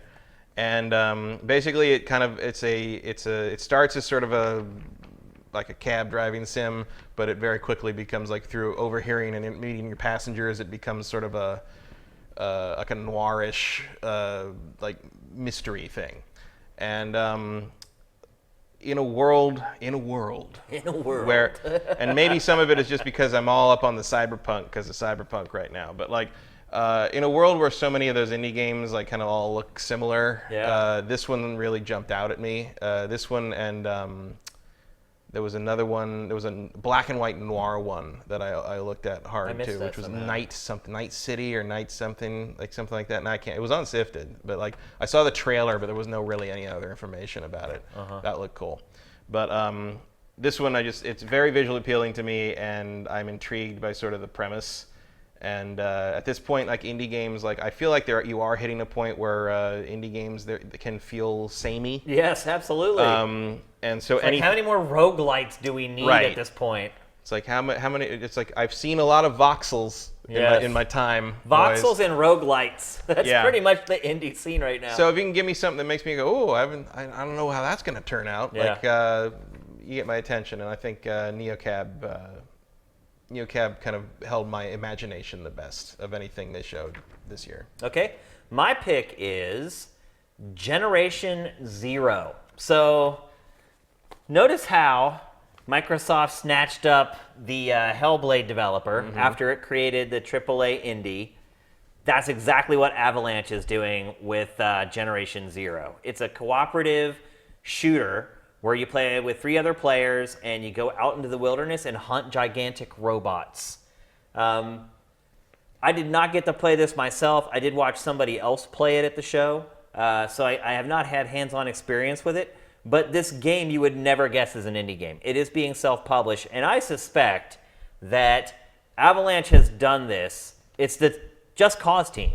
and basically it starts as sort of like a cab driving sim, but it very quickly becomes like through overhearing and meeting your passengers, it becomes sort of like a noirish like mystery thing, and in a world where, and maybe some of it is just because I'm all up on the cyberpunk because of cyberpunk right now, but like In a world where so many of those indie games like kind of all look similar, Yeah. this one really jumped out at me. This one and there was another one. There was a black and white noir one that I looked at hard missed too, that which was somehow. Night City or Night something like that. And I can't. It was on Sifted, but like I saw the trailer, but there was no really any other information about it. That looked cool, but this one it's very visually appealing to me, and I'm intrigued by sort of the premise. And at this point, like indie games, like I feel like you are hitting a point where indie games they can feel samey. Yes, absolutely. And so Like, how many more roguelites do we need Right. at this point? It's like how many? It's like I've seen a lot of voxels Yes. in my time. Voxels boys. and roguelites. That's Yeah. pretty much the indie scene right now. So if you can give me something that makes me go, oh, I don't know how that's going to turn out. Yeah. Like you get my attention, and I think Neocab kind of held my imagination the best of anything they showed this year. Okay, my pick is Generation Zero. So notice how Microsoft snatched up the Hellblade developer after it created the AAA indie. That's exactly what Avalanche is doing with Generation Zero. It's a cooperative shooter where you play with 3 other players and you go out into the wilderness and hunt gigantic robots. I did not get to play this myself. I did watch somebody else play it at the show, so I have not had hands-on experience with it. But this game you would never guess is an indie game. It is being self-published, and I suspect that Avalanche has done this. It's the Just Cause team.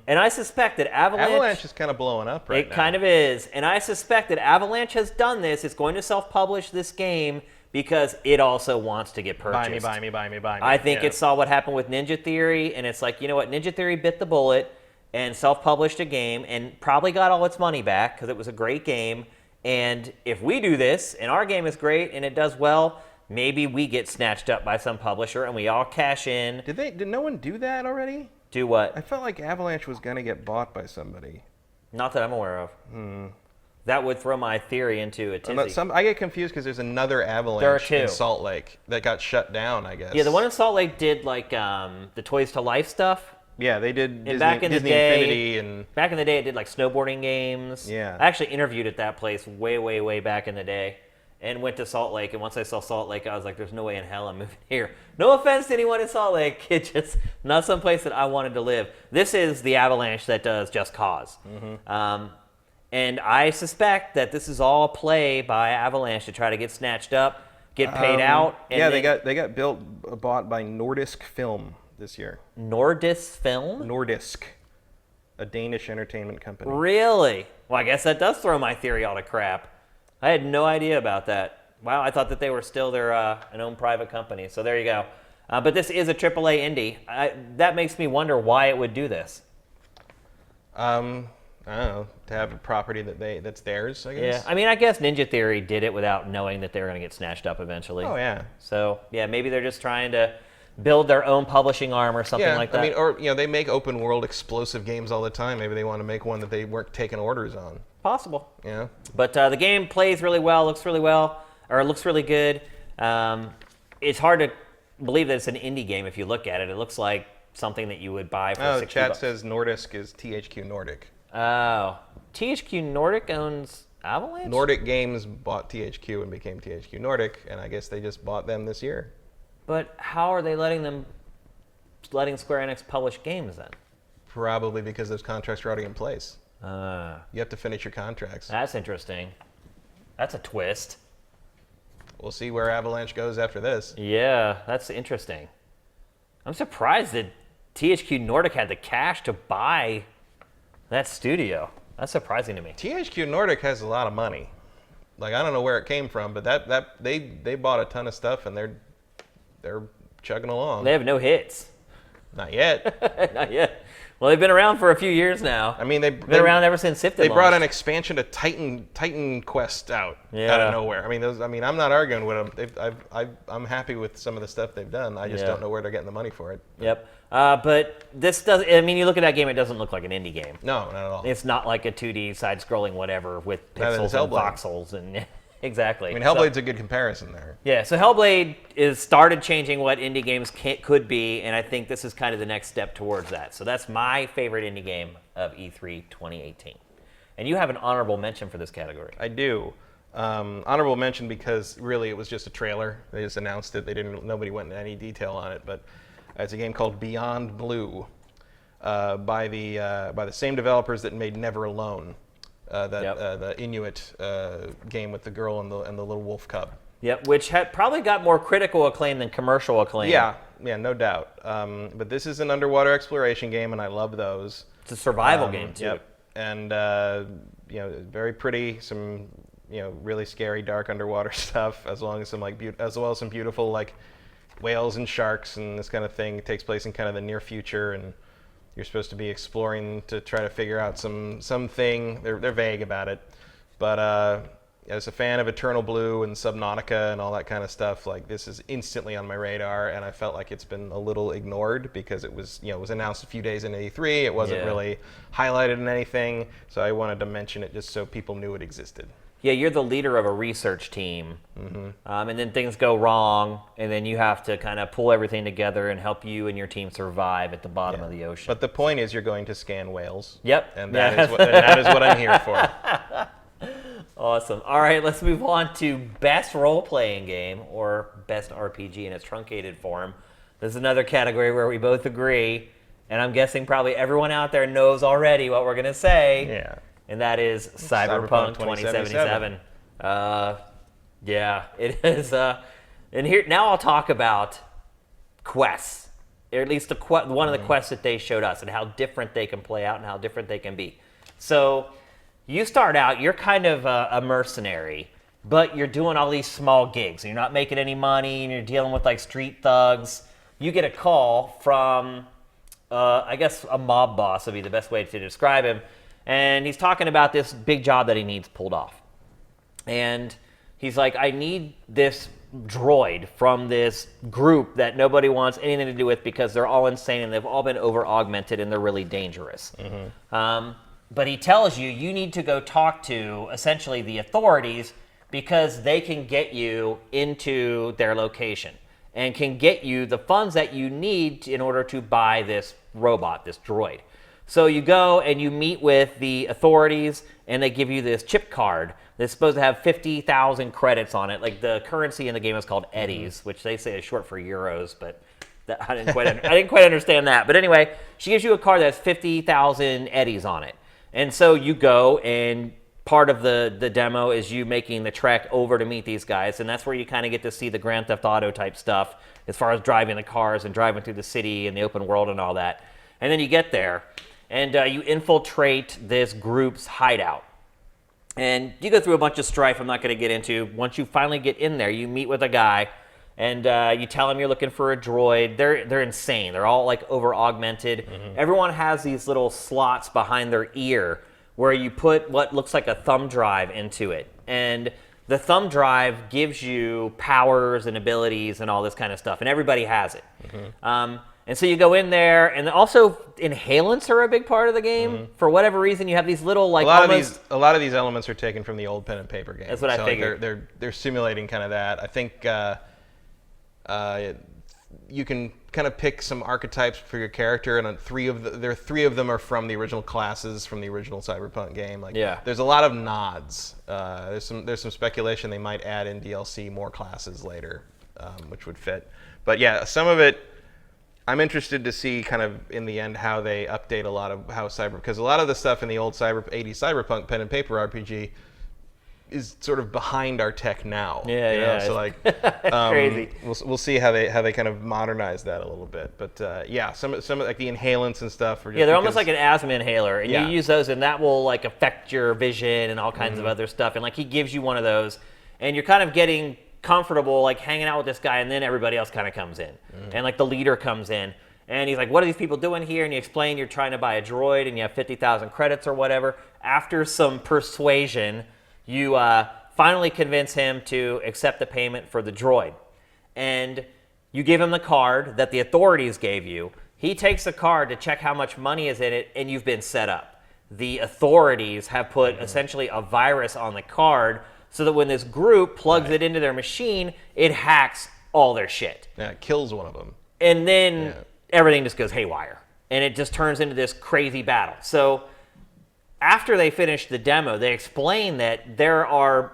And I suspect that Avalanche is kind of blowing up right now. It kind of is. And I suspect that Avalanche has done this. It's going to self-publish this game because it also wants to get purchased. Buy me. I think Yeah. it saw what happened with Ninja Theory, and it's like, you know what? Ninja Theory bit the bullet and self-published a game and probably got all its money back because it was a great game. And if we do this and our game is great and it does well, maybe we get snatched up by some publisher and we all cash in. Did no one do that already? Do what? I felt like Avalanche was going to get bought by somebody. Not that I'm aware of. That would throw my theory into a tizzy. I get confused because there's another Avalanche There are 2. in Salt Lake that got shut down, I guess. Yeah, the one in Salt Lake did like the Toys to Life stuff. Yeah, they did Disney, back in the Disney day- Infinity and Back in the day, it did like snowboarding games. Yeah. I actually interviewed at that place way, way, way back in the day and went to Salt Lake. And once I saw Salt Lake, I was like, there's no way in hell I'm moving here. No offense to anyone in Salt Lake. It's just not some place that I wanted to live. This is the Avalanche that does Just Cause. And I suspect that this is all a play by Avalanche to try to get snatched up, get paid out. And yeah, then they got bought by Nordisk Film this year. Nordis Film? Nordisk, a Danish entertainment company. Really? Well, I guess that does throw my theory all to crap. I had no idea about that. Wow, I thought that they were still an own private company. So there you go. But this is a AAA indie. That makes me wonder why it would do this. I don't know, to have a property that's theirs, I guess. Yeah, I mean, I guess Ninja Theory did it without knowing that they were going to get snatched up eventually. Oh yeah. So yeah, maybe they're just trying to build their own publishing arm or something like that. I mean, or they make open world explosive games all the time. Maybe they want to make one that they weren't taking orders on. Possible. Yeah. But the game plays really well, looks really good. It's hard to believe that it's an indie game if you look at it. It looks like something that you would buy for Oh, 60 chat bucks. says Nordisk is THQ Nordic. Oh. THQ Nordic owns Avalanche? Nordic Games bought THQ and became THQ Nordic, and I guess they just bought them this year. But how are they letting Square Enix publish games then? Probably because those contracts are already in place. Uh, You have to finish your contracts. that's interesting. That's a twist. We'll see where Avalanche goes after this. Yeah, that's interesting. I'm surprised that THQ Nordic had the cash to buy that studio. That's surprising to me. THQ Nordic has a lot of money. Like, I don't know where it came from, but they bought a ton of stuff and they're chugging along. They have no hits. Not yet. Not yet. Well, they've been around for a few years now. I mean, they've been around ever since Sifted They brought an launched. expansion to Titan Quest out Yeah. of nowhere. I mean, I'm not arguing with them. I'm happy with some of the stuff they've done. I just Yeah. don't know where they're getting the money for it. Yep. But this does. I mean, you look at that game; it doesn't look like an indie game. No, not at all. It's not like a 2D side-scrolling whatever with Neither pixels does and Hellblade. voxels and Exactly. I mean, Hellblade's a good comparison there. Yeah, so Hellblade is started changing what indie games could be, and I think this is kind of the next step towards that. So that's my favorite indie game of E3 2018. And you have an honorable mention for this category. I do. Honorable mention because really it was just a trailer. They just announced it. Nobody went into any detail on it, but it's a game called Beyond Blue by the same developers that made Never Alone, the Inuit game with the girl and the little wolf cub. Yep, which had probably got more critical acclaim than commercial acclaim. Yeah, no doubt. But this is an underwater exploration game, and I love those. It's a survival game too. Yep. And very pretty. Some really scary, dark underwater stuff, as well as some beautiful like whales and sharks and this kind of thing. It takes place in kind of the near future, and you're supposed to be exploring to try to figure out something. They're vague about it, but as a fan of Eternal Blue and Subnautica and all that kind of stuff, like this is instantly on my radar, and I felt like it's been a little ignored because it was announced a few days into E3. It wasn't really highlighted in anything, so I wanted to mention it just so people knew it existed. Yeah, you're the leader of a research team, and then things go wrong, and then you have to kind of pull everything together and help you and your team survive at the bottom of the ocean. But the point is you're going to scan whales. Yep. And that is what I'm here for. Awesome. All right, let's move on to Best Role-Playing Game, or Best RPG in its truncated form. This is another category where we both agree, and I'm guessing probably everyone out there knows already what we're going to say. Yeah. And that is Cyberpunk 2077. Yeah, it is. And here now I'll talk about quests, or at least one of the quests that they showed us, and how different they can play out and how different they can be. So you start out, you're kind of a mercenary, but you're doing all these small gigs, and you're not making any money, and you're dealing with like street thugs. You get a call from, I guess, a mob boss would be the best way to describe him. And he's talking about this big job that he needs pulled off. And he's like, I need this droid from this group that nobody wants anything to do with because they're all insane and they've all been over-augmented and they're really dangerous. But he tells you need to go talk to, essentially, the authorities because they can get you into their location and can get you the funds that you need in order to buy this robot, this droid. So you go and you meet with the authorities, and they give you this chip card that's supposed to have 50,000 credits on it. Like the currency in the game is called eddies, which they say is short for euros, but I didn't quite understand that. But anyway, she gives you a card that has 50,000 eddies on it. And so you go, and part of the demo is you making the trek over to meet these guys, and that's where you kind of get to see the Grand Theft Auto type stuff as far as driving the cars and driving through the city and the open world and all that. And then you get there, and you infiltrate this group's hideout. And you go through a bunch of strife I'm not going to get into. Once you finally get in there, you meet with a guy, and you tell him you're looking for a droid. They're insane. They're all like over-augmented. Everyone has these little slots behind their ear where you put what looks like a thumb drive into it. And the thumb drive gives you powers and abilities and all this kind of stuff, and everybody has it. And so you go in there, and also inhalants are a big part of the game. For whatever reason, you have these little like a lot of these elements are taken from the old pen and paper game. That's what I figured. They're simulating kind of that. I think you can kind of pick some archetypes for your character, and three of them are from the original classes from the original Cyberpunk game. Like, there's a lot of nods. There's some speculation they might add in DLC more classes later, which would fit. But yeah, some of it, I'm interested to see kind of in the end how they update a lot of how because a lot of the stuff in the old 80s Cyberpunk pen and paper RPG is sort of behind our tech now. So like, crazy. We'll see how they kind of modernize that a little bit. But some of like the inhalants and stuff. Are just they're almost like an asthma inhaler, and you use those, and that will like affect your vision and all kinds of other stuff. And like he gives you one of those, and you're kind of getting comfortable like hanging out with this guy, and then everybody else kind of comes in, and like the leader comes in, and he's like, what are these people doing here? And you explain you're trying to buy a droid, and you have 50,000 credits or whatever. After some persuasion, you finally convince him to accept the payment for the droid, and you give him the card that the authorities gave you. He takes the card to check how much money is in it, and you've been set up. The authorities have put essentially a virus on the card, so that when this group plugs it into their machine, it hacks all their shit. Yeah, it kills one of them. And then everything just goes haywire. And it just turns into this crazy battle. So after they finished the demo, they explained that there are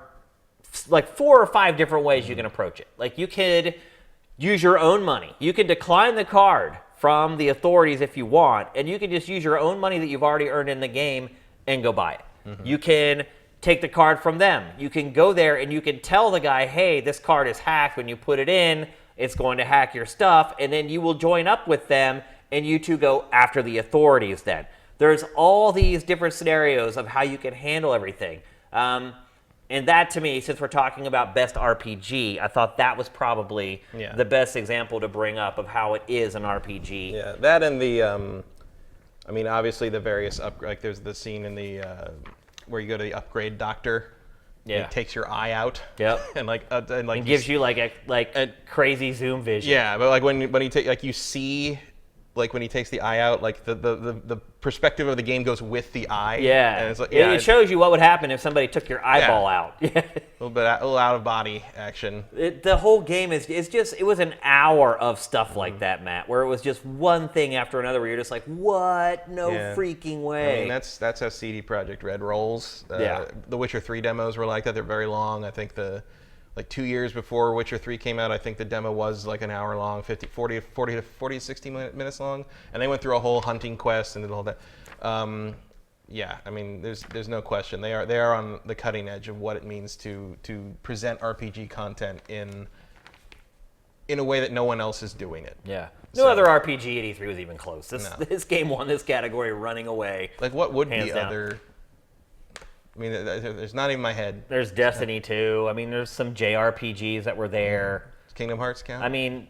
like 4 or 5 different ways you can approach it. Like, you could use your own money. You can decline the card from the authorities if you want, and you can just use your own money that you've already earned in the game and go buy it. You can take the card from them. You can go there and you can tell the guy, hey, this card is hacked. When you put it in, it's going to hack your stuff, and then you will join up with them, and you two go after the authorities then. There's all these different scenarios of how you can handle everything. And that, to me, since we're talking about best RPG, I thought that was probably the best example to bring up of how it is an RPG. Yeah, that and the, I mean, obviously the various like there's the scene in the where you go to the upgrade doctor. Yeah. He takes your eye out. Yep. and gives you like a crazy zoom vision. Yeah, but like when he take like you see. Like when he takes the eye out, like the perspective of the game goes with the eye. Yeah, and it's like, it shows you what would happen if somebody took your eyeball out. a little out of body action. The whole game is just it was an hour of stuff like that, Matt, where it was just one thing after another, where you're just like, what? No freaking way. I mean, that's how CD Projekt Red rolls. The Witcher 3 demos were like that. They're very long. I think like 2 years before Witcher 3 came out, I think the demo was like an hour long, 40 to 60 minutes long, and they went through a whole hunting quest and did all that. Yeah, I mean, there's no question they are on the cutting edge of what it means to present RPG content in a way that no one else is doing it. Yeah, no other RPG at E3 was even close. This game won this category running away. Like, what would be down. other? I mean, there's not even my head. There's Destiny 2. I mean, there's some JRPGs that were there. Does Kingdom Hearts count? I mean,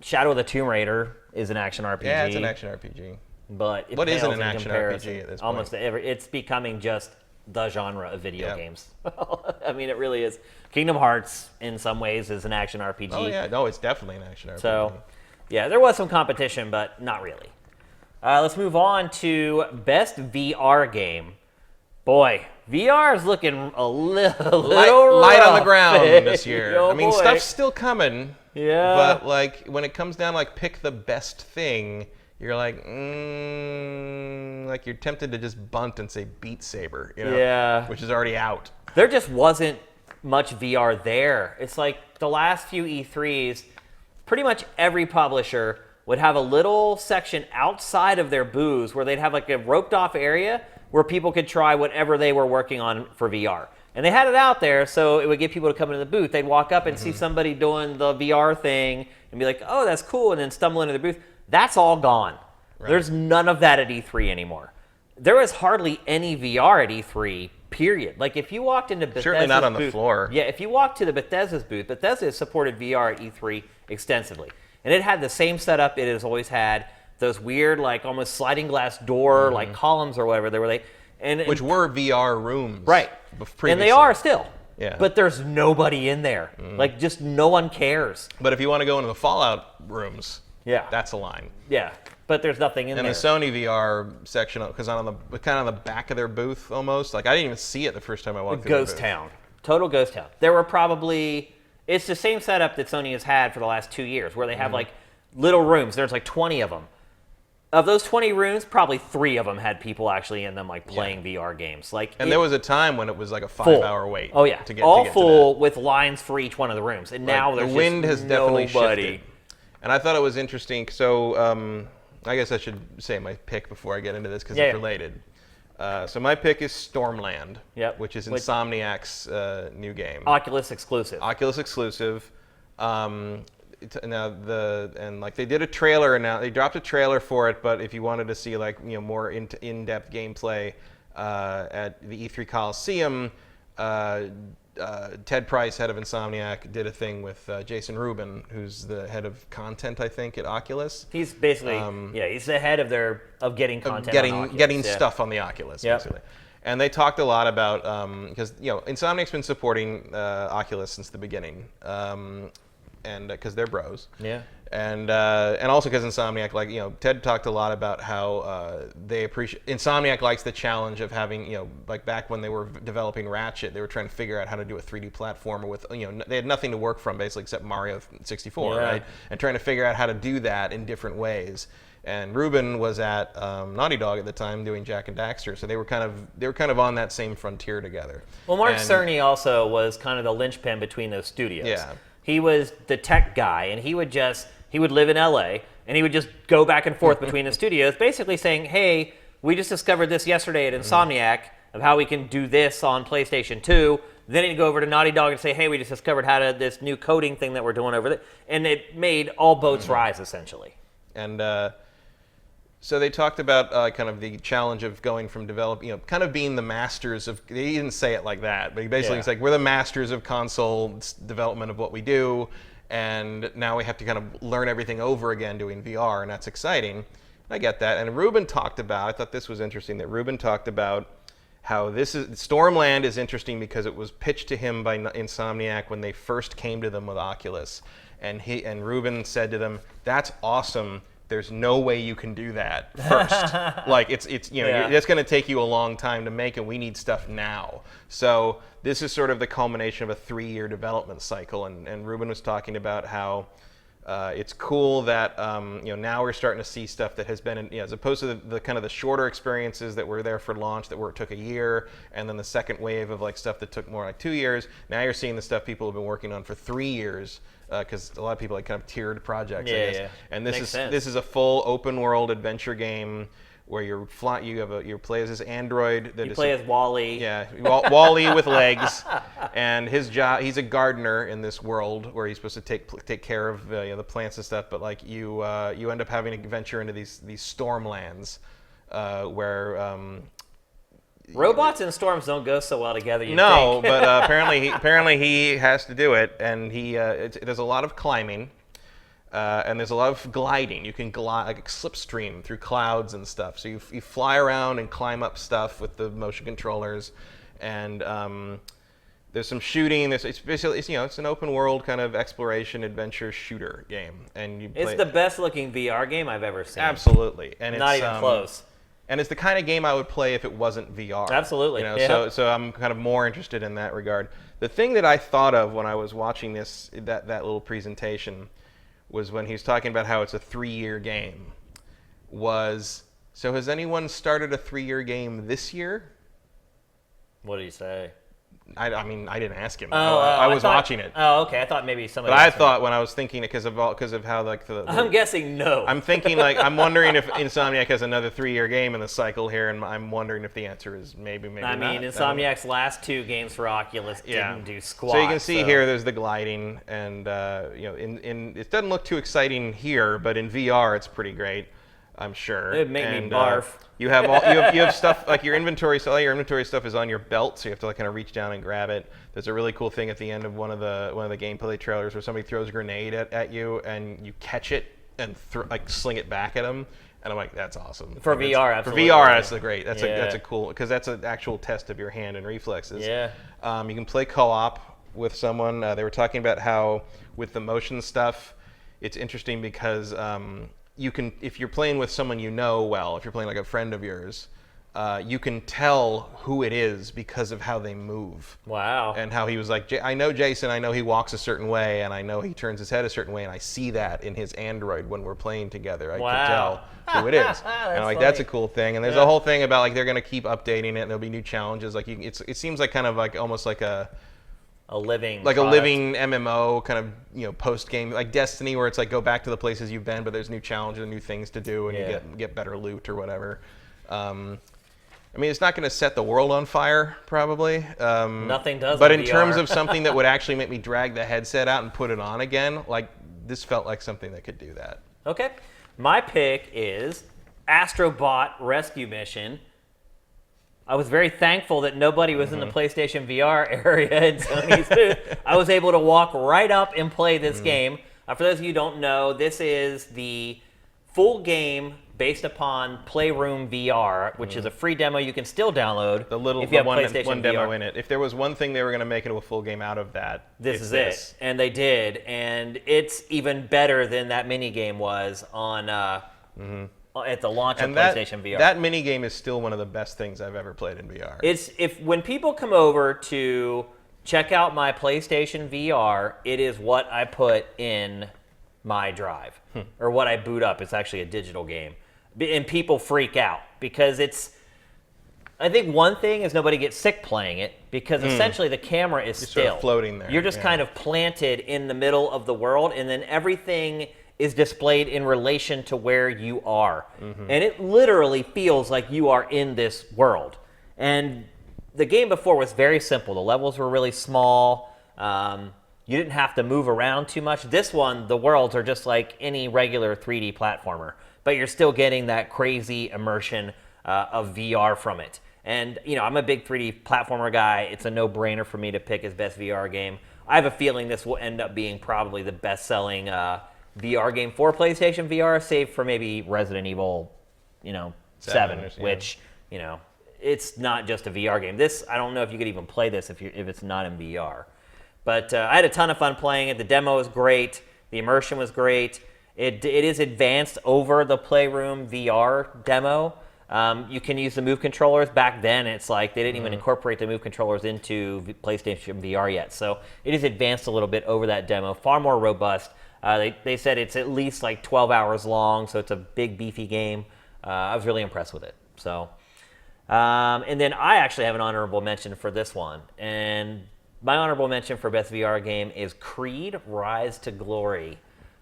Shadow of the Tomb Raider is an action RPG. Yeah, it's an action RPG. But what isn't an action RPG at this point? Almost it's becoming just the genre of video games. I mean, it really is. Kingdom Hearts, in some ways, is an action RPG. Oh yeah, no, it's definitely an action RPG. So, yeah, there was some competition, but not really. Let's move on to best VR game. Boy, VR is looking a little light on the rough. ground this year. Oh, I mean, boy. stuff's still coming. Yeah. But like when it comes down to like pick the best thing, you're like you're tempted to just bunt and say Beat Saber, Yeah. which is already out. There just wasn't much VR there. It's like the last few E3s, pretty much every publisher would have a little section outside of their booths where they'd have like a roped off area where people could try whatever they were working on for VR. And they had it out there, so it would get people to come into the booth. They'd walk up and see somebody doing the VR thing and be like, oh, that's cool, and then stumble into the booth. That's all gone. Right. There's none of that at E3 anymore. There was hardly any VR at E3, period. Like, if you walked into Bethesda's certainly not on the booth, floor. Yeah, if you walked to the Bethesda's booth, Bethesda supported VR at E3 extensively. And it had the same setup it has always had. Those weird, like, almost sliding glass door, like columns or whatever. Which were VR rooms. Right. Previously. And they are still. Yeah. But there's nobody in there. Like, just no one cares. But if you want to go into the Fallout rooms, that's a line. Yeah. But there's nothing in there. And the Sony VR section, because kind of on the back of their booth almost, like I didn't even see it the first time I walked through the booth. Ghost town. Total ghost town. There were probably, it's the same setup that Sony has had for the last 2 years, where they have like little rooms. There's like 20 of them. Of those 20 rooms, probably 3 of them had people actually in them, like playing VR games. And there was a time when it was like a 5-hour wait. Oh yeah, to get full to with lines for each one of the rooms. And now there's the wind has definitely nobody. shifted. And I thought it was interesting. So I guess I should say my pick before I get into this because it's related. So my pick is Stormland, which is Insomniac's new game. Oculus exclusive. Oculus exclusive. They did a trailer, and now they dropped a trailer for it. But if you wanted to see more in-depth gameplay at the E3 Coliseum, Ted Price, head of Insomniac, did a thing with Jason Rubin, who's the head of content, I think, at Oculus. He's basically he's the head of getting content, getting stuff on the Oculus, basically. And they talked a lot about because Insomniac's been supporting Oculus since the beginning. And because they're bros. Yeah. And also because Insomniac, like, you know, Ted talked a lot about how they appreciate, Insomniac likes the challenge of having, you know, like back when they were developing Ratchet, they were trying to figure out how to do a 3D platformer with, you know, they had nothing to work from basically except Mario 64, right? And trying to figure out how to do that in different ways. And Ruben was at Naughty Dog at the time doing Jak and Daxter, so they were kind of on that same frontier together. Well, Mark Cerny also was kind of the linchpin between those studios. Yeah. He was the tech guy, and he would live in LA, and he would just go back and forth between the studios, basically saying, hey, we just discovered this yesterday at Insomniac of how we can do this on PlayStation 2. Then he'd go over to Naughty Dog and say, hey, we just discovered how to this new coding thing that we're doing over there. And it made all boats rise, essentially. And so they talked about kind of the challenge of going from developing, you know, kind of being the masters of, they didn't say it like that, but basically it's like, we're the masters of console development of what we do. And now we have to kind of learn everything over again doing VR, and that's exciting. I get that. And Ruben talked about, I thought this was interesting, that Ruben talked about how Stormland is interesting because it was pitched to him by Insomniac when they first came to them with Oculus. And Ruben said to them, that's awesome. There's no way you can do that first. Like it's you know, it's going to take you a long time to make, and we need stuff now. So this is sort of the culmination of a 3-year development cycle. And Ruben was talking about how it's cool that you know, now we're starting to see stuff that has been in, you know, as opposed to the kind of the shorter experiences that were there for launch that took a year, and then the second wave of like stuff that took more like 2 years. Now you're seeing the stuff people have been working on for 3 years. Because a lot of people like kind of tiered projects, I guess. And this is a full open world adventure game where you play as this android that play as Wally. Yeah, Wally with legs, and his job, he's a gardener in this world where he's supposed to take care of you know, the plants and stuff. But like you end up having to venture into these Stormlands where. Robots and storms don't go so well together. No, but apparently he has to do it, and there's a lot of climbing, and there's a lot of gliding. You can glide like slipstream through clouds and stuff. So you fly around and climb up stuff with the motion controllers, and there's some shooting. It's basically it's an open world kind of exploration adventure shooter game, and it's the best looking VR game I've ever seen. Absolutely, and not even close. And it's the kind of game I would play if it wasn't VR. Absolutely. You know, so I'm kind of more interested in that regard. The thing that I thought of when I was watching that little presentation was when he was talking about how it's a 3-year game. So has anyone started a 3-year game this year? What did he say? I mean, I didn't ask him. I was watching it. Oh, okay. I thought maybe somebody. But I thought when I was thinking it because of how like I'm guessing no. I'm thinking like I'm wondering if Insomniac has another 3-year game in the cycle here, and I'm wondering if the answer is maybe not. I mean, Insomniac's last 2 games for Oculus didn't do squat. So you can see here, there's the gliding, and you know, in it doesn't look too exciting here, but in VR it's pretty great. I'm sure. It'd make me barf. You have stuff like your inventory. So all your inventory stuff is on your belt, so you have to like kind of reach down and grab it. There's a really cool thing at the end of one of the gameplay trailers where somebody throws a grenade at you and you catch it and like sling it back at them. And I'm like, that's awesome. For VR, absolutely. For VR, that's great. That's a cool, because that's an actual test of your hand and reflexes. Yeah. You can play co-op with someone. They were talking about how with the motion stuff, it's interesting because. You can, if you're playing with someone you know well, if you're playing like a friend of yours, you can tell who it is because of how they move. Wow. And how he was like, I know Jason, I know he walks a certain way, and I know he turns his head a certain way, and I see that in his Android when we're playing together. I can tell who it is. And I'm like, that's a cool thing. And there's a whole thing about like they're going to keep updating it, and there'll be new challenges. Like it seems like kind of like almost like a living MMO kind of, you know, post game like Destiny, where it's like go back to the places you've been, but there's new challenges and new things to do, and you get better loot or whatever. I mean, it's not going to set the world on fire, probably. Nothing does. But in terms of something that would actually make me drag the headset out and put it on again, like this felt like something that could do that. Okay, my pick is Astrobot Rescue Mission. I was very thankful that nobody was in the PlayStation VR area in Sony's booth. I was able to walk right up and play this game. For those of you who don't know, this is the full game based upon Playroom VR, which is a free demo you can still download if you have PlayStation one demo VR. in it. If there was one thing they were going to make into a full game out of that, This is it. And they did. And it's even better than that mini game was on at the launch of PlayStation VR. That mini game is still one of the best things I've ever played in VR. When people come over to check out my PlayStation VR, it is what I put in my drive or what I boot up. It's actually a digital game. And people freak out because I think one thing is nobody gets sick playing it because essentially the camera is still sort of floating there. You're just kind of planted in the middle of the world, and then everything is displayed in relation to where you are. And it literally feels like you are in this world. And the game before was very simple. The levels were really small. You didn't have to move around too much. This one, the worlds are just like any regular 3D platformer, but you're still getting that crazy immersion of VR from it. And, I'm a big 3D platformer guy. It's a no-brainer for me to pick as best VR game. I have a feeling this will end up being probably the best-selling VR game for PlayStation VR, save for maybe Resident Evil, 7, which, it's not just a VR game. This, I don't know if you could even play this if it's not in VR. But I had a ton of fun playing it. The demo was great. The immersion was great. It is advanced over the Playroom VR demo. You can use the Move controllers. Back then, it's like they didn't even incorporate the Move controllers into PlayStation VR yet. So it is advanced a little bit over that demo, far more robust. They said it's at least like 12 hours long, so it's a big, beefy game. I was really impressed with it. So, and then I actually have an honorable mention for this one. And my honorable mention for best VR game is Creed Rise to Glory.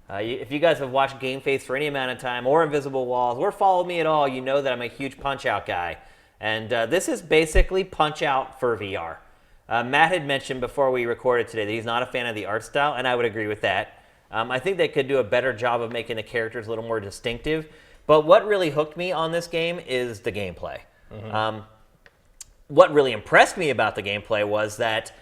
If you guys have watched GameFace for any amount of time, or Invisible Walls, or followed me at all, you know that I'm a huge Punch-Out guy. And this is basically Punch-Out for VR. Matt had mentioned before we recorded today that he's not a fan of the art style, and I would agree with that. I think they could do a better job of making the characters a little more distinctive. But what really hooked me on this game is the gameplay. What really impressed me about the gameplay was that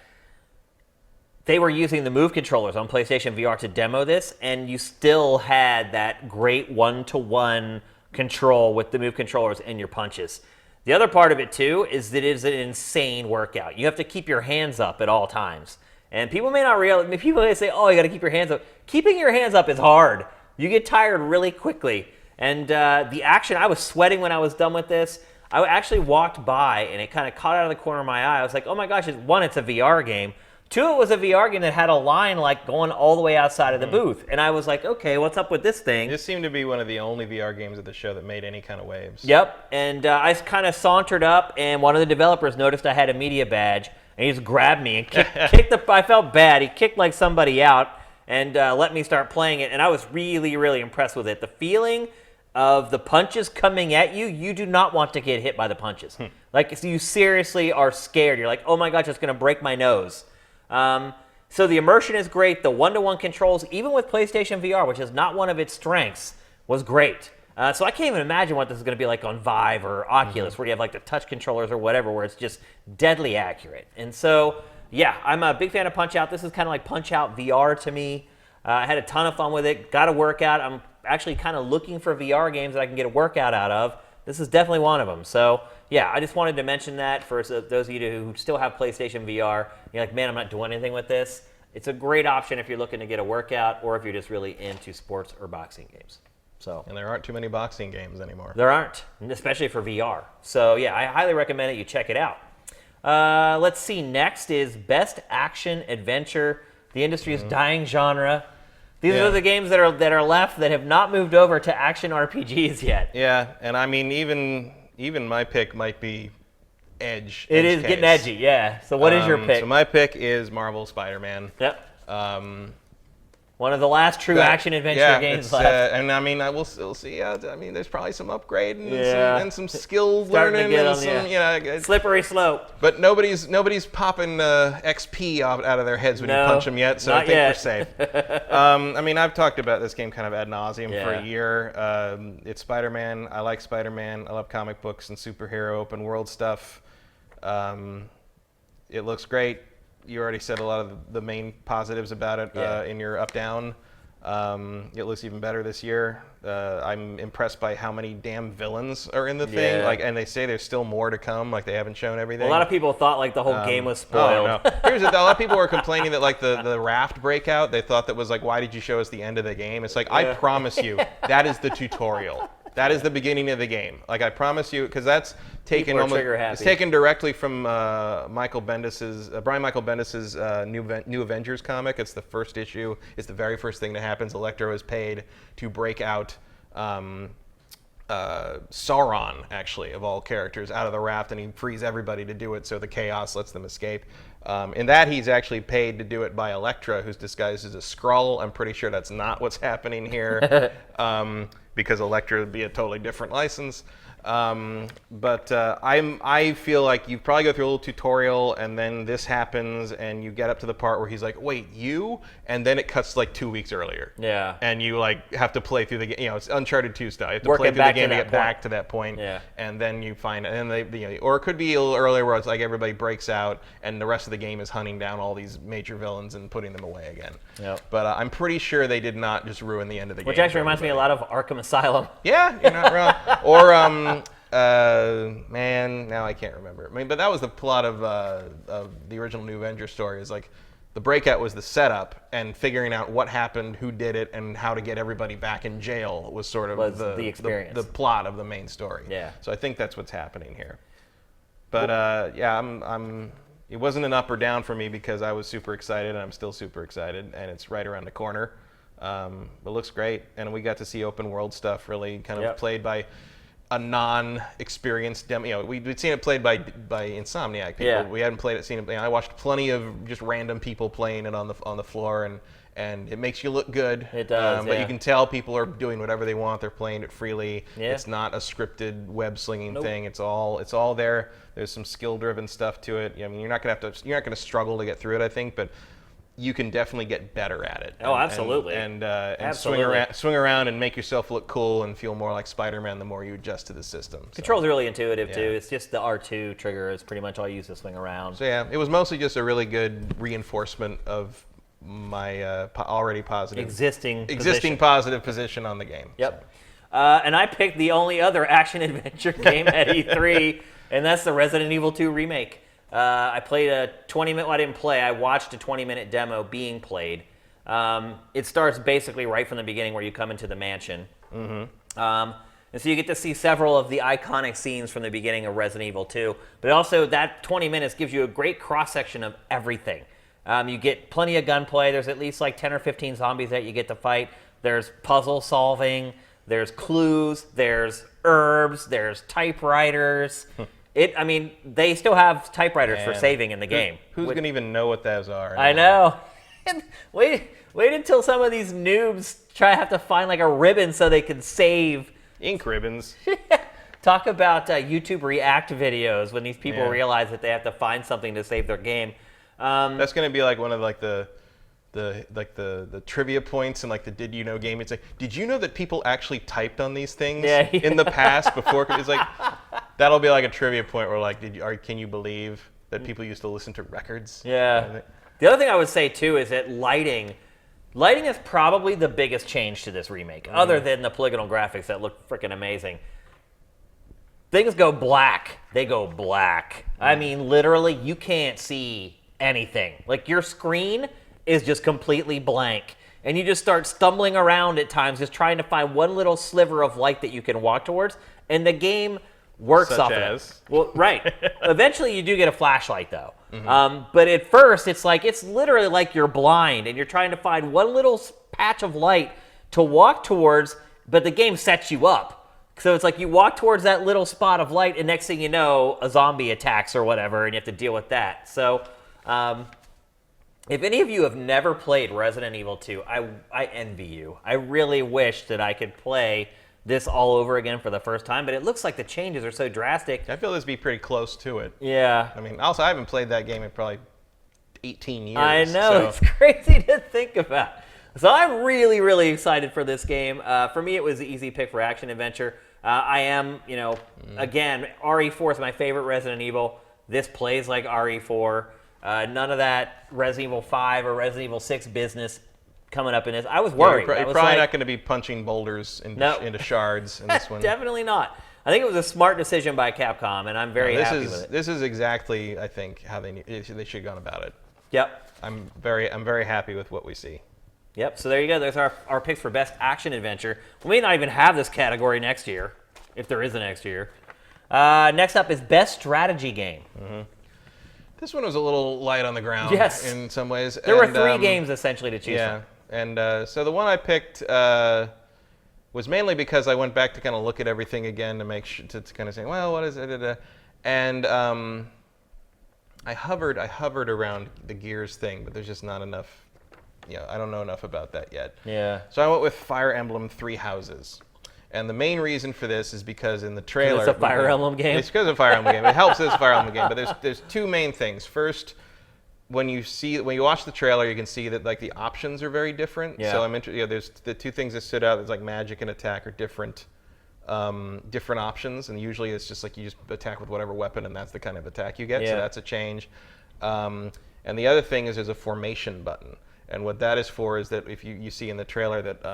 they were using the Move controllers on PlayStation VR to demo this, and you still had that great one-to-one control with the Move controllers and your punches. The other part of it, too, is that it is an insane workout. You have to keep your hands up at all times. And people may not realize, people may say, oh, you got to keep your hands up. Keeping your hands up is hard. You get tired really quickly. And the action, I was sweating when I was done with this. I actually walked by, and it kind of caught out of the corner of my eye. I was like, oh my gosh, one, it's a VR game. Two, it was a VR game that had a line like going all the way outside of the booth. And I was like, okay, what's up with this thing? This seemed to be one of the only VR games at the show that made any kind of waves. Yep. And I kind of sauntered up, and one of the developers noticed I had a media badge, and he just grabbed me and kicked I felt bad. He kicked like somebody out and let me start playing it. And I was really, really impressed with it. The feeling of the punches coming at you, you do not want to get hit by the punches. Like, you seriously are scared. You're like, oh my gosh, it's going to break my nose. So the immersion is great. The one-to-one controls, even with PlayStation VR, which is not one of its strengths, was great. So I can't even imagine what this is going to be like on Vive or Oculus, where you have like the touch controllers or whatever, where it's just deadly accurate. And so, yeah, I'm a big fan of Punch-Out. This is kind of like Punch-Out VR to me. I had a ton of fun with it. Got a workout. I'm actually kind of looking for VR games that I can get a workout out of. This is definitely one of them. So, yeah, I just wanted to mention that for those of you who still have PlayStation VR. You're like, man, I'm not doing anything with this. It's a great option if you're looking to get a workout or if you're just really into sports or boxing games. So, and there aren't too many boxing games anymore. There aren't, especially for VR. So, yeah, I highly recommend it. You check it out. Let's see. Next is Best Action Adventure, the industry's dying genre. These are the games that are left that have not moved over to action RPGs yet. Yeah, and I mean, even my pick might be edge. It is getting edgy, yeah. So what is your pick? So my pick is Marvel Spider-Man. Yep. One of the last true action adventure games left. And I mean, we'll see. I mean, there's probably some upgrading and some skill learning and some, slippery slope. But nobody's popping XP out of their heads when you punch them yet, so I think we're safe. I mean, I've talked about this game kind of ad nauseum for a year. It's Spider-Man. I like Spider-Man. I love comic books and superhero open world stuff. It looks great. You already said a lot of the main positives about it in your up-down. It looks even better this year. I'm impressed by how many damn villains are in the thing. Like, and they say there's still more to come. Like, they haven't shown everything. A lot of people thought like the whole game was spoiled. Oh, no. Here's a lot of people were complaining that like the raft breakout, they thought that was like, why did you show us the end of the game? It's like, I promise you, that is the tutorial. That is the beginning of the game. Like, I promise you, because that's taken it's taken directly from Brian Michael Bendis's New Avengers comic. It's the first issue. It's the very first thing that happens. Electro is paid to break out Sauron, actually, of all characters, out of the raft, and he frees everybody to do it, so the chaos lets them escape. In that, he's actually paid to do it by Elektra, who's disguised as a Skrull. I'm pretty sure that's not what's happening here, because Elektra would be a totally different license. I feel like you probably go through a little tutorial, and then this happens, and you get up to the part where he's like, "Wait, you?" And then it cuts like 2 weeks earlier. Yeah. And you like have to play through the game. You know, it's Uncharted 2 style. You have to play through the game to get back to that point. Yeah. And then you find, and then or it could be a little earlier where it's like everybody breaks out, and the rest of the game is hunting down all these major villains and putting them away again. Yep. But I'm pretty sure they did not just ruin the end of the game. Which actually reminds me a lot of Arkham Asylum. Yeah, you're not wrong. Or man, now I can't remember. I mean, but that was the plot of the original New Avengers story. Is like the breakout was the setup, and figuring out what happened, who did it, and how to get everybody back in jail was sort of the experience, the plot of the main story. Yeah. So I think that's what's happening here. But yeah, it wasn't an up or down for me because I was super excited, and I'm still super excited, and it's right around the corner. It looks great, and we got to see open world stuff really kind of played by a non-experienced demo. You know, we'd seen it played by Insomniac people. Yeah. We hadn't seen it. You know, I watched plenty of just random people playing it on the floor, and it makes you look good. It does. But you can tell people are doing whatever they want. They're playing it freely. Yeah. It's not a scripted web slinging thing. It's all there. There's some skill-driven stuff to it. I mean, you're not gonna struggle to get through it, I think, but you can definitely get better at it. Oh, absolutely. And swing around and make yourself look cool and feel more like Spider-Man the more you adjust to the system. Control's really intuitive, too. It's just the R2 trigger is pretty much all you use to swing around. So, yeah, it was mostly just a really good reinforcement of my already positive... Existing positive position on the game. Yep. So. And I picked the only other action-adventure game at E3, and that's the Resident Evil 2 remake. I played a 20-minute, well, I didn't play, I watched a 20-minute demo being played. It starts basically right from the beginning where you come into the mansion. Mm-hmm. And so you get to see several of the iconic scenes from the beginning of Resident Evil 2. But also that 20 minutes gives you a great cross-section of everything. You get plenty of gunplay. There's at least like 10 or 15 zombies that you get to fight. There's puzzle solving. There's clues. There's herbs. There's typewriters. I mean, they still have typewriters for saving in the game. Who's going to even know what those are? I know. Wait until some of these noobs have to find like a ribbon so they can save. Ink ribbons. Talk about YouTube React videos when these people realize that they have to find something to save their game. That's going to be like one of like the trivia points and like the Did You Know game. It's like, did you know that people actually typed on these things in the past before? It's like that'll be like a trivia point where like, can you believe that people used to listen to records? Yeah. The other thing I would say too is that lighting is probably the biggest change to this remake, other than the polygonal graphics that look freaking amazing. Things go black. They go black. I mean, literally, you can't see anything. Like your screen is just completely blank, and you just start stumbling around at times just trying to find one little sliver of light that you can walk towards, and the game works off of it. Well, right. Eventually you do get a flashlight though. Mm-hmm. But at first it's literally like you're blind and you're trying to find one little patch of light to walk towards, but the game sets you up. So it's like you walk towards that little spot of light and next thing you know, a zombie attacks or whatever and you have to deal with that. So if any of you have never played Resident Evil 2, I envy you. I really wish that I could play this all over again for the first time, but it looks like the changes are so drastic. I feel this would be pretty close to it. Yeah. I mean, also, I haven't played that game in probably 18 years. I know, it's crazy to think about. So I'm really, really excited for this game. For me, it was the easy pick for action-adventure. I am, again, RE4 is my favorite Resident Evil. This plays like RE4. None of that Resident Evil 5 or Resident Evil 6 business. coming up in this. I was worried. You're I was probably like, not going to be punching boulders into shards in this one. Definitely not. I think it was a smart decision by Capcom, and I'm very happy with it. This is exactly, I think, how they should have gone about it. Yep. I'm very happy with what we see. Yep. So there you go. There's our picks for best action adventure. We may not even have this category next year, if there is a next year. Next up is best strategy game. Mm-hmm. This one was a little light on the ground. Yes. In some ways. There were 3 games essentially to choose from. And so the one I picked was mainly because I went back to kind of look at everything again to make sure to kind of say, well, what is it? And I hovered around the Gears thing, but there's just not enough. I don't know enough about that yet. Yeah. So I went with Fire Emblem Three Houses. And the main reason for this is because in the trailer... It's a Fire Emblem game? It's because of Fire Emblem game. It helps as a Fire Emblem game, but there's 2 main things. First, when you watch the trailer, you can see that like the options are very different. Yeah. So I'm interested. There's the 2 things that stood out. There's like magic and attack are different options, and usually it's just like you just attack with whatever weapon, and that's the kind of attack you get. Yeah. So that's a change. And the other thing is there's a formation button, and what that is for is that if you see in the trailer that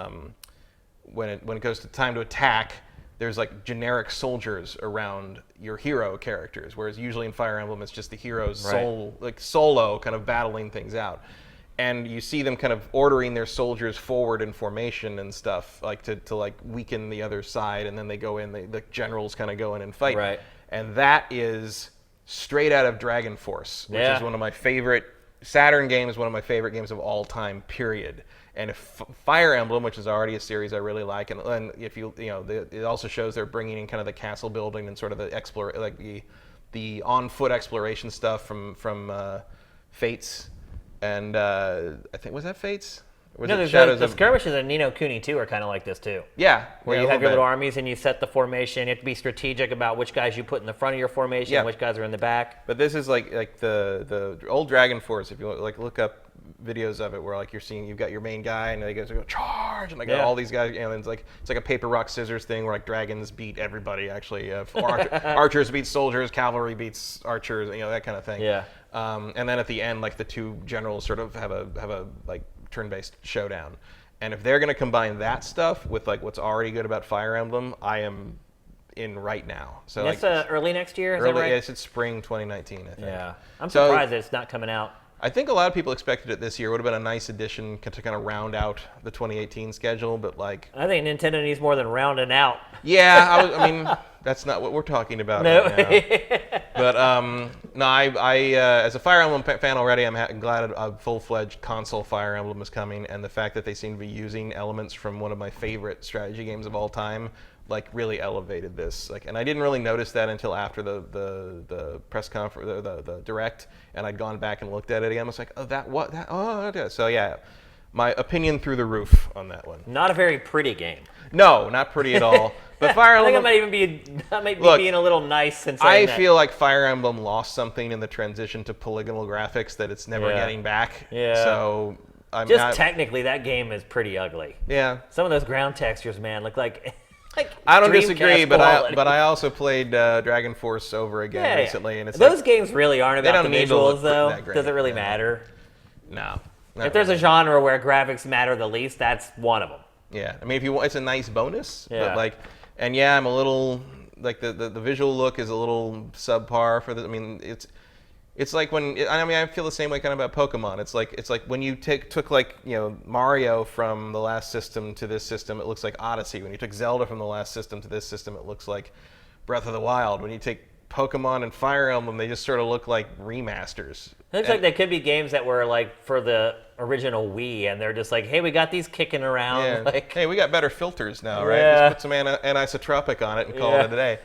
when it goes to time to attack, there's like generic soldiers around your hero characters, whereas usually in Fire Emblem it's just the hero's solo kind of battling things out. And you see them kind of ordering their soldiers forward in formation and stuff, like to like weaken the other side, and then they go in, the generals kind of go in and fight. Right. And that is straight out of Dragon Force, which Yeah. is one of my favorite Saturn games, one of my favorite games of all time, period. And if Fire Emblem, which is already a series I really like, and if it also shows they're bringing in kind of the castle building and sort of the on foot exploration stuff from Fates, and I think was that Fates? Or was it Shadows the of skirmishes in Ni no Kuni 2 are kind of like this too. Yeah, Where yeah, you a have your little little bit. armies and you set the formation. You have to be strategic about which guys you put in the front of your formation Yeah. and which guys are in the back. But this is like the old Dragon Force. If you like look up videos of it, where like you've got your main guy and they go charge, and like all these guys, and it's like a paper rock scissors thing where like dragons beat everybody actually. Archers beat soldiers, cavalry beats archers, that kind of thing. Yeah. And then at the end, like the 2 generals sort of have a like turn-based showdown. And if they're going to combine that stuff with like what's already good about Fire Emblem, I am in right now. So That's like early next year, is early, that right? yes, it's spring 2019, I think. Yeah. I'm So- surprised that it's not coming out. I think a lot of people expected it this year. It would have been a nice addition to kind of round out the 2018 schedule, but like... I think Nintendo needs more than rounding out. Yeah, I mean, that's not what we're talking about right now. But no, I as a Fire Emblem fan already, I'm glad a full-fledged console Fire Emblem is coming, and the fact that they seem to be using elements from one of my favorite strategy games of all time, like really elevated this. Like, and I didn't really notice that until after the press conference, the direct, and I'd gone back and looked at it again. I was like, okay. So yeah, my opinion through the roof on that one. Not a very pretty game. No, not pretty at all. But Fire I think Emblem. I might be Look, being a little nice and I saying that. feel like Fire Emblem lost something in the transition to polygonal graphics that it's never getting back. Yeah. So technically, that game is pretty ugly. Yeah. Some of those ground textures, man, look like I don't Dreamcast disagree, quality. but I also played Dragon Force over again recently, and it's those like, games really aren't they about don't the need to look visuals, though. that great, Does it really yeah. matter? no. If there's a genre where graphics matter the least, that's one of them. Yeah, I mean, if you want, it's a nice bonus. Yeah. But like, and yeah, I'm a little like the visual look is a little subpar for the. I mean, it's like when I feel the same way kind of about Pokemon. It's like when you took like Mario from the last system to this system, it looks like Odyssey. When you took Zelda from the last system to this system, it looks like Breath of the Wild. When you take Pokemon and Fire Emblem, they just sort of look like remasters. It looks like they could be games that were like for the original Wii, and they're just like, hey, we got these kicking around. Yeah. Like, hey, we got better filters now, right? Yeah. Just put some anisotropic on it and call it a day.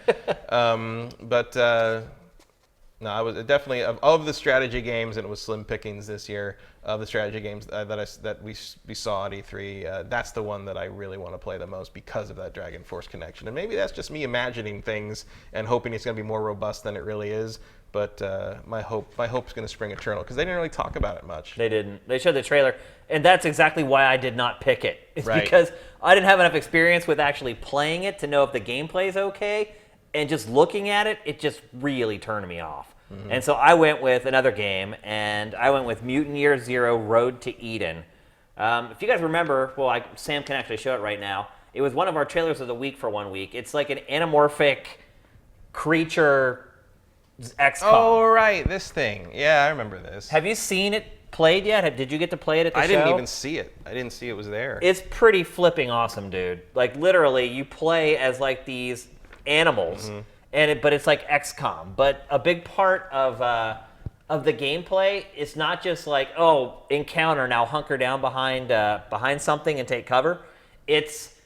No, I was definitely of the strategy games, and it was slim pickings this year. Of the strategy games that we saw at E3, that's the one that I really want to play the most because of that Dragon Force connection. And maybe that's just me imagining things and hoping it's going to be more robust than it really is. But my hope's going to spring eternal because they didn't really talk about it much. they didn't. They showed the trailer, and that's exactly why I did not pick it. It's Right. because I didn't have enough experience with actually playing it to know if the gameplay is okay. And just looking at it, it just really turned me off. Mm-hmm. And so I went with another game, and I went with Mutant Year Zero Road to Eden, If you guys remember, well, Sam can actually show it right now. It was one of our trailers of the week for 1 week. It's like an anamorphic creature XCOM. Oh, right, this thing. Yeah, I remember this. Have you seen it played yet? Did you get to play it at the show? I didn't even see it. I didn't see it was there. It's pretty flipping awesome, dude. Like, literally, you play as, like, these animals, but it's like XCOM. But a big part of the gameplay, it's not just like, oh, encounter, now hunker down behind something and take cover. It's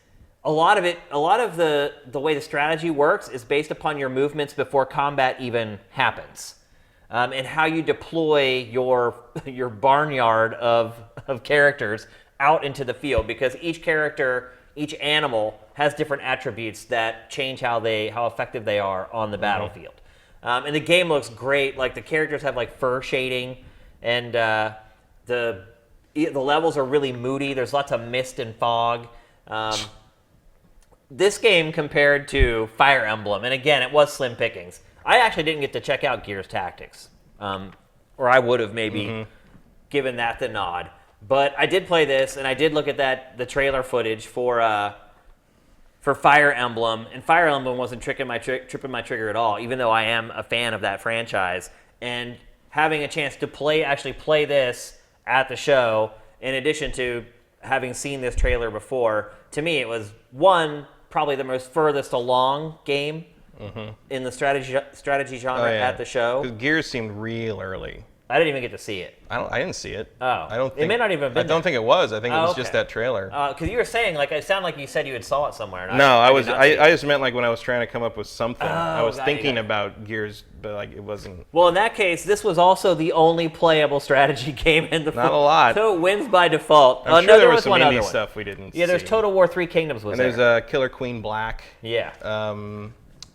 a lot of the way the strategy works is based upon your movements before combat even happens, and how you deploy your barnyard of characters out into the field, because each character, each animal has different attributes that change how effective they are on the battlefield. And the game looks great. Like, the characters have like fur shading, and the levels are really moody. There's lots of mist and fog. This game compared to Fire Emblem, and again, it was slim pickings. I actually didn't get to check out Gears Tactics, or I would have maybe given that the nod. But I did play this, and I did look at the trailer footage for Fire Emblem, and Fire Emblem wasn't tripping my trigger at all, even though I am a fan of that franchise. And having a chance to actually play this at the show, in addition to having seen this trailer before, to me it was probably the most furthest along game in the strategy genre at the show. Because Gears seemed real early. I didn't even get to see it. I didn't see it. Oh, I don't think it may not even have been I don't think it was. I think it was okay. just that trailer. Because you were saying, like, it sounded like you said you had saw it somewhere. And No, I did not see it. I just meant like when I was trying to come up with something. I was got you, thinking got you. about Gears, but like it wasn't. Well, in that case, this was also the only playable strategy game in the Not a lot. So it wins by default. I'm sure no, there was some one other indie one. stuff we didn't see. Yeah, there's Total War 3 Kingdoms was and there's there. Killer Queen Black. Yeah. Anno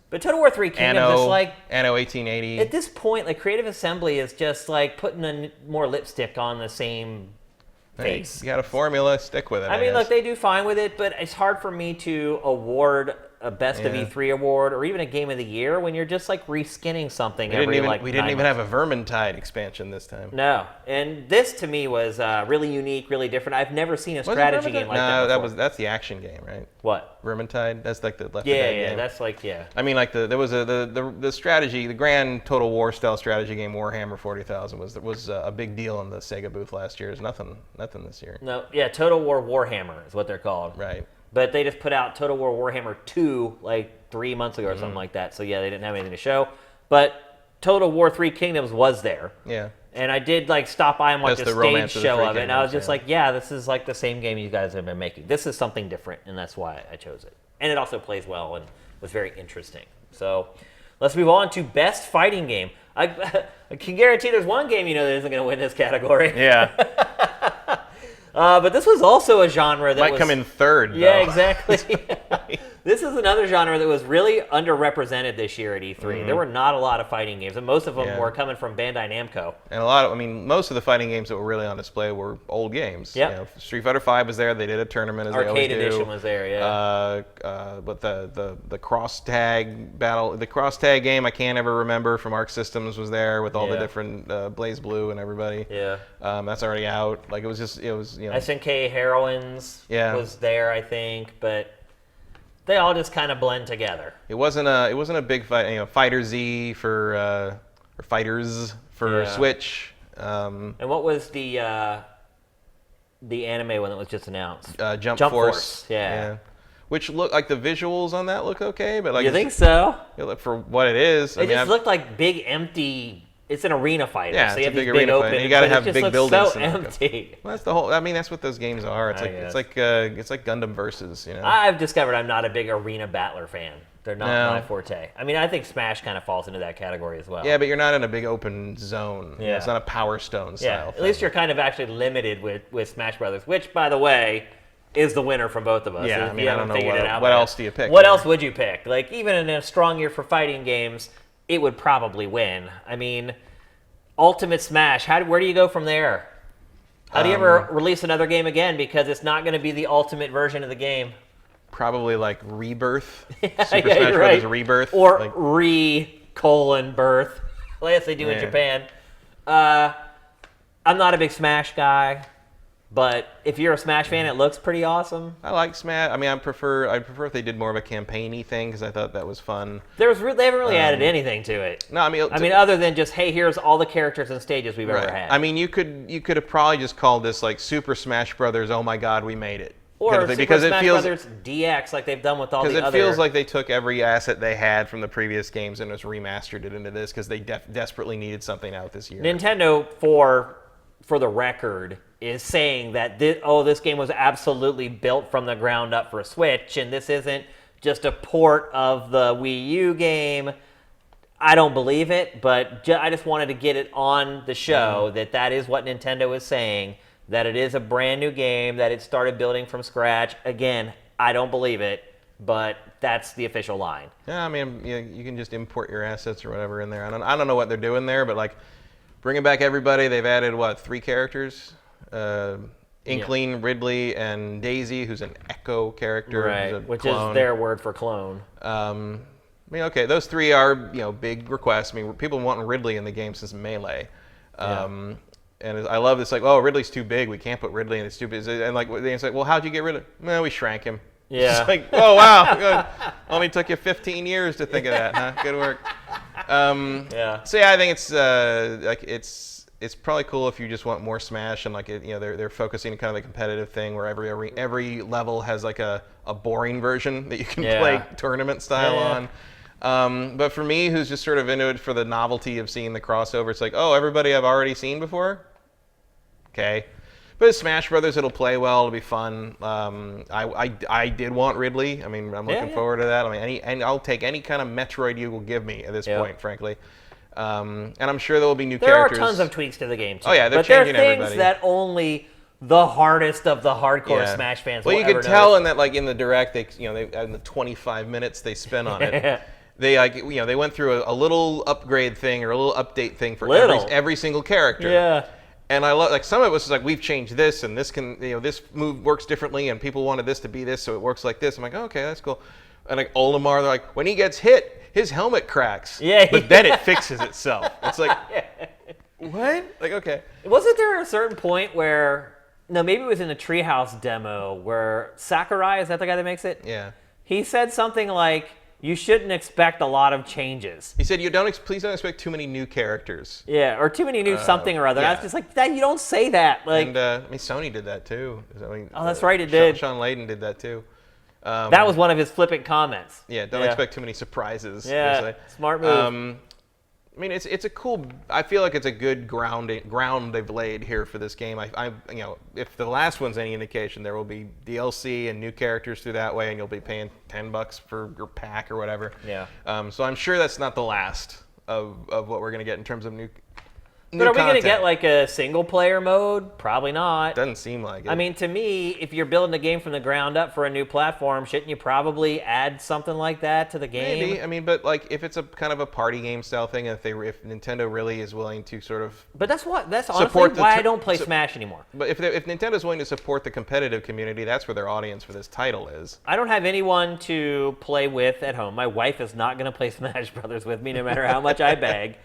But Total War 3 Kingdoms is like, Anno 1880. at this point, like, Creative Assembly is just like putting more lipstick on the same face. You got a formula, stick with it. I mean, look, they do fine with it, but it's hard for me to award a Best of E3 award or even a Game of the Year when you're just like reskinning something we didn't every even have a Vermintide expansion this time. No, and this to me was really unique, really different. I've never seen a strategy game like that before. That's the action game, right? What? Vermintide. That's like the Left 4 Yeah, Dead yeah, game. that's like, yeah. I mean, like there was the strategy, the grand Total War style strategy game, Warhammer 40,000 was a big deal in the Sega booth last year. There's nothing this year. No, yeah, Total War Warhammer is what they're called. Right. But they just put out Total War Warhammer 2 like 3 months ago or something like that. So yeah, they didn't have anything to show. But Total War 3 Kingdoms was there. Yeah. And I did like stop by and watch That's a the romance stage of the show Three of it, and I was Kingdoms, just like, yeah, this is like the same game you guys have been making. This is something different, and that's why I chose it. And it also plays well and was very interesting. So let's move on to Best Fighting Game. I can guarantee there's one game that isn't going to win this category. Yeah. But this was also a genre that Might come in third. Yeah, though. exactly. This is another genre that was really underrepresented this year at E3. There were not a lot of fighting games, and most of them were coming from Bandai Namco. And most of the fighting games that were really on display were old games. Yep. Street Fighter V was there. They did a tournament as Arcade they always do. Edition was there, yeah. But the cross tag battle, the cross tag game, I can't ever remember, from Arc Systems was there with all the different Blaze Blue and everybody. Yeah. That's already out. Like it was. SNK Heroines was there, I think, but they all just kind of blend together. It wasn't a big fight. Fighter Z or Fighters for Switch. And what was the anime one that was just announced? Jump Force. Yeah. Which look like the visuals on that look okay, but like you think so? For what it is, It just looked like big empty. It's an arena fighter. Yeah, so it's you a have big these big arena open. fighter. You gotta have it just big looks buildings. so empty. Well, that's the whole. I mean, that's what those games are. It's like Gundam Versus. I've discovered I'm not a big arena battler fan. They're not my forte. I mean, I think Smash kind of falls into that category as well. Yeah, but you're not in a big open zone. Yeah. It's not a Power Stone style. At least you're kind of actually limited with Smash Brothers, which, by the way, is the winner from both of us. Yeah, If I mean, you I don't haven't know figured it out what yet. else do you pick? What else would you pick? Like, even in a strong year for fighting games, it would probably win. I mean, Ultimate Smash, where do you go from there? How do you ever release another game again? Because it's not going to be the ultimate version of the game. Probably like Rebirth. Super Smash Brothers Rebirth. Or like, re:"birth, like as they do in Japan. I'm not a big Smash guy. But if you're a Smash fan, it looks pretty awesome. I like Smash. I mean, I'd prefer if they did more of a campaign-y thing because I thought that was fun. They haven't really added anything to it. No, I mean, other than just, hey, here's all the characters and stages we've ever had. I mean, you could have probably just called this like Super Smash Brothers. Oh my God, we made it. Or kind of Super Smash Brothers DX, like they've done with all the other. Because it feels like they took every asset they had from the previous games and just remastered it into this because they desperately needed something out this year. Nintendo, for the record, is saying that this game was absolutely built from the ground up for a Switch, and this isn't just a port of the Wii U game. I don't believe it, but I just wanted to get it on the show that is what Nintendo is saying, that it is a brand new game, that it started building from scratch. Again, I don't believe it, but that's the official line. Yeah, I mean, you can just import your assets or whatever in there. I don't know what they're doing there, but like bringing back everybody, they've added, 3 characters? Inkling, Ridley, and Daisy, who's an Echo character. Right, which is their word for clone. I mean, okay, those 3 are, big requests. I mean, people wanting Ridley in the game since Melee. And I love this, like, oh, Ridley's too big. We can't put Ridley in. It's too big. And like, it's like, well, how'd you get rid of him? Well, we shrank him. Yeah. It's like, oh, wow. Good. Only took you 15 years to think of that, huh? Good work. So yeah, I think it's probably cool if you just want more Smash and like they're focusing on kind of the competitive thing where every level has like a boring version that you can play tournament style on. But for me, who's just sort of into it for the novelty of seeing the crossover, it's like, oh, everybody I've already seen before. Okay. But as Smash Brothers, it'll play well. It'll be fun. I did want Ridley. I mean, I'm looking forward to that. I mean, I'll take any kind of Metroid you will give me at this point, frankly. And I'm sure there will be new characters. There are tons of tweaks to the game, too. Oh, yeah, they're changing everybody. But there are things that only the hardest of the hardcore Smash fans will ever you can tell in that, like, in the Direct, they in the 25 minutes they spent on it, they they went through a little upgrade thing or a little update thing for every single character. Yeah. And I love, like, some of it was like, we've changed this, and this can, this move works differently, and people wanted this to be this, so it works like this. I'm like, oh, okay, that's cool. And like Olimar, they're like, when he gets hit, his helmet cracks. Yeah. But then it fixes itself. It's like, what? Like, okay. Wasn't there a certain point where, no, maybe it was in the Treehouse demo where Sakurai, is that the guy that makes it? Yeah. He said something like, you shouldn't expect a lot of changes. He said, please don't expect too many new characters. Yeah, or too many new something or other. Yeah. I was just like, that, you don't say that. Like, and I mean, Sony did that too. I mean, oh, that's right, it did. Sean Layden did that too. That was one of his flippant comments. Yeah, don't expect too many surprises. Yeah, smart move. I mean, it's a cool. I feel like it's a good ground they've laid here for this game. I if the last one's any indication, there will be DLC and new characters through that way, and you'll be paying $10 for your pack or whatever. Yeah. So I'm sure that's not the last of what we're gonna get in terms of new. But are we going to get like a single-player mode? Probably not. Doesn't seem like it. I mean, to me, if you're building a game from the ground up for a new platform, shouldn't you probably add something like that to the game? Maybe. I mean, but like if it's a kind of a party game style thing, if Nintendo really is willing to sort of. But that's honestly why I don't play Smash anymore. But if Nintendo's willing to support the competitive community, that's where their audience for this title is. I don't have anyone to play with at home. My wife is not going to play Smash Brothers with me, no matter how much I beg.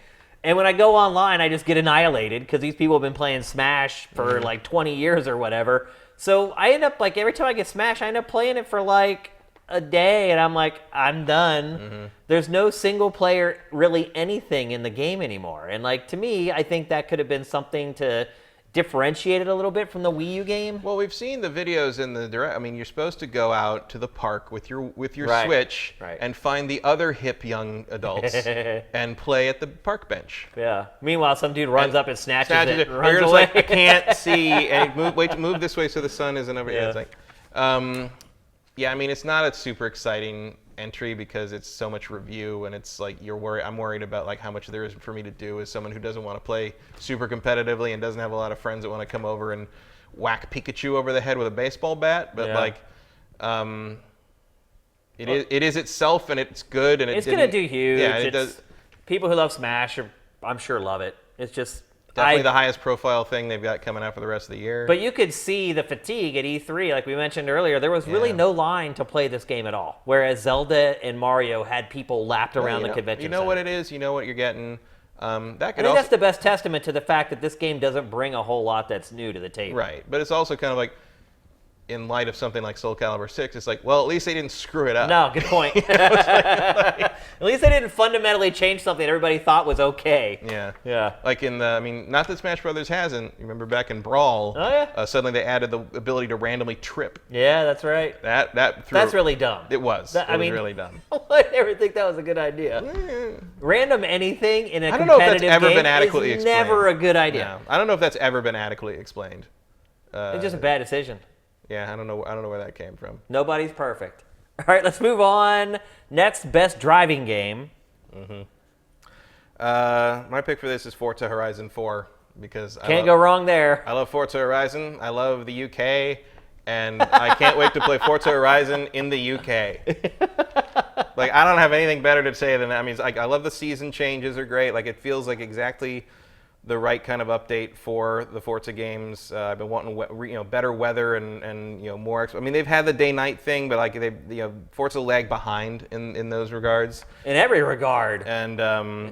And when I go online, I just get annihilated because these people have been playing Smash for like 20 years or whatever. So I end up, like, every time I get Smash, I end up playing it for like a day, and I'm like, I'm done. There's no single player, really anything in the game anymore. And like, to me, I think that could have been something to differentiate it a little bit from the Wii U game. Well, we've seen the videos in the Direct. I mean, you're supposed to go out to the park with your Switch and find the other hip young adults and play at the park bench. Yeah. Meanwhile, some dude runs up and snatches it and runs you're just away. like, I can't see. And move this way so the sun isn't over. Yeah. It's like, I mean, it's not a super exciting entry because it's so much review, and it's like I'm worried about like how much there is for me to do as someone who doesn't want to play super competitively and doesn't have a lot of friends that want to come over and whack Pikachu over the head with a baseball bat. But it is itself, and it's good, and it's gonna do huge. Yeah, it does. People who love Smash I'm sure love it. It's just definitely the highest profile thing they've got coming out for the rest of the year. But you could see the fatigue at E3, like we mentioned earlier. There was really no line to play this game at all, whereas Zelda and Mario had people lapped around the convention center. You know what it is. You know what you're getting. That I could think also that's the best testament to the fact that this game doesn't bring a whole lot that's new to the table. right, but it's also kind of like, in light of something like Soul Calibur 6, it's like, well, at least they didn't screw it up. No, good point. At least they didn't fundamentally change something everybody thought was okay. Yeah. Yeah. Like not that Smash Brothers hasn't. You remember back in Brawl, Oh, yeah. Suddenly they added the ability to randomly trip. Yeah, that's right. That's really dumb. It was. It was really dumb. I never think that was a good idea. Random anything in a I don't know if that's competitive ever game been adequately is explained. never a good idea. No. I don't know if that's ever been adequately explained. It's just a bad decision. Yeah, I don't know where that came from. Nobody's perfect. All right, let's move on. Next, best driving game. My pick for this is Forza Horizon 4 because Can't go wrong there. I love Forza Horizon. I love the UK, and I can't wait to play Forza Horizon in the UK. Like, I don't have anything better to say than that. I mean, I love the season changes are great. Like, it feels like exactly the right kind of update for the Forza games. I've been wanting better weather and more. I mean, they've had the day-night thing, but like Forza lagged behind in those regards. In every regard. And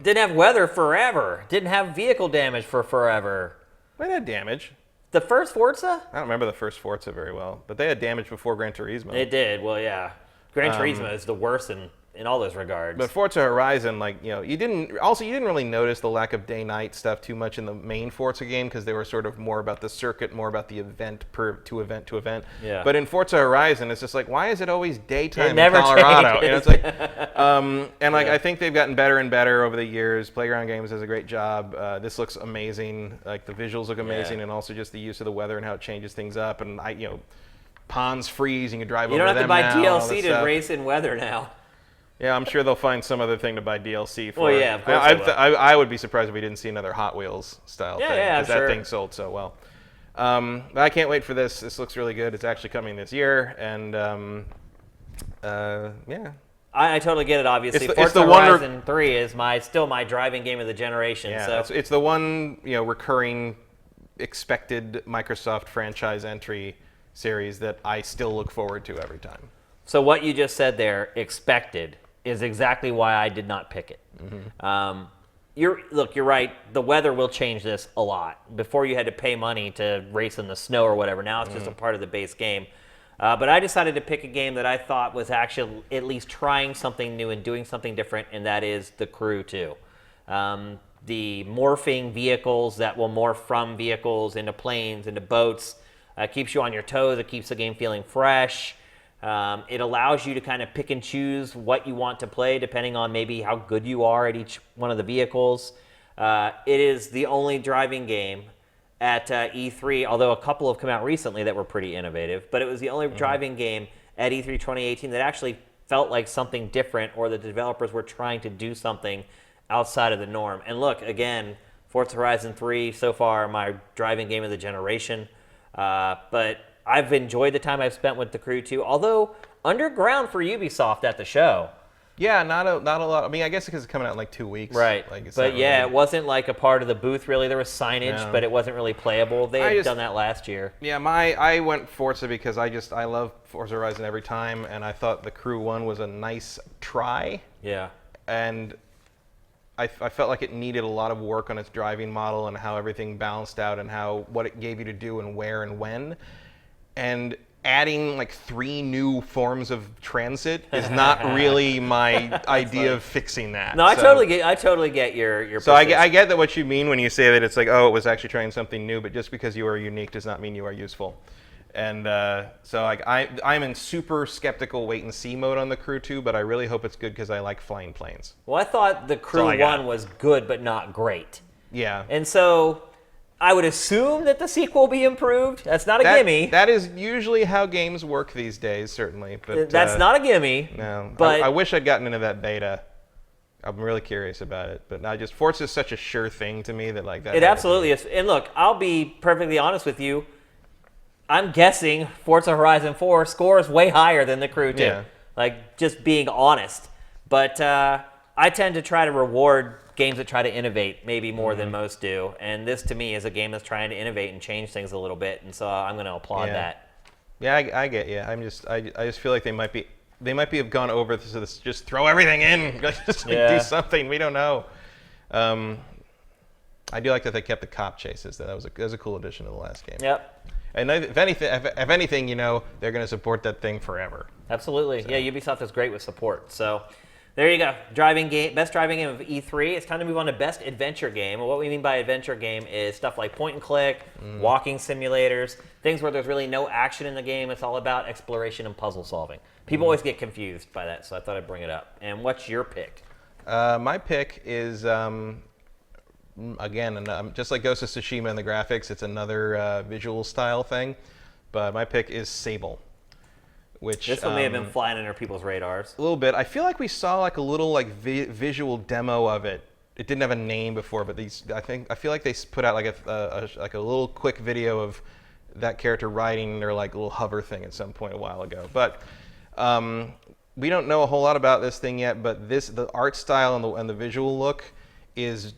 Didn't have weather forever. Didn't have vehicle damage for forever. they had damage. The first Forza? I don't remember the first Forza very well, but they had damage before Gran Turismo. It did. Well, yeah. Gran Turismo is the worst in all those regards. But Forza Horizon, you didn't really notice the lack of day-night stuff too much in the main Forza game because they were sort of more about the circuit, more about the event to event. Yeah. But in Forza Horizon, it's just like, why is it always daytime It never in Colorado? changes. It's like, I think they've gotten better and better over the years. Playground Games does a great job. This looks amazing. Like, the visuals look amazing, and also just the use of the weather and how it changes things up. And ponds freeze, and you can drive over them now. You don't have to buy and all that DLC to stuff. race in weather now. Yeah, I'm sure they'll find some other thing to buy DLC for. Well, yeah, of course they will. I would be surprised if we didn't see another Hot Wheels style thing. Yeah, because that thing sold so well. But I can't wait for this. This looks really good. It's actually coming this year, and yeah. I totally get it, obviously. It's Forza the one Horizon 3 is still my driving game of the generation. Yeah, so. it's the one recurring expected Microsoft franchise entry series that I still look forward to every time. So what you just said there, expected, is exactly why I did not pick it. Mm-hmm. You're right. The weather will change this a lot. Before you had to pay money to race in the snow or whatever. Now it's just a part of the base game. But I decided to pick a game that I thought was actually at least trying something new and doing something different, and that is The Crew 2. The morphing vehicles that will morph from vehicles into planes, into boats, keeps you on your toes. It keeps the game feeling fresh. It allows you to kind of pick and choose what you want to play depending on maybe how good you are at each one of the vehicles. It is the only driving game at E3, although a couple have come out recently that were pretty innovative, but it was the only driving game at E3 2018 that actually felt like something different, or the developers were trying to do something outside of the norm. And look, again, Forza Horizon 3, so far my driving game of the generation, but I've enjoyed the time I've spent with The Crew 2, although underground for Ubisoft at the show. Yeah, not a lot. I mean, I guess because it's coming out in like 2 weeks. Right. Like, it's but not yeah, really... it wasn't like a part of the booth really. There was signage, No. but it wasn't really playable. They had done that last year. Yeah, I went Forza because I love Forza Horizon every time, and I thought The Crew 1 was a nice try. Yeah. And I felt like it needed a lot of work on its driving model and how everything balanced out and what it gave you to do and where and when. And adding like 3 new forms of transit is not really my idea of fixing that. No, I totally get your So I get that what you mean when you say that it's like, oh, it was actually trying something new, but just because you are unique does not mean you are useful. And so like I'm in super skeptical wait and see mode on The Crew 2, but I really hope it's good because I like flying planes. Well, I thought The Crew 1 was good but not great. Yeah. And so I would assume that the sequel will be improved. That's not a gimme. That is usually how games work these days, certainly. But that's not a gimme. No, but I wish I'd gotten into that beta. I'm really curious about it, but Forza is such a sure thing to me that like that. It absolutely is. And look, I'll be perfectly honest with you. I'm guessing Forza Horizon 4 scores way higher than The Crew 2. Yeah. Like, just being honest. But I tend to try to reward games that try to innovate maybe more than most do. And this, to me, is a game that's trying to innovate and change things a little bit. And so I'm going to applaud that. Yeah, I get you. I just feel like they might have gone over this, just throw everything in, just do something. We don't know. I do like that they kept the cop chases. That was a cool addition to the last game. Yep. And if anything, you know, they're going to support that thing forever. Absolutely. So. Yeah, Ubisoft is great with support. So there you go. Best driving game of E3. It's time to move on to best adventure game. And what we mean by adventure game is stuff like point and click, walking simulators, things where there's really no action in the game. It's all about exploration and puzzle solving. People always get confused by that, so I thought I'd bring it up. And what's your pick? My pick is, again, just like Ghost of Tsushima and the graphics, it's another visual style thing. But my pick is Sable. Which, this one may have been flying under people's radars. A little bit. I feel like we saw like a little like visual demo of it. It didn't have a name before, but I feel like they put out like a little quick video of that character riding their like little hover thing at some point a while ago. But we don't know a whole lot about this thing yet. But the art style and the visual look is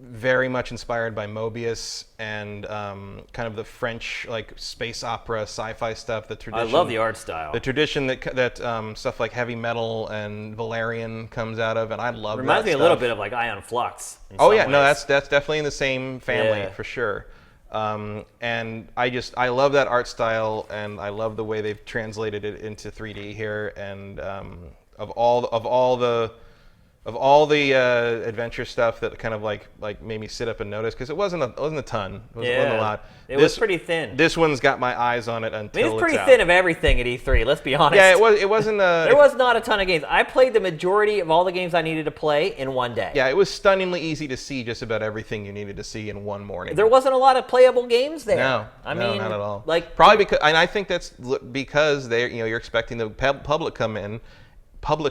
very much inspired by Mobius and kind of the French like space opera sci-fi stuff. The tradition. I love the art style. The tradition that stuff like heavy metal and Valerian comes out of, and I love. Reminds me stuff. a little bit of like Ion Flux. Oh yeah, ways. No, that's definitely in the same family for sure. And I love that art style, and I love the way they've translated it into 3D here. And of all the adventure stuff that kind of like made me sit up and notice, because it wasn't a ton. It wasn't a lot. It was pretty thin. This one's got my eyes on it until it was pretty it's thin out. of everything at E3. Let's be honest. Yeah, it wasn't. There was not a ton of games. I played the majority of all the games I needed to play in one day. Yeah, it was stunningly easy to see just about everything you needed to see in one morning. There wasn't a lot of playable games there. No, I mean, not at all. Like probably because, and I think that's because you're expecting the public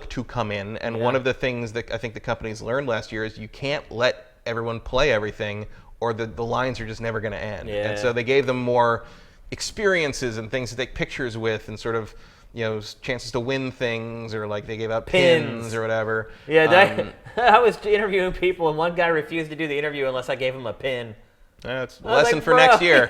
to come in, and one of the things that I think the companies learned last year is you can't let everyone play everything, or the lines are just never going to end. Yeah. And so they gave them more experiences and things to take pictures with, and sort of chances to win things, or like they gave out pins or whatever. Yeah, I was interviewing people, and one guy refused to do the interview unless I gave him a pin. That's a lesson for next year.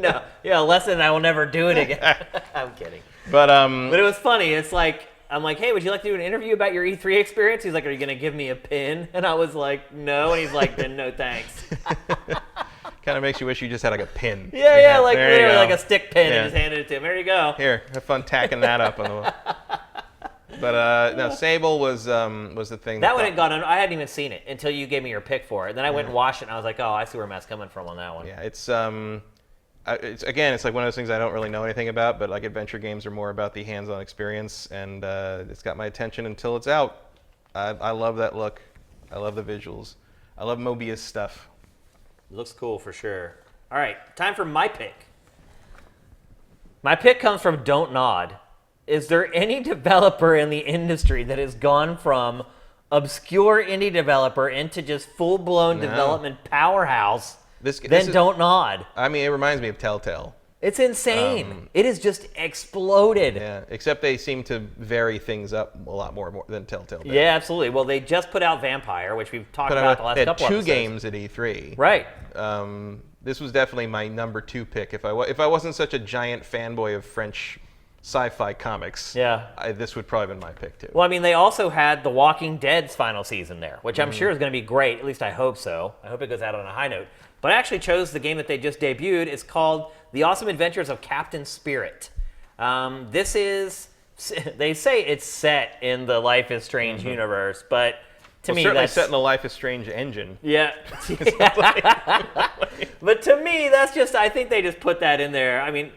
No, a lesson I will never do it again. I'm kidding. But it was funny. It's like, I'm like, hey, would you like to do an interview about your E3 experience? He's like, are you going to give me a pin? And I was like, no. And he's like, then no thanks. Kind of makes you wish you just had like a pin. Yeah, like literally like a stick pin, and just handed it to him. There you go. Here, have fun tacking that up on the wall. But no, Sable was the thing. That one had gone on. I hadn't even seen it until you gave me your pick for it. Then I went and watched it, and I was like, oh, I see where Matt's coming from on that one. Yeah, it's like one of those things I don't really know anything about, but like adventure games are more about the hands-on experience, and it's got my attention until it's out. I love that look. I love the visuals. I love Mobius stuff. It looks cool for sure. All right, time for my pick. My pick comes from Don't Nod. Is there any developer in the industry that has gone from obscure indie developer into just full-blown development powerhouse? Don't Nod. I mean, it reminds me of Telltale. It's insane. It has just exploded. Yeah, except they seem to vary things up a lot more than Telltale did. Yeah, absolutely. Well, they just put out Vampire, which we've talked about the last couple two episodes. games at E3. Right. This was definitely my number 2 pick. If I wasn't such a giant fanboy of French sci-fi comics, this would probably have been my pick too. Well, I mean, they also had The Walking Dead's final season there, which I'm sure is going to be great. At least I hope so. I hope it goes out on a high note. But I actually chose the game that they just debuted. It's called The Awesome Adventures of Captain Spirit. This is, they say it's set in the Life is Strange universe, but to me certainly that's set in the Life is Strange engine. Yeah. But to me, that's just, I think they just put that in there. I mean,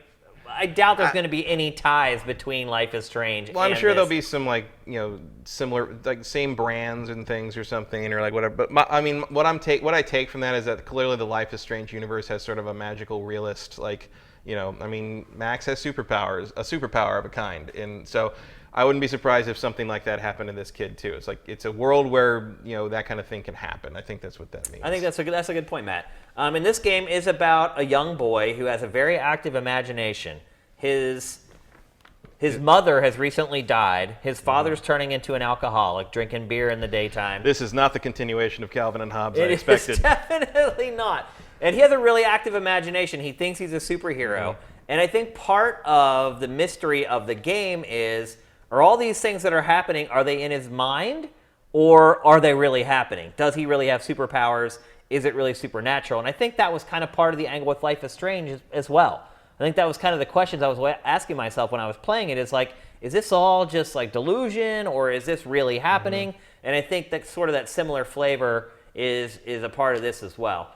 I doubt there's going to be any ties between Life is Strange. Well, I'm and sure this. there'll be some similar, like same brands and things or something, or like whatever. But what I take from that is that clearly the Life is Strange universe has sort of a magical realist, Max has superpowers, a superpower of a kind, and so I wouldn't be surprised if something like that happened to this kid too. It's like it's a world where that kind of thing can happen. I think that's what that means. I think that's a good point, Matt. And this game is about a young boy who has a very active imagination. His mother has recently died. His father's turning into an alcoholic, drinking beer in the daytime. This is not the continuation of Calvin and Hobbes I It expected. is definitely not. And he has a really active imagination. He thinks he's a superhero. And I think part of the mystery of the game is, are all these things that are happening, are they in his mind, or are they really happening? Does he really have superpowers? is it really supernatural? And I think that was kind of part of the angle with Life is Strange as well. I think that was kind of the questions I was asking myself when I was playing it. Is like, is this all just like delusion, or is this really happening? And I think that sort of that similar flavor is a part of this as well.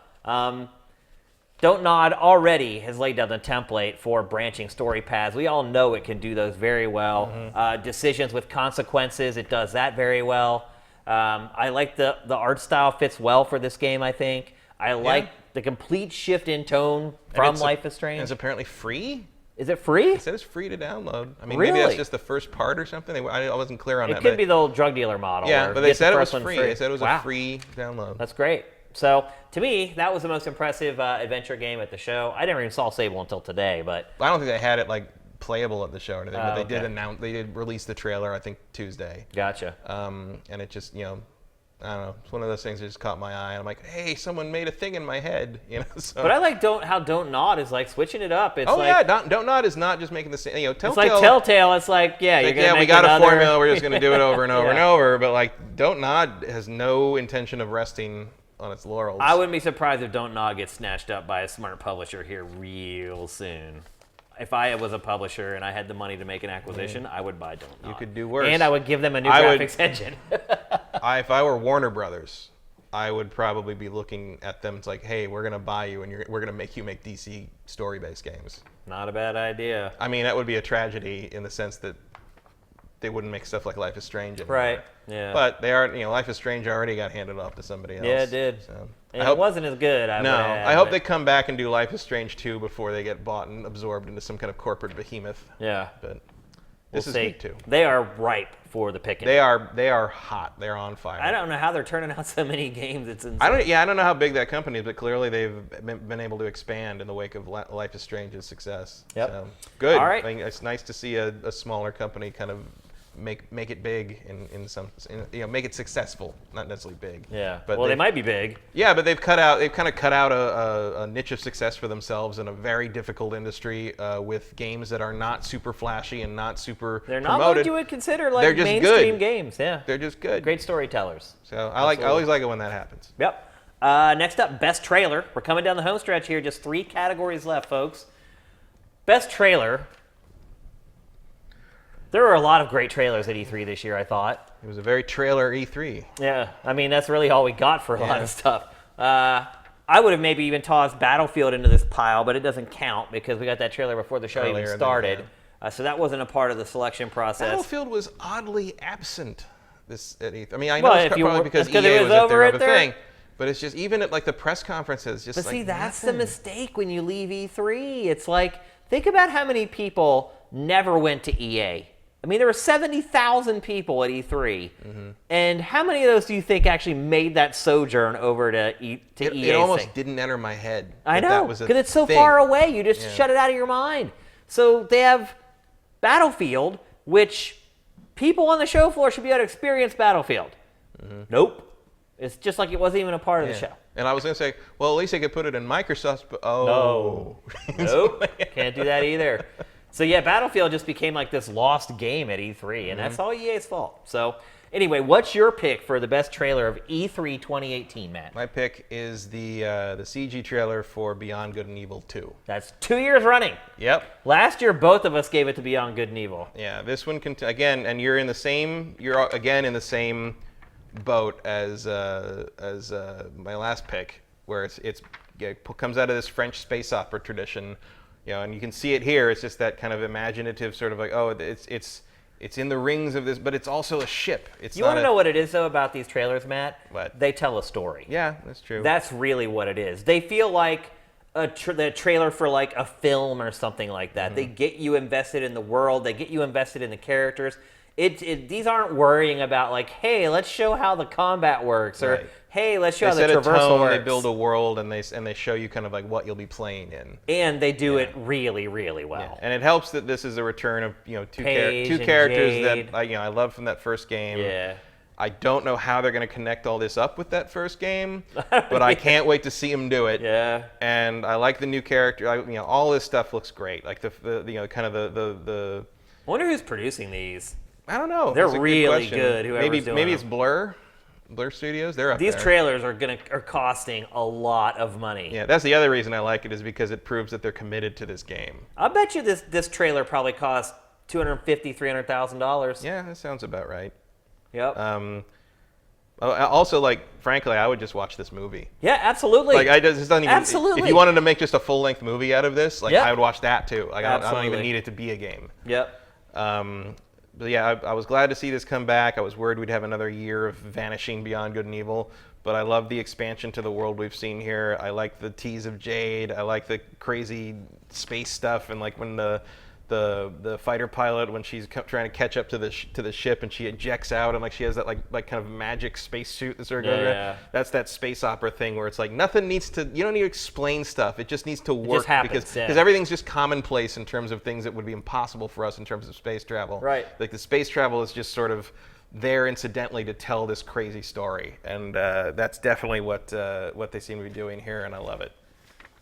Don't Nod already has laid down the template for branching story paths. We all know it can do those very well. Decisions with consequences, it does that very well. I like the art style fits well for this game, I think. I like the complete shift in tone from Life is Strange. And it's apparently free? Is it free? It said it's free to download. I mean, Really? maybe that's just the first part or something. I wasn't clear on that. It could be the old drug dealer model. Yeah, where but get they the said it was first one free. They said it was Wow. a free download. That's great. So, to me, that was the most impressive adventure game at the show. I never even saw Sable until today, but... I don't think they had it, like, playable at the show or anything, but okay. they did release the trailer, I think, Tuesday. Gotcha. And it just, I don't know. It's one of those things that just caught my eye. I'm like, hey, someone made a thing in my head, So. But I like how Don't Nod is like switching it up. It's Don't Nod is not just making the same. Telltale. It's like Telltale. It's like, you're gonna make we got another... a formula. We're just gonna do it over and over and Yeah. over. But like, Don't Nod has no intention of resting on its laurels. I wouldn't be surprised if Don't Nod gets snatched up by a smart publisher here real soon. If I was a publisher and I had the money to make an acquisition, I would buy Don't Nod. You could do worse. And I would give them a new graphics engine. If I were Warner Brothers, I would probably be looking at them. It's like, hey, we're gonna buy you, and we're gonna make you make DC story-based games. Not a bad idea. I mean, that would be a tragedy in the sense that they wouldn't make stuff like Life is Strange anymore. Right. Yeah. But they are, Life is Strange already got handed off to somebody else. Yeah, it did. So And it wasn't as good. I hope they come back and do Life is Strange 2 before they get bought and absorbed into some kind of corporate behemoth. Yeah. But this is see. good too. They are ripe for the picking. They are hot. They're on fire. I don't know how they're turning out so many games. It's insane. I don't know how big that company is, but clearly they've been able to expand in the wake of Life is Strange's success. Yep. So, good. All right. I think it's nice to see a smaller company kind of make it big make it successful, not necessarily big. Yeah. But well, they might be big. Yeah, but they've kind of cut out a niche of success for themselves in a very difficult industry with games that are not super flashy and not super They're not promoted. what you would consider like They're just mainstream good. games. Yeah. They're just good. Great storytellers. So I always like it when that happens. Yep. Next up, Best Trailer. We're coming down the home stretch here. Just 3 categories left, folks. Best Trailer. There were a lot of great trailers at E3 this year, I thought. It was a very trailer E3. Yeah, I mean, that's really all we got for a lot of stuff. I would have maybe even tossed Battlefield into this pile, but it doesn't count because we got that trailer before the show even started. So that wasn't a part of the selection process. Battlefield was oddly absent this at E3. I mean, I know it's probably because it EA was was at over their at other their thing, but it's just even at like the press conferences, just But like see, that's nothing. the mistake when you leave E3. It's like, think about how many people never went to EA. I mean, there were 70,000 people at E3, and how many of those do you think actually made that sojourn over to EA? It almost didn't enter my head. I know, because it's so far away. You just shut it out of your mind. So they have Battlefield, which people on the show floor should be able to experience Battlefield. Nope. It's just like it wasn't even a part of the show. And I was going to say, well, at least they could put it in Microsoft's. But No. Nope. Can't do that either. So yeah, Battlefield just became like this lost game at E3, and that's all EA's fault. So anyway, what's your pick for the best trailer of E3 2018, Matt? My pick is the CG trailer for Beyond Good and Evil 2. That's 2 years running. Yep. Last year, both of us gave it to Beyond Good and Evil. Yeah, this one again, and you're again in the same boat as my last pick, where it comes out of this French space opera tradition. And you can see it here. It's just that kind of imaginative sort of like, oh, it's in the rings of this, but it's also a ship. You want to know what it is, though, about these trailers, Matt? What? They tell a story. Yeah, that's true. That's really what it is. They feel like the trailer for like a film or something like that. They get you invested in the world. They get you invested in the characters. These aren't worrying about like, hey, let's show how the combat works, or hey, let's show how the traversal works. They build a world, and they show you kind of like what you'll be playing in. And they do it really, really well. Yeah. And it helps that this is a return of two Paige and characters Jade. that I love from that first game. Yeah. I don't know how they're going to connect all this up with that first game, but I can't wait to see them do it. Yeah. And I like the new character. All this stuff looks great. Like the kind of the. I wonder who's producing these. I don't know. They're That's a really question. good, whoever's doing maybe them. it's Blur. Blur Studios. They're up These there. trailers are costing a lot of money. Yeah, that's the other reason I like it is because it proves that they're committed to this game. I bet you this trailer probably cost $250,000-$300,000. Yeah, that sounds about right. Yep. Also, like, frankly, I would just watch this movie. Yeah, absolutely. Like, this doesn't even. Absolutely. If you wanted to make just a full-length movie out of this, like, Yep. I would watch that too. Like, I don't even Absolutely. need it to be a game. Yep. But yeah, I was glad to see this come back. I was worried we'd have another year of vanishing beyond good and evil. But I love the expansion to the world we've seen here. I like the tease of Jade. I like the crazy space stuff, and like when the fighter pilot, when she's trying to catch up to the ship and she ejects out and like she has that like kind of magic space suit that's sort of going around. That's that space opera thing where it's like nothing needs to, you don't need to explain stuff. It just needs to work, just happens, because everything's just commonplace in terms of things that would be impossible for us in terms of space travel. Right. Like the space travel is just sort of there incidentally to tell this crazy story, and that's definitely what they seem to be doing here, and I love it.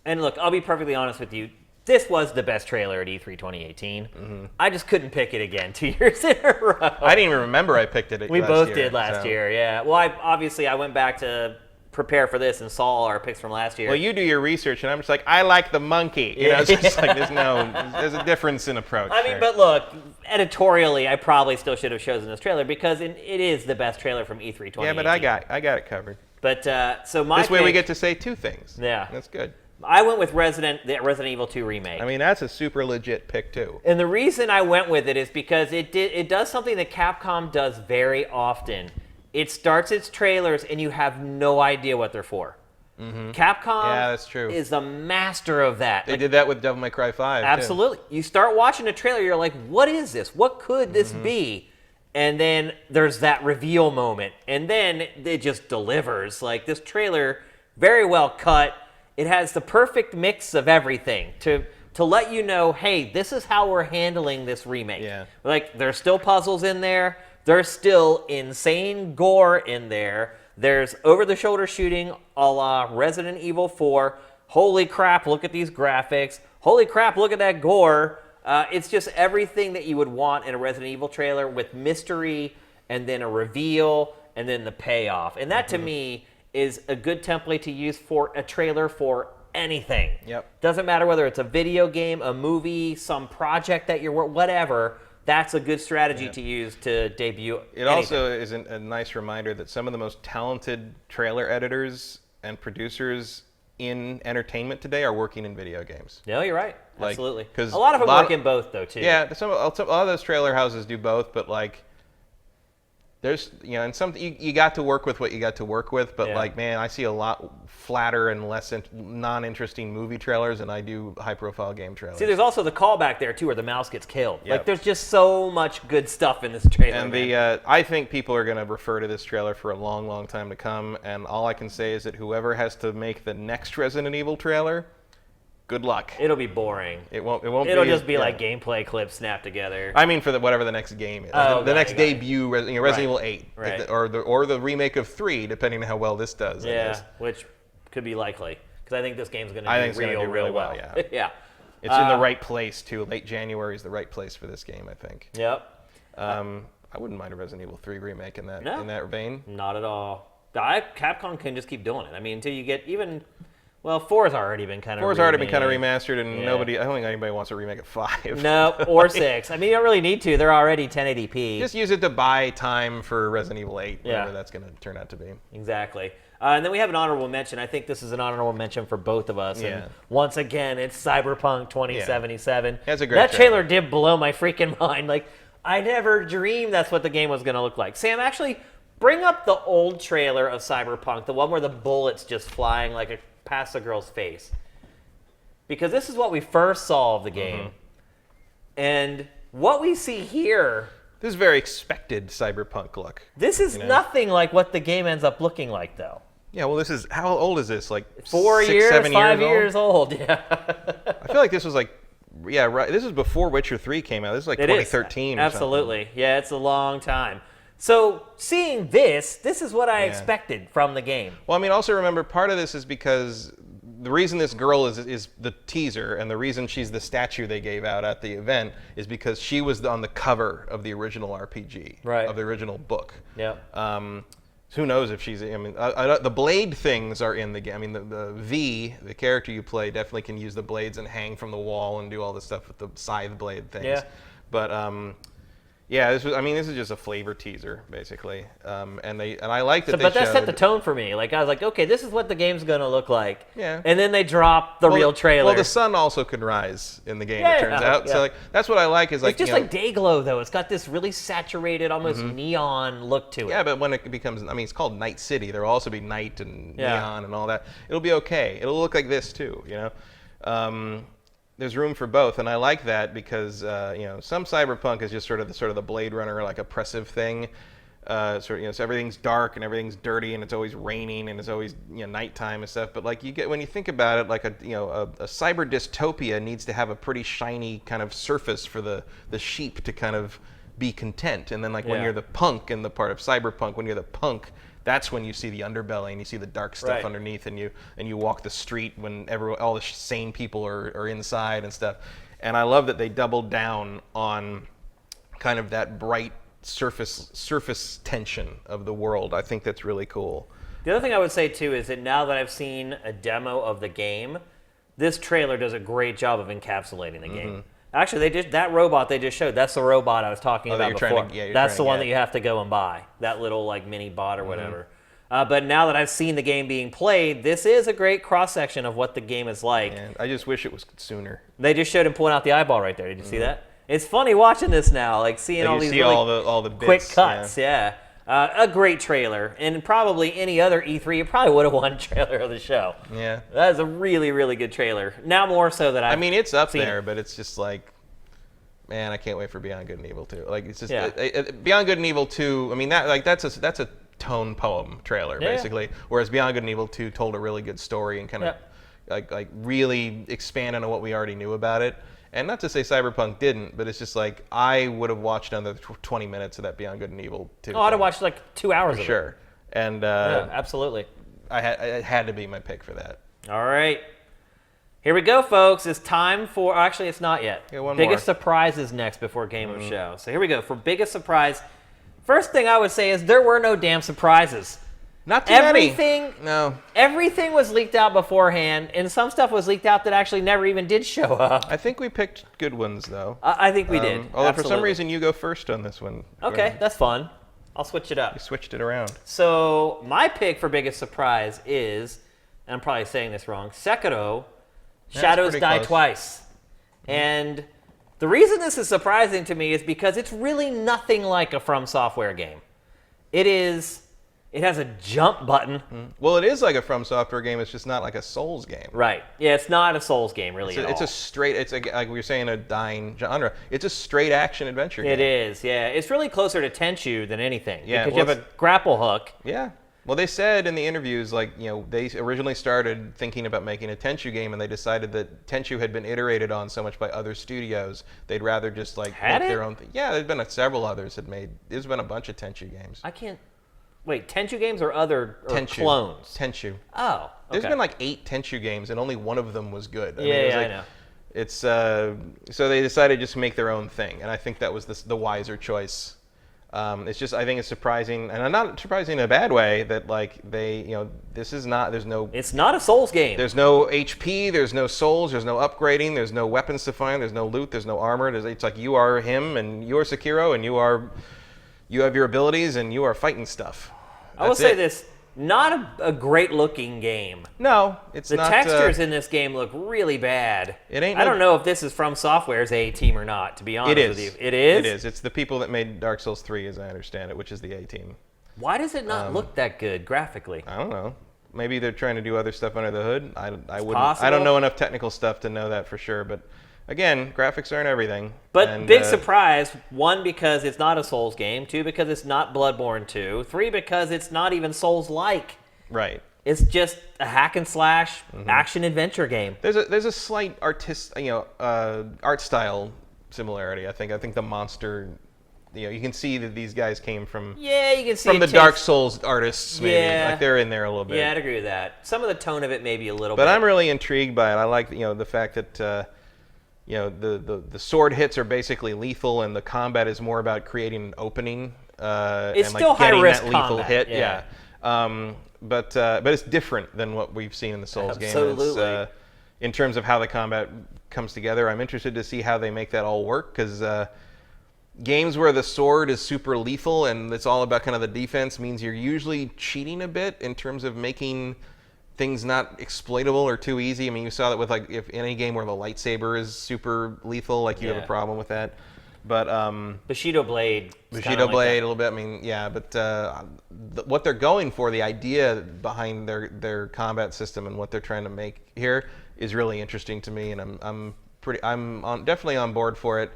And look, I'll be perfectly honest with you. This was the best trailer at E3 2018. Mm-hmm. I just couldn't pick it again 2 years in a row. I didn't even remember I picked it. We both did last year, yeah. Well, I went back to prepare for this and saw our picks from last year. Well, you do your research, and I'm just like, I like the monkey. You know, it's just like there's a difference in approach. I mean, but look, editorially, I probably still should have chosen this trailer because it is the best trailer from E3 2018. Yeah, but I got it covered. But so my this way we get to say two things. Yeah, that's good. I went with Resident Evil 2 remake. I mean, that's a super legit pick too. And the reason I went with it is because it does something that Capcom does very often. It starts its trailers and you have no idea what they're for. Mm-hmm. Capcom that's true. is a master of that. They did that with Devil May Cry 5. Absolutely. Too. You start watching a trailer, you're like, what is this? What could this be? And then there's that reveal moment. And then it just delivers. Like this trailer, very well cut. It has the perfect mix of everything to let you know, hey, this is how we're handling this remake. Yeah. Like, there's still puzzles in there. There's still insane gore in there. There's over-the-shoulder shooting a la Resident Evil 4. Holy crap, look at these graphics. Holy crap, look at that gore. It's just everything that you would want in a Resident Evil trailer with mystery and then a reveal and then the payoff. And that, to me, is a good template to use for a trailer for anything. Yep. Doesn't matter whether it's a video game, a movie, some project that you're whatever. That's a good strategy to use to debut. It also is a nice reminder that some of the most talented trailer editors and producers in entertainment today are working in video games. No, you're right. Like, absolutely. 'cause a lot of them work in both, though, too. Yeah, a lot of those trailer houses do both, but like, there's, and some you got to work with what you got to work with, but like, man, I see a lot flatter and less non-interesting movie trailers than I do high-profile game trailers. See, there's also the callback there too, where the mouse gets killed. Yep. Like, there's just so much good stuff in this trailer. And I think people are going to refer to this trailer for a long, long time to come. And all I can say is that whoever has to make the next Resident Evil trailer, good luck. It'll be boring. It won't. It'll just be like gameplay clips snapped together. I mean, for whatever the next game is, the next debut, Resident Evil 8, right. or the remake of 3, depending on how well this does. Yeah, which could be likely because I think this game's going to do real well. Yeah. Yeah. It's in the right place too. Late January is the right place for this game, I think. Yep. I wouldn't mind a Resident Evil 3 remake in that vein. Not at all. Capcom can just keep doing it. I mean, until you get even. Well, 4's already been kind of. 4's already been kind of remastered, and I don't think anybody wants to remake it 5. No, or 6. I mean, you don't really need to. They're already 1080p. Just use it to buy time for Resident Evil 8, whatever that's going to turn out to be. Exactly. And then we have an honorable mention. I think this is an honorable mention for both of us. Yeah. And once again, it's Cyberpunk 2077. Yeah. That's a great That trailer did blow my freaking mind. Like, I never dreamed that's what the game was going to look like. Sam, actually, bring up the old trailer of Cyberpunk, the one where the bullets just flying like past the girl's face. Because this is what we first saw of the game. And what we see here... This is very expected Cyberpunk look. This is nothing like what the game ends up looking like, though. Yeah, well, this is... How old is this? Like 4 6, years, 7 5 years old. Yeah. I feel like this was like... Yeah, right. This was before Witcher 3 came out. This is like 2013 or Absolutely. something. Yeah, it's a long time. So seeing this is what I expected from the game. Well, I mean, also remember, part of this is because the reason this girl is the teaser, and the reason she's the statue they gave out at the event is because she was on the cover of the original RPG, right, of the original book. Yeah. who knows if she's? I mean, the blade things are in the game. I mean, the V, the character you play, definitely can use the blades and hang from the wall and do all this stuff with the scythe blade things. Yeah. But yeah, this is just a flavor teaser basically, and I like that. But that set the tone for me. Like I was like, okay, this is what the game's gonna look like. Yeah. And then they drop the real trailer. Well, the sun also can rise in the game. It turns out. Yeah. So like that's what I like is like it's just like Dayglow though. It's got this really saturated, almost neon look to it. Yeah, but when it becomes, I mean, it's called Night City. There will also be night and neon and all that. It'll be okay. It'll look like this too. There's room for both, and I like that because some cyberpunk is just sort of the Blade Runner like oppressive thing. So everything's dark and everything's dirty and it's always raining and it's always nighttime and stuff. But like when you think about it, like a cyber dystopia needs to have a pretty shiny kind of surface for the sheep to kind of be content. And then when you're the punk in the part of cyberpunk, when you're the punk, that's when you see the underbelly and you see the dark stuff underneath, and you walk the street when all the sane people are inside and stuff. And I love that they doubled down on kind of that bright surface tension of the world. I think that's really cool. The other thing I would say too is that now that I've seen a demo of the game, this trailer does a great job of encapsulating the game. Actually, that robot they just showed, that's the robot I was talking about before. That's the one that you have to go and buy, that little like mini bot or whatever. But now that I've seen the game being played, this is a great cross-section of what the game is like. And I just wish it was sooner. They just showed him pulling out the eyeball right there. Did you see that? It's funny watching this now, like seeing all these really all the bits, quick cuts. A great trailer, and probably any other E3, it probably would have won trailer of the show. Yeah, that is a really, really good trailer. Now more so that I mean, it's up there, but it's just like, man, I can't wait for Beyond Good and Evil 2. Like it's just Beyond Good and Evil 2. I mean that's a tone poem trailer basically, whereas Beyond Good and Evil 2 told a really good story and kind of like really expanded on what we already knew about it. And not to say Cyberpunk didn't, but it's just like I would have watched another 20 minutes of that Beyond Good and Evil 2. Oh, I'd have watched like 2 hours of it. Sure. And absolutely. It had to be my pick for that. All right. Here we go, folks. It's time for... Actually, it's not yet. Yeah, biggest surprise is next before Game of Show. So here we go. For biggest surprise, first thing I would say is there were no damn surprises. Not too many. No. Everything was leaked out beforehand, and some stuff was leaked out that actually never even did show up. I think we picked good ones, though. I think we did. Although for some reason you go first on this one. Okay, that's fun. I'll switch it up. You switched it around. So my pick for biggest surprise is, and I'm probably saying this wrong, Sekiro, Shadows Die Twice. And the reason this is surprising to me is because it's really nothing like a From Software game. It has a jump button. Well, it is like a From Software game. It's just not like a Souls game. Right. Yeah, it's not a Souls game, really, at all. It's a straight, like we were saying, a dying genre. It's a straight action adventure game. It is, yeah. It's really closer to Tenchu than anything. Yeah, because you have a grapple hook. Yeah. Well, they said in the interviews, like, they originally started thinking about making a Tenchu game, and they decided that Tenchu had been iterated on so much by other studios, they'd rather just, like, make their own thing. Yeah, there's been several others had made. There's been a bunch of Tenchu games. I can't... Wait, Tenchu games or Tenchu. Clones? Tenchu. Oh, okay. There's been like 8 Tenchu games, and only one of them was good. I know. It's so they decided just to make their own thing, and I think that was the wiser choice. It's just I think it's surprising, and not surprising in a bad way, that like this is not. It's not a Souls game. There's no HP. There's no souls. There's no upgrading. There's no weapons to find. There's no loot. There's no armor. It's like you are him, and you are Sekiro, and you have your abilities, and you are fighting stuff. I will say this, not a great-looking game. No, it's not. The textures in this game look really bad. It ain't. I don't know if this is From Software's A team or not, to be honest with you. It is? It is. It's the people that made Dark Souls 3, as I understand it, which is the A team. Why does it not look that good graphically? I don't know. Maybe they're trying to do other stuff under the hood. I wouldn't. Possible. I don't know enough technical stuff to know that for sure, but... Again, graphics aren't everything. But big surprise, 1, because it's not a Souls game, 2, because it's not Bloodborne 2, 3, because it's not even Souls-like. Right. It's just a hack and slash action-adventure game. There's a slight art style similarity, I think. I think the monster... you can see that these guys came from... Yeah, you can see from the Dark Souls artists, maybe. Yeah. Like, they're in there a little bit. Yeah, I'd agree with that. Some of the tone of it maybe a little bit. But I'm really intrigued by it. I like, the fact that... the sword hits are basically lethal, and the combat is more about creating an opening It's and still like getting high-risk that lethal combat, hit. yeah. But it's different than what we've seen in the Souls game. Absolutely. It's, in terms of how the combat comes together, I'm interested to see how they make that all work, because games where the sword is super lethal and it's all about kind of the defense means you're usually cheating a bit in terms of making things not exploitable or too easy. I mean, you saw that with like if any game where the lightsaber is super lethal, like you have a problem with that. But Bushido Blade. Bushido Blade a little bit. I mean, yeah, but what they're going for, the idea behind their combat system and what they're trying to make here is really interesting to me, and I'm definitely on board for it.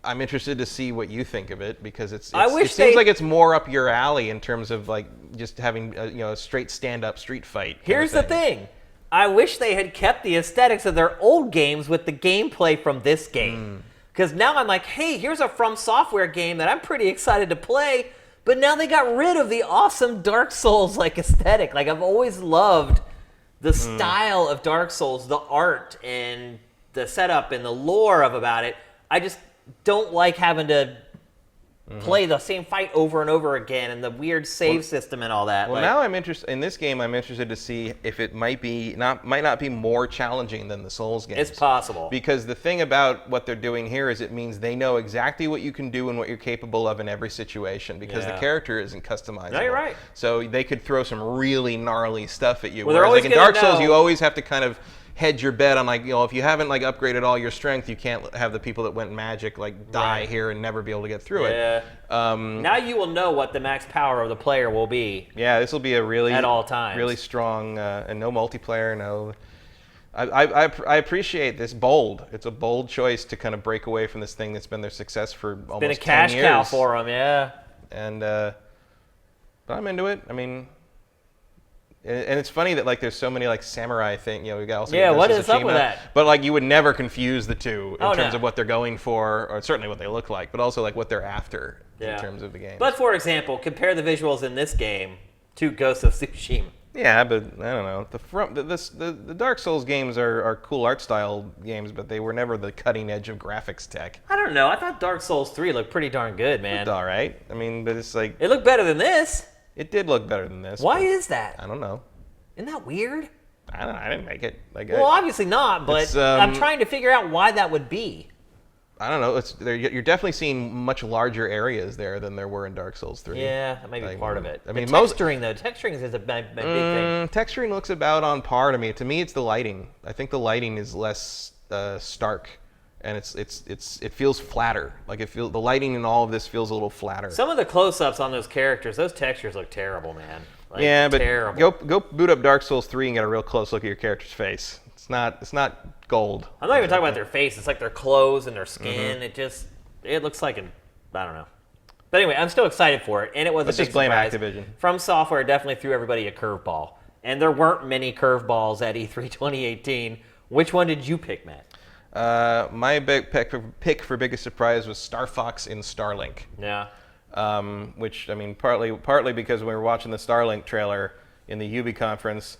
I'm interested to see what you think of it, because it seems like it's more up your alley in terms of like just having a straight stand-up street fight. Here's the thing. I wish they had kept the aesthetics of their old games with the gameplay from this game. Because now I'm like, hey, here's a From Software game that I'm pretty excited to play, but now they got rid of the awesome Dark Souls-like aesthetic. Like, I've always loved the style of Dark Souls, the art and the setup and the lore about it. I just don't like having to play the same fight over and over again, and the weird save system and all that. Well, now I'm interested in this game. I'm interested to see if it might not be more challenging than the Souls games. It's possible, because the thing about what they're doing here is it means they know exactly what you can do and what you're capable of in every situation, because the character isn't customizable. No, you're right. So they could throw some really gnarly stuff at you. Well, whereas like in Dark Souls, you always have to kind of hedge your bet on, like, if you haven't like upgraded all your strength, you can't have the people that went magic like die here and never be able to get through it. Now you will know what the max power of the player will be. Yeah, this will be a really at all times really strong and no multiplayer. No, I appreciate this bold. It's a bold choice to kind of break away from this thing that's been their success for almost 10 years. Been a cash cow for them, yeah. And but I'm into it. I mean. And it's funny that like there's so many like samurai thing, we got also what is up with that? But like you would never confuse the two in terms of what they're going for, or certainly what they look like, but also like what they're after in terms of the game. But for example, compare the visuals in this game to Ghost of Tsushima. Yeah, but I don't know. The Dark Souls games are cool art style games, but they were never the cutting edge of graphics tech. I don't know. I thought Dark Souls 3 looked pretty darn good, man. It's all right. I mean, but it's like it looked better than this. It did look better than this. Why is that? I don't know. Isn't that weird? I don't know. I didn't make it. Well, obviously not, but I'm trying to figure out why that would be. I don't know. You're definitely seeing much larger areas there than there were in Dark Souls 3. Yeah, that may be part of it. I mean, texturing is a big thing. Texturing looks about on par to me. To me, it's the lighting. I think the lighting is less stark, and it feels flatter. Like the lighting in all of this feels a little flatter. Some of the close-ups on those characters, those textures look terrible, man. Like, yeah, but terrible. Go boot up Dark Souls 3 and get a real close look at your character's face. It's not gold. I'm not even talking about their face. It's like their clothes and their skin. It looks like I don't know. But anyway, I'm still excited for it, and it was Let's a big just blame surprise. Activision. From Software definitely threw everybody a curveball, and there weren't many curveballs at E3 2018. Which one did you pick, Matt? My big pick for biggest surprise was Star Fox in Starlink. Yeah. Which, I mean, partly because when we were watching the Starlink trailer in the Ubi conference,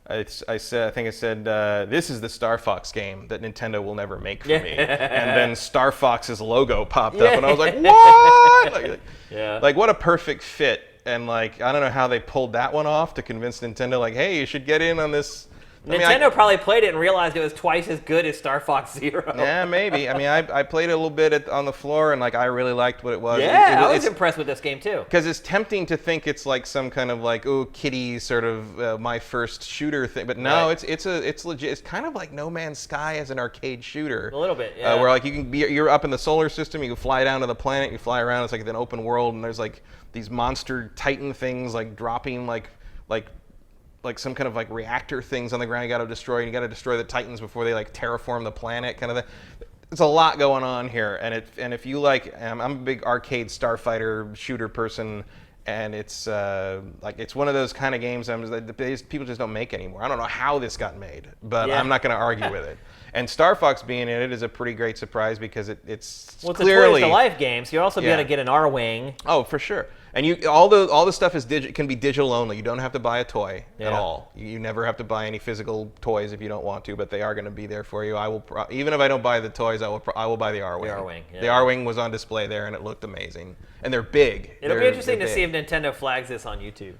I think I said, this is the Star Fox game that Nintendo will never make for me. And then Star Fox's logo popped up, and I was like, what? Like, what a perfect fit. And like, I don't know how they pulled that one off to convince Nintendo, like, hey, you should get in on this. Nintendo probably played it and realized it was twice as good as Star Fox Zero. Yeah, maybe. I mean, I played it a little bit on the floor, and like I really liked what it was. Yeah, I was impressed with this game too. Because it's tempting to think it's like some kind of like kiddie sort of my first shooter thing, but no, it's legit. It's kind of like No Man's Sky as an arcade shooter. A little bit, yeah. Where like you're up in the solar system, you can fly down to the planet, you fly around. It's like an open world, and there's like these monster Titan things like dropping like some kind of like reactor things on the ground you got to destroy, and you got to destroy the Titans before they like terraform the planet, kind of thing. There's a lot going on here, and if you like, I'm a big arcade starfighter shooter person, and it's like it's one of those kind of games people just don't make anymore. I don't know how this got made, but I'm not going to argue with it. And Star Fox being in it is a pretty great surprise because it's clearly... It's a Toys to Life game, so you'll also be able to get an R-Wing. Oh, for sure. And all the stuff can be digital only. You don't have to buy a toy at Yeah. all. You never have to buy any physical toys if you don't want to, but they are going to be there for you. I will even if I don't buy the toys, I will buy the R-Wing. The R-Wing, yeah. The R-Wing was on display there, and it looked amazing. And they're big. It'll be interesting to see if Nintendo flags this on YouTube.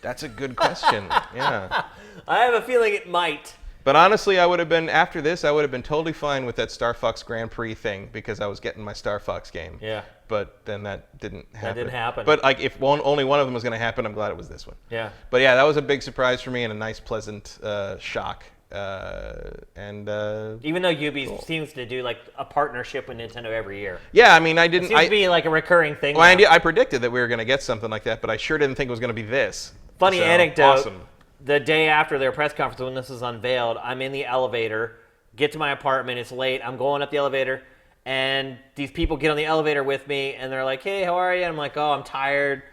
That's a good question. Yeah. I have a feeling it might. But honestly, I would have been totally fine with that Star Fox Grand Prix thing because I was getting my Star Fox game. Yeah. But then that didn't happen. That didn't happen. But like, if only one of them was going to happen, I'm glad it was this one. Yeah. But yeah, that was a big surprise for me and a nice, pleasant shock. Even though Ubi seems to do like a partnership with Nintendo every year. Yeah, I mean, I didn't. It seems to be like a recurring thing. Well, I predicted that we were going to get something like that, but I sure didn't think it was going to be this. Funny So, anecdote. Awesome. The day after their press conference, when this is unveiled, I'm in the elevator, get to my apartment, it's late, I'm going up the elevator, and these people get on the elevator with me, and they're like, hey, how are you? And I'm like, oh, I'm tired.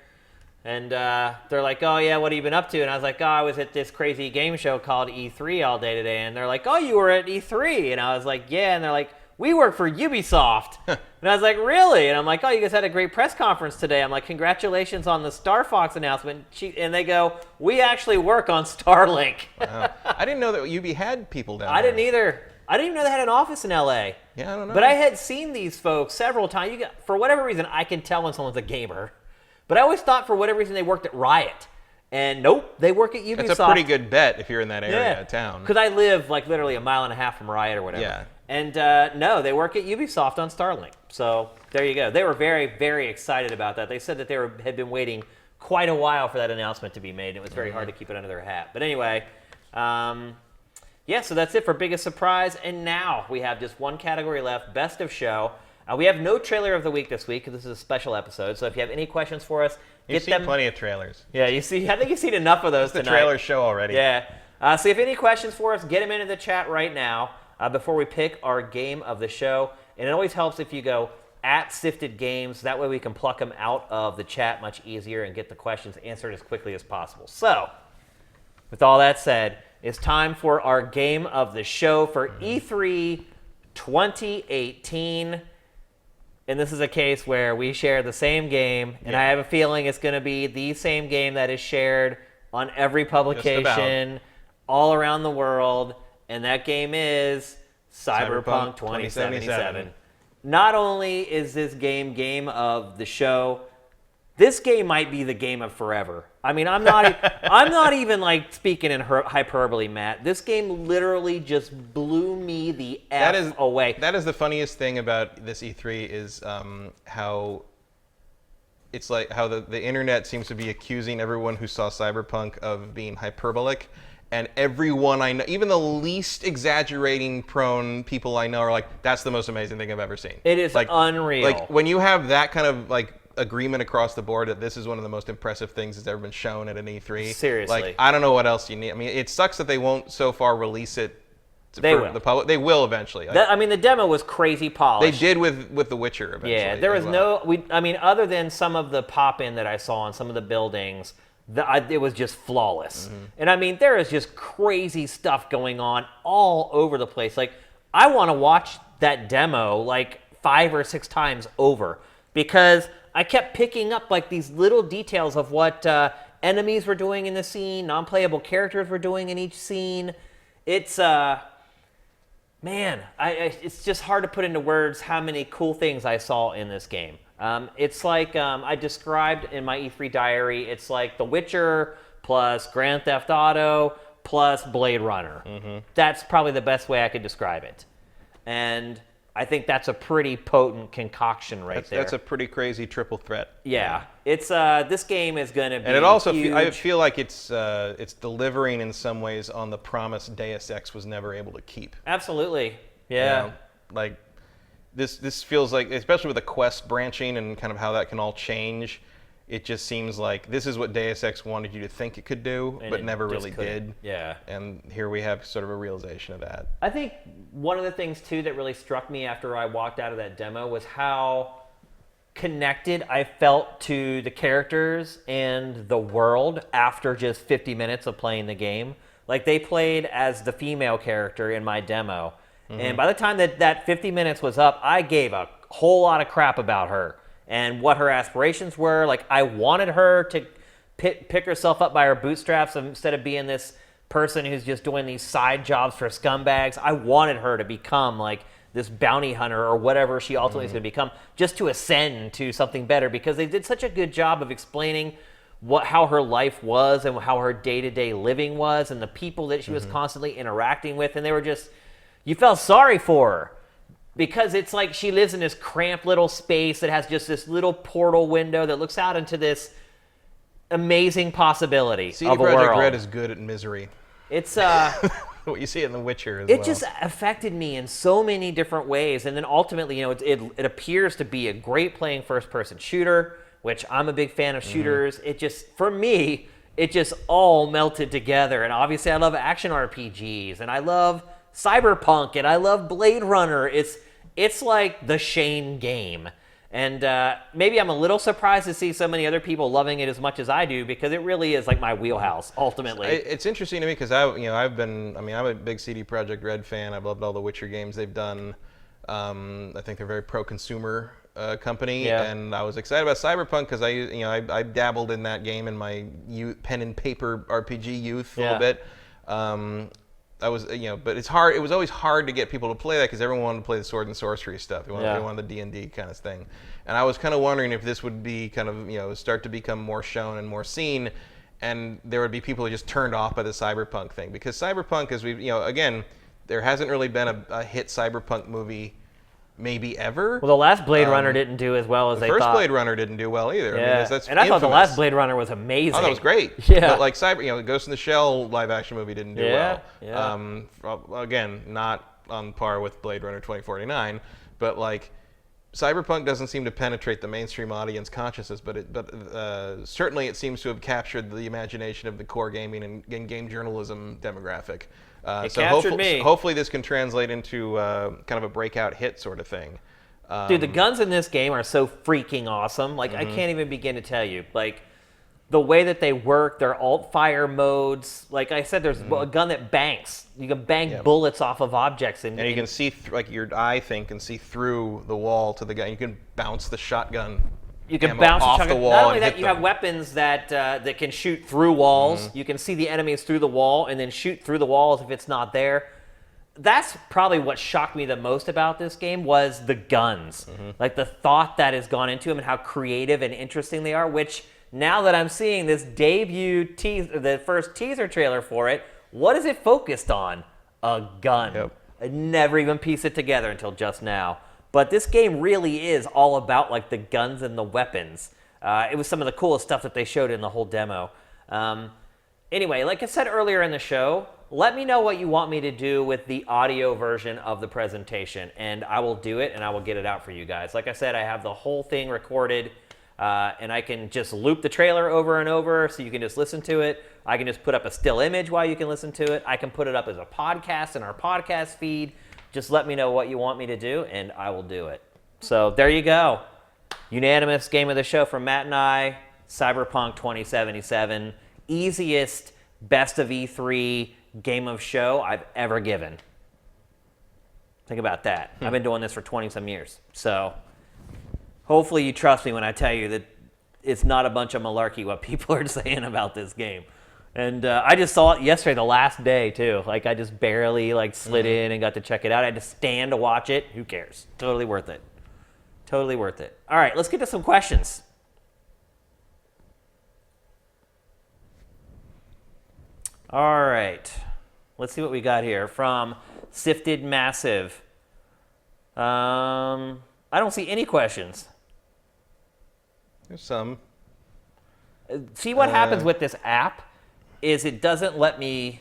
And they're like, oh, yeah, what have you been up to? And I was like, oh, I was at this crazy game show called E3 all day today. And they're like, oh, you were at E3? And I was like, yeah. And they're like, we work for Ubisoft. And I was like, really? And I'm like, oh, you guys had a great press conference today. I'm like, congratulations on the Star Fox announcement. And they go, we actually work on Starlink. Wow. I didn't know that Ubi had people down there. I didn't either. I didn't even know they had an office in LA. Yeah, I don't know. But I had seen these folks several times. For whatever reason, I can tell when someone's a gamer. But I always thought for whatever reason they worked at Riot. And nope, they work at Ubisoft. It's a pretty good bet if you're in that area of town. Because I live like literally a mile and a half from Riot or whatever. Yeah. And no, they work at Ubisoft on Starlink. So there you go. They were very, very excited about that. They said that they had been waiting quite a while for that announcement to be made. And it was very hard to keep it under their hat. But anyway, yeah, so that's it for Biggest Surprise. And now we have just one category left, Best of Show. We have no trailer of the week this week because this is a special episode. So if you have any questions for us, You've seen plenty of trailers. Yeah, I think you've seen enough of those It's the tonight. trailer show already. Yeah. So if you have any questions for us, get them into the chat right now before we pick our game of the show. And it always helps if you go at Sifted Games. That way we can pluck them out of the chat much easier and get the questions answered as quickly as possible. So, with all that said, it's time for our game of the show for E3 2018. And this is a case where we share the same game, and I have a feeling it's going to be the same game that is shared on every publication all around the world, and that game is Cyberpunk 2077. Not only is this game of the show, this game might be the game of forever. I mean, I'm not even like speaking in hyperbole, Matt. This game literally just blew me the F away. That is the funniest thing about this E3 is how it's like how the internet seems to be accusing everyone who saw Cyberpunk of being hyperbolic. And everyone I know, even the least exaggerating prone people I know are like, that's the most amazing thing I've ever seen. It is like, unreal. Like when you have that kind of like agreement across the board that this is one of the most impressive things that's ever been shown at an E3. Seriously. Like, I don't know what else you need. I mean, it sucks that they won't so far release it for the public. They will eventually. I mean, the demo was crazy polished. They did with The Witcher eventually. Yeah, there was other than some of the pop-in that I saw on some of the buildings, it was just flawless. Mm-hmm. And I mean, there is just crazy stuff going on all over the place. Like, I want to watch that demo like 5 or 6 times over because I kept picking up like these little details of what enemies were doing in the scene, non-playable characters were doing in each scene. It's it's just hard to put into words how many cool things I saw in this game. It's like I described in my E3 diary. It's like The Witcher plus Grand Theft Auto plus Blade Runner. Mm-hmm. That's probably the best way I could describe it. And I think that's a pretty potent concoction there. That's a pretty crazy triple threat. Yeah, it's this game is going to be. And it also, huge. I feel like it's delivering in some ways on the promise Deus Ex was never able to keep. Absolutely, yeah. You know, like this feels like, especially with the quest branching and kind of how that can all change. It just seems like this is what Deus Ex wanted you to think it could do, but never really did. Yeah. And here we have sort of a realization of that. I think one of the things, too, that really struck me after I walked out of that demo was how connected I felt to the characters and the world after just 50 minutes of playing the game. Like, they played as the female character in my demo. Mm-hmm. And by the time that 50 minutes was up, I gave a whole lot of crap about her. and what her aspirations were. Like, I wanted her to pick herself up by her bootstraps instead of being this person who's just doing these side jobs for scumbags. I wanted her to become like this bounty hunter or whatever she ultimately is going to become, just to ascend to something better, because they did such a good job of explaining how her life was and how her day-to-day living was and the people that she was constantly interacting with. And they were just, you felt sorry for her, because it's like she lives in this cramped little space that has just this little portal window that looks out into this amazing possibility CD of a Projekt world. Red is good at misery. It's what you see in The Witcher as well. it just affected me in so many different ways, and then ultimately, it appears to be a great playing first-person shooter, which I'm a big fan of shooters. It just, for me, it just all melted together. And obviously, I love action RPGs, and I love Cyberpunk, and I love Blade Runner. It's like the Shane game. And maybe I'm a little surprised to see so many other people loving it as much as I do, because it really is like my wheelhouse, ultimately. It's interesting to me because I'm a big CD Projekt Red fan. I've loved all the Witcher games they've done. I think they're a very pro-consumer company, and I was excited about Cyberpunk because I dabbled in that game in my pen and paper RPG youth a little bit. I was, but it's hard. It was always hard to get people to play that because everyone wanted to play the sword and sorcery stuff. They wanted the D&D kind of thing. And I was kind of wondering if this would be kind of, start to become more shown and more seen, and there would be people who just turned off by the Cyberpunk thing. Because Cyberpunk, as again, there hasn't really been a hit Cyberpunk movie maybe ever. Well, the last Blade Runner didn't do as well as they thought. The first Blade Runner didn't do well either. Yeah. I mean, I thought the last Blade Runner was amazing. Oh, that was great. Yeah. But like Ghost in the Shell live action movie didn't do well. Yeah. Again, not on par with Blade Runner 2049, but like Cyberpunk doesn't seem to penetrate the mainstream audience consciousness, but certainly it seems to have captured the imagination of the core gaming and game journalism demographic. Hopefully this can translate into kind of a breakout hit sort of thing. Dude, the guns in this game are so freaking awesome. Like, I can't even begin to tell you. Like, the way that they work, their alt-fire modes. Like I said, there's a gun that banks. You can bang bullets off of objects. And you can see, your eye can see through the wall to the gun. You can bounce the shotgun. You can bounce off the wall. Not only that, you have weapons that can shoot through walls. You can see the enemies through the wall and then shoot through the walls if it's not there. That's probably what shocked me the most about this game was the guns. Like the thought that has gone into them and how creative and interesting they are, which now that I'm seeing this debut the first teaser trailer for it, what is it focused on? A gun. Yep. I never even pieced it together until just now. But this game really is all about like the guns and the weapons. It was some of the coolest stuff that they showed in the whole demo. Anyway, like I said earlier in the show, let me know what you want me to do with the audio version of the presentation, and I will do it, and I will get it out for you guys. Like I said, I have the whole thing recorded, and I can just loop the trailer over and over so you can just listen to it. I can just put up a still image while you can listen to it. I can put it up as a podcast in our podcast feed. Just let me know what you want me to do, and I will do it. So there you go. Unanimous game of the show from Matt and I, Cyberpunk 2077. Easiest best of E3 game of show I've ever given. Think about that. I've been doing this for 20-some years. So hopefully you trust me when I tell you that it's not a bunch of malarkey what people are saying about this game. And I just saw it yesterday, the last day, too. Like, I just barely, slid in and got to check it out. I had to stand to watch it. Who cares? Totally worth it. Totally worth it. All right, let's get to some questions. All right. Let's see what we got here from Sifted Massive. I don't see any questions. There's some. See what happens with this app is it doesn't let me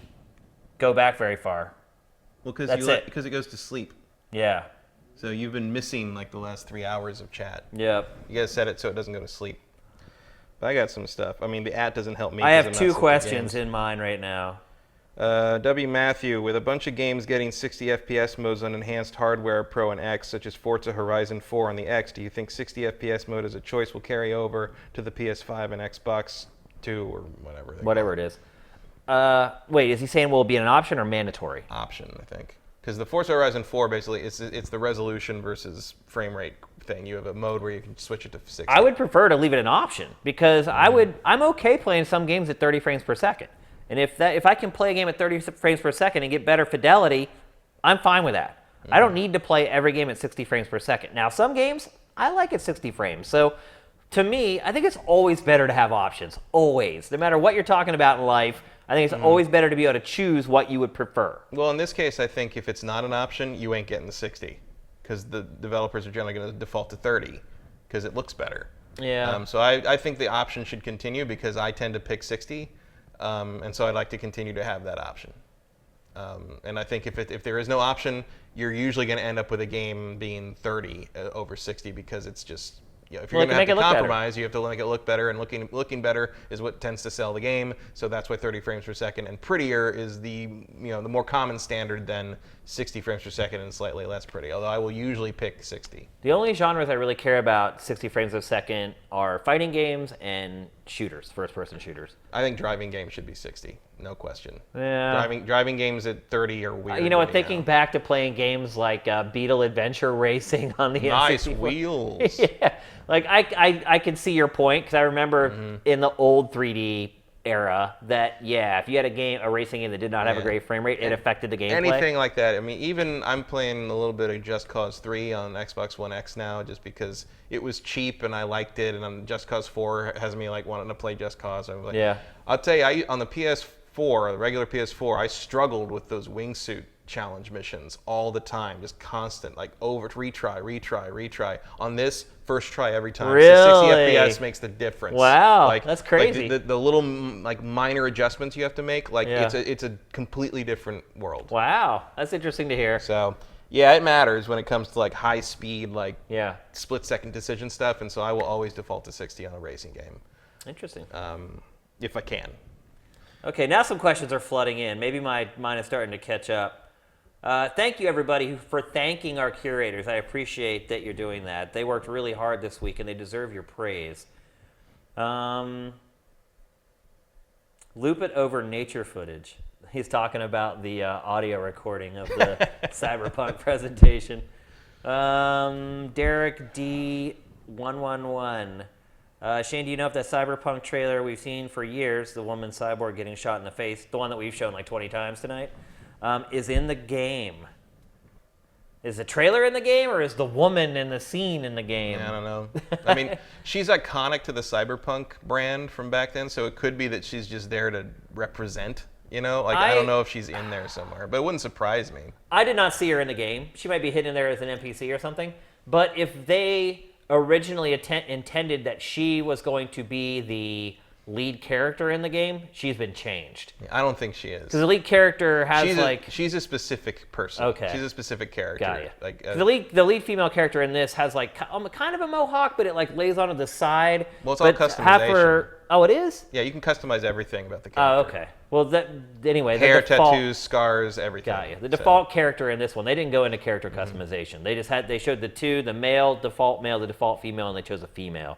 go back very far. Well, because it goes to sleep. Yeah. So you've been missing the last 3 hours of chat. Yep. You gotta set it so it doesn't go to sleep. But I got some stuff. I mean, the app doesn't help me. I have 2 questions in mind right now. W. Matthew, with a bunch of games getting 60 FPS modes on enhanced hardware Pro and X, such as Forza Horizon 4 on the X, do you think 60 FPS mode as a choice will carry over to the PS5 and Xbox 2 or whatever? Whatever it is. Wait, is he saying will it be an option or mandatory? Option, I think. Because the Forza Horizon 4 basically it's the resolution versus frame rate thing. You have a mode where you can switch it to 60. I would prefer to leave it an option because I'm okay playing some games at 30 frames per second. And if I can play a game at 30 frames per second and get better fidelity, I'm fine with that. I don't need to play every game at 60 frames per second. Now, some games I like at 60 frames. So to me, I think it's always better to have options. Always. No matter what you're talking about in life, I think it's always better to be able to choose what you would prefer. Well, in this case, I think if it's not an option, you ain't getting the 60 because the developers are generally going to default to 30 because it looks better. Yeah. So I think the option should continue because I tend to pick 60, and so I'd like to continue to have that option. And I think if there is no option, you're usually going to end up with a game being 30 over 60 because it's just, if you're going to have to compromise, you have to make it look better, and looking better is what tends to sell the game. So that's why 30 frames per second and prettier is the more common standard than 60 frames per second and slightly less pretty. Although I will usually pick 60. The only genres I really care about 60 frames per second are fighting games and shooters, first-person shooters. I think driving games should be 60, no question. Yeah. Driving games at 30 are weird. You know what? Thinking back to playing games like Beetle Adventure Racing on the nice N64. wheels. Yeah, like I can see your point because I remember in the old 3D era that if you had a racing game that did not have a great frame rate, it affected the gameplay. Anything like that. I mean, even I'm playing a little bit of Just Cause 3 on Xbox One X now, just because it was cheap and I liked it, and Just Cause 4 has me like wanting to play Just Cause. I'm like, I'll tell you, on the PS4, the regular PS4, I struggled with those wingsuit challenge missions all the time, just constant, like retry. On this, first try every time. Really? So 60 FPS makes the difference. Wow, that's crazy. Like the little minor adjustments you have to make, it's a completely different world. Wow, that's interesting to hear. So yeah, it matters when it comes to like high speed, split-second decision stuff, and so I will always default to 60 on a racing game. Interesting. If I can. Okay, now some questions are flooding in. Maybe mine is starting to catch up. Thank you, everybody, for thanking our curators. I appreciate that you're doing that. They worked really hard this week, and they deserve your praise. Loop it over nature footage. He's talking about the audio recording of the Cyberpunk presentation. Derek D111. Shane, do you know if that Cyberpunk trailer we've seen for years, the woman cyborg getting shot in the face, the one that we've shown like 20 times tonight, is in the game? Is the trailer in the game, or is the woman in the scene in the game? I don't know. I mean, she's iconic to the Cyberpunk brand from back then, so it could be that she's just there to represent, I don't know if she's in there somewhere, but it wouldn't surprise me. I did not see her in the game. She might be hidden there as an NPC or something, but if they originally intended that she was going to be the lead character in the game, she's been changed. I don't think she is. Because the lead character has she's a specific person. Okay. She's a specific character. Got you. Like the lead female character in this has like kind of a mohawk, but it like lays onto the side. Well, it's all customization. Oh, it is? Yeah, you can customize everything about the Oh, character. okay. Well, anyway, hair, the default, tattoos, scars, everything. Got you. The default character in this one, they didn't go into character customization. They showed the male, default male, the default female, and they chose a female.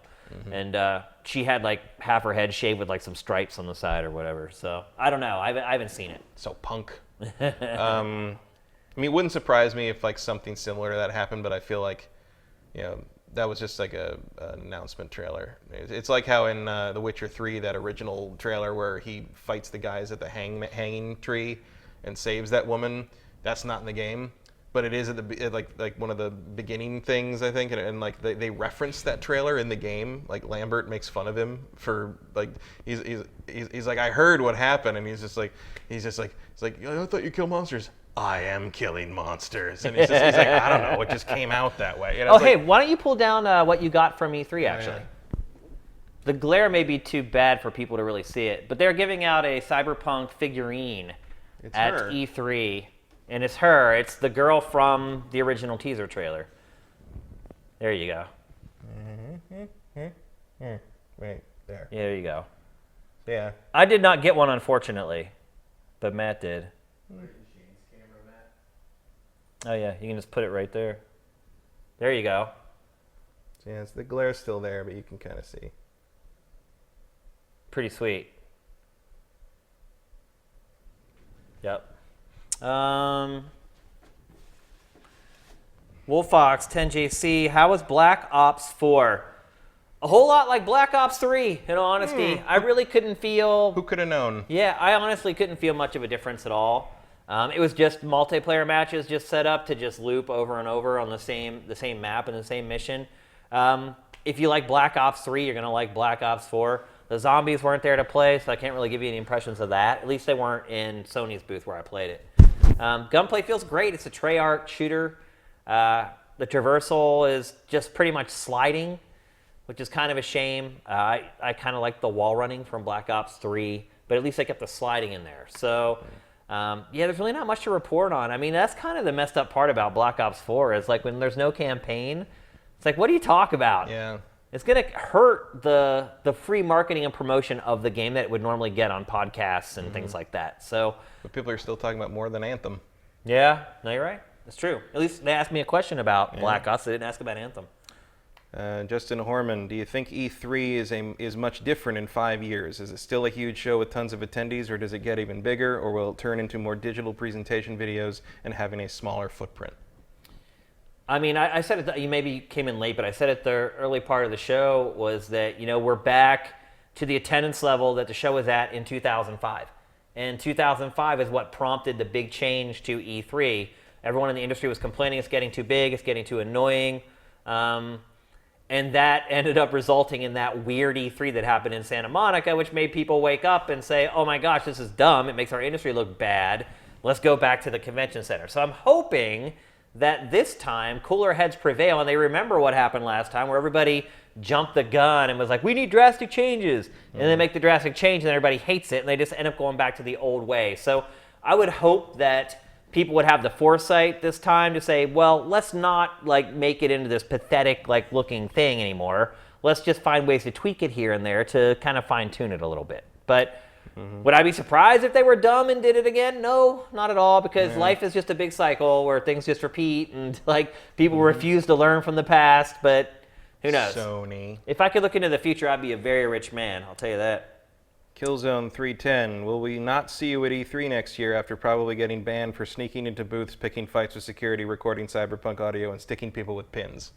And she had like half her head shaved with like some stripes on the side or whatever. So I don't know. I haven't seen it. So punk. I mean, it wouldn't surprise me if like something similar to that happened, but I feel like, that was just like an announcement trailer. It's like how in The Witcher 3, that original trailer where he fights the guys at the hanging tree and saves that woman. That's not in the game, but it is at like one of the beginning things, I think, and like they reference that trailer in the game. Like Lambert makes fun of him for like he's like, I heard what happened, and he's like I thought you kill monsters. I am killing monsters, and he's like, I don't know, it just came out that way. Hey, why don't you pull down what you got from E3 actually? Yeah. The glare may be too bad for people to really see it, but they're giving out a Cyberpunk figurine at E3. And it's her. It's the girl from the original teaser trailer. There you go. Right there. Yeah, there you go. Yeah. I did not get one, unfortunately, but Matt did. Oh yeah, you can just put it right there. There you go. So yeah, the glare's still there, but you can kind of see. Pretty sweet. Yep. Wolfox 10JC, how was Black Ops 4? A whole lot like Black Ops 3, in all honesty. I really couldn't feel... Who could have known? Yeah, I honestly couldn't feel much of a difference at all. It was just multiplayer matches just set up to just loop over and over on the same map and the same mission. If you like Black Ops 3, you're going to like Black Ops 4. The zombies weren't there to play, so I can't really give you any impressions of that. At least they weren't in Sony's booth where I played it. Gunplay feels great. It's a Treyarch shooter. The traversal is just pretty much sliding, which is kind of a shame. I kind of like the wall running from Black Ops 3, but at least they kept the sliding in there. So, yeah, there's really not much to report on. I mean, that's kind of the messed up part about Black Ops 4 is like when there's no campaign, it's like, what do you talk about? Yeah. It's going to hurt the free marketing and promotion of the game that it would normally get on podcasts and things like that. So, But people are still talking about more than Anthem. yeah, no, you're right. It's true. At least they asked me a question about Black Ops. They didn't ask about Anthem. Justin Horman, do you think E3 is much different in 5 years? Is it still a huge show with tons of attendees, or does it get even bigger, or will it turn into more digital presentation videos and having a smaller footprint? I mean, I said it, you maybe came in late, but I said it the early part of the show was that, we're back to the attendance level that the show was at in 2005. And 2005 is what prompted the big change to E3. Everyone in the industry was complaining it's getting too big, it's getting too annoying. And that ended up resulting in that weird E3 that happened in Santa Monica, which made people wake up and say, oh my gosh, this is dumb. It makes our industry look bad. Let's go back to the convention center. So I'm hoping that this time cooler heads prevail and they remember what happened last time where everybody jumped the gun and was like, we need drastic changes. And they make the drastic change and everybody hates it and they just end up going back to the old way. So I would hope that people would have the foresight this time to say, well, let's not make it into this pathetic looking thing anymore. Let's just find ways to tweak it here and there to kind of fine tune it a little bit. But would I be surprised if they were dumb and did it again? No, not at all, because life is just a big cycle where things just repeat and people refuse to learn from the past, but who knows? Sony. If I could look into the future, I'd be a very rich man, I'll tell you that. Killzone 310, will we not see you at E3 next year after probably getting banned for sneaking into booths, picking fights with security, recording cyberpunk audio, and sticking people with pins?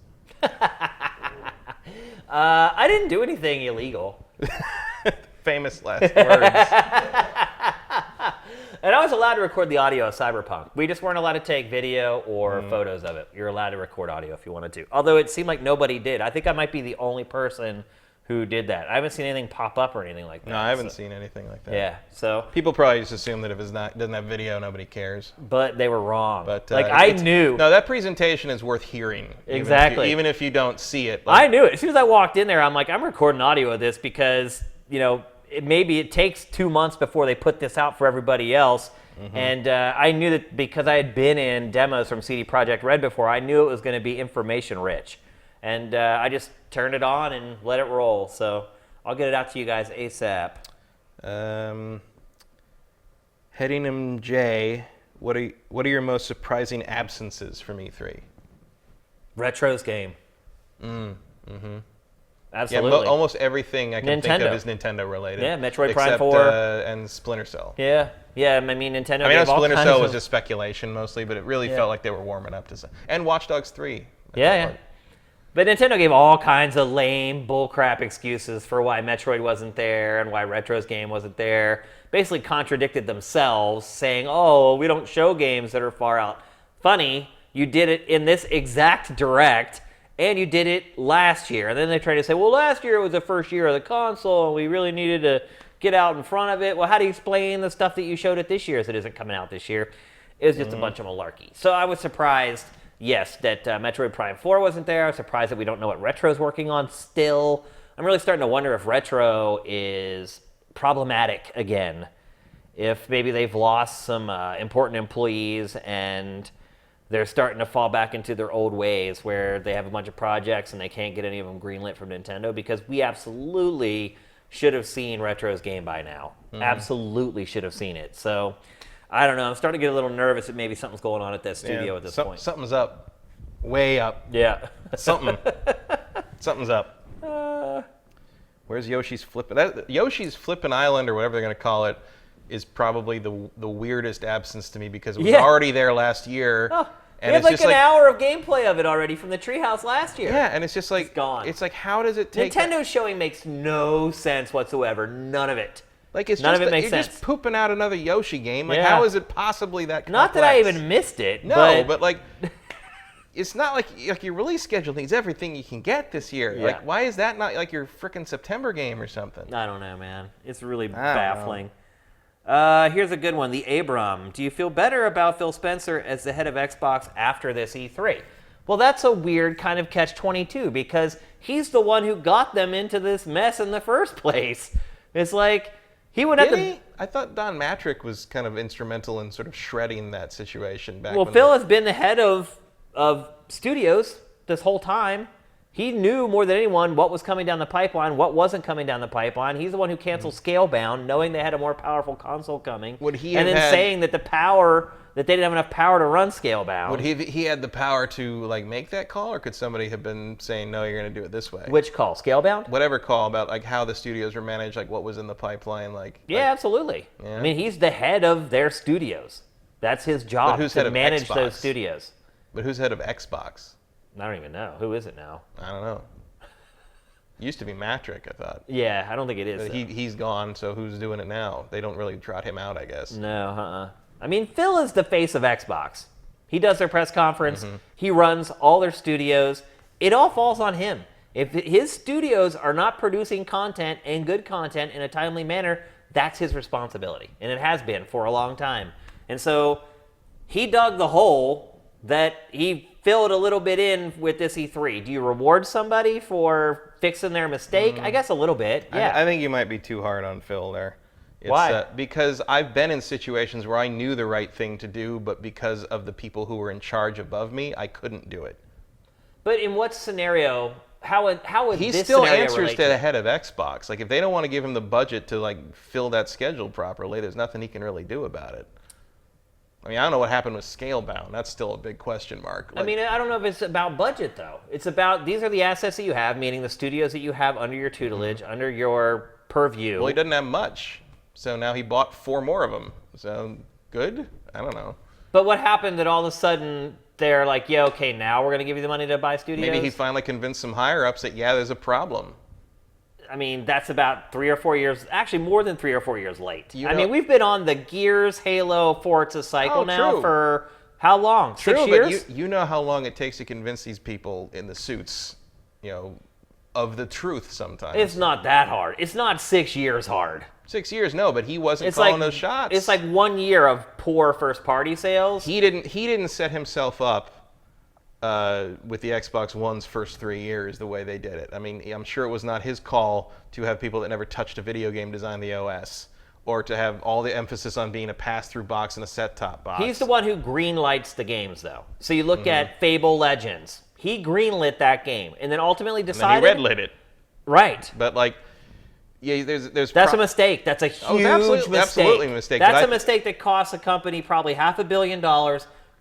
I didn't do anything illegal. Famous last words. And I was allowed to record the audio of Cyberpunk. We just weren't allowed to take video or photos of it. You're allowed to record audio if you wanted to. Although it seemed like nobody did. I think I might be the only person who did that. I haven't seen anything pop up or anything like that. No, I haven't seen anything like that. Yeah, so. People probably just assume that if it doesn't have video, nobody cares. But they were wrong. But I knew. No, that presentation is worth hearing. Exactly. Even if you don't see it. I knew it. As soon as I walked in there, I'm like, I'm recording audio of this because, maybe it takes 2 months before they put this out for everybody else. And I knew that because I had been in demos from CD Projekt Red before, I knew it was going to be information rich. And I just turned it on and let it roll. So I'll get it out to you guys ASAP. Headingham J, what are your most surprising absences from E3? Retro's game. Absolutely. Yeah, almost everything I can think of is Nintendo related. Yeah, Metroid Prime Prime 4. And Splinter Cell. Yeah, I mean, Nintendo I mean, gave all Splinter kinds Cell of... was just speculation mostly, but it really felt like they were warming up to some. And Watch Dogs 3. Yeah. But Nintendo gave all kinds of lame bullcrap excuses for why Metroid wasn't there and why Retro's game wasn't there. Basically contradicted themselves, saying, oh, we don't show games that are far out. Funny, you did it in this exact direct, and you did it last year. And then they try to say, well, last year was the first year of the console, and we really needed to get out in front of it. Well, how do you explain the stuff that you showed it this year as it isn't coming out this year? It was just a bunch of malarkey. So I was surprised, yes, that Metroid Prime 4 wasn't there. I was surprised that we don't know what Retro's working on still. I'm really starting to wonder if Retro is problematic again. If maybe they've lost some important employees and they're starting to fall back into their old ways where they have a bunch of projects and they can't get any of them greenlit from Nintendo, because we absolutely should have seen Retro's game by now. Absolutely should have seen it. So, I don't know. I'm starting to get a little nervous that maybe something's going on at that studio at this point. Something's up. Way up. Yeah. Something's up. Where's Yoshi's Flip? Yoshi's Flippin' Island, or whatever they're going to call it, is probably the weirdest absence to me because it was already there last year. And we had it's like just an hour of gameplay of it already from the Treehouse last year. Yeah, and it's just like It's gone. It's like, how does it take? Nintendo's showing makes no sense whatsoever. None of it. Like it's None just of it makes you're sense. just pooping out another Yoshi game. Like Yeah. how is it possibly that complex? Not that I even missed it. No, but like it's not like your release schedule needs everything you can get this year. Yeah. Like why is that not like your frickin' September game or something? I don't know, man. It's really I don't baffling. Here's a good one. The Abram. Do you feel better about Phil Spencer as the head of Xbox after this E3? Well, that's a weird kind of catch-22 because he's the one who got them into this mess in the first place. It's like he would have Did to. he? I thought Don Matrick was kind of instrumental in sort of shredding that situation back. Well, when Phil has been the head of studios this whole time. He knew more than anyone what was coming down the pipeline, what wasn't coming down the pipeline. He's the one who canceled Scalebound, knowing they had a more powerful console coming. Would he and have then had- saying that they didn't have enough power to run Scalebound. Would he had the power to like make that call, or could somebody have been saying no, you're going to do it this way? Which call? Scalebound? Whatever call about like how the studios were managed, like what was in the pipeline, like Yeah, absolutely. Yeah. I mean, he's the head of their studios. That's his job, But who's to head of manage Xbox? those studios. But who's head of Xbox? I don't even know. Who is it now? I don't know. Used to be Matrick, I thought. Yeah, I don't think it is. But he's gone, so who's doing it now? They don't really trot him out, I guess. No, I mean, Phil is the face of Xbox. He does their press conference. Mm-hmm. He runs all their studios. It all falls on him. If his studios are not producing content and good content in a timely manner, that's his responsibility. And it has been for a long time. And so he dug the hole that he filled a little bit in with this E3. Do you reward somebody for fixing their mistake? I guess a little bit, yeah. I think you might be too hard on Phil there. It's, Why? Because I've been in situations where I knew the right thing to do, but because of the people who were in charge above me, I couldn't do it. But in what scenario? How would He this still scenario answers relate to to the head of Xbox. Like if they don't want to give him the budget to like fill that schedule properly, there's nothing he can really do about it. I mean, I don't know what happened with Scalebound. That's still a big question mark. I mean, I don't know if it's about budget, though. It's about, these are the assets that you have, meaning the studios that you have under your tutelage, under your purview. Well, he doesn't have much, so now he bought 4 more of them. So good? I don't know. But what happened that all of a sudden they're like, yeah, okay, now we're going to give you the money to buy studios? Maybe he finally convinced some higher-ups that, yeah, there's a problem. I mean, that's about 3 or 4 years, actually more than 3 or 4 years late. You I know- mean, we've been on the Gears, Halo, Forza cycle Oh, now true. for how long? True, 6 years? but you know how long it takes to convince these people in the suits, of the truth sometimes. It's not that hard. It's not 6 years hard. 6 years, no, but he wasn't It's calling like those shots. It's like 1 year of poor first-party sales. He didn't set himself up with the Xbox One's first 3 years the way they did it. I mean, I'm sure it was not his call to have people that never touched a video game design the OS, or to have all the emphasis on being a pass-through box and a set-top box. He's the one who greenlights the games, though. So you look at Fable Legends. He greenlit that game, and then ultimately and then decided. he red-lit it. Right. But like, yeah, there's. That's a mistake. That's a huge Oh, it's absolutely- mistake. absolutely a mistake, That's but a mistake that costs a company probably $500 million,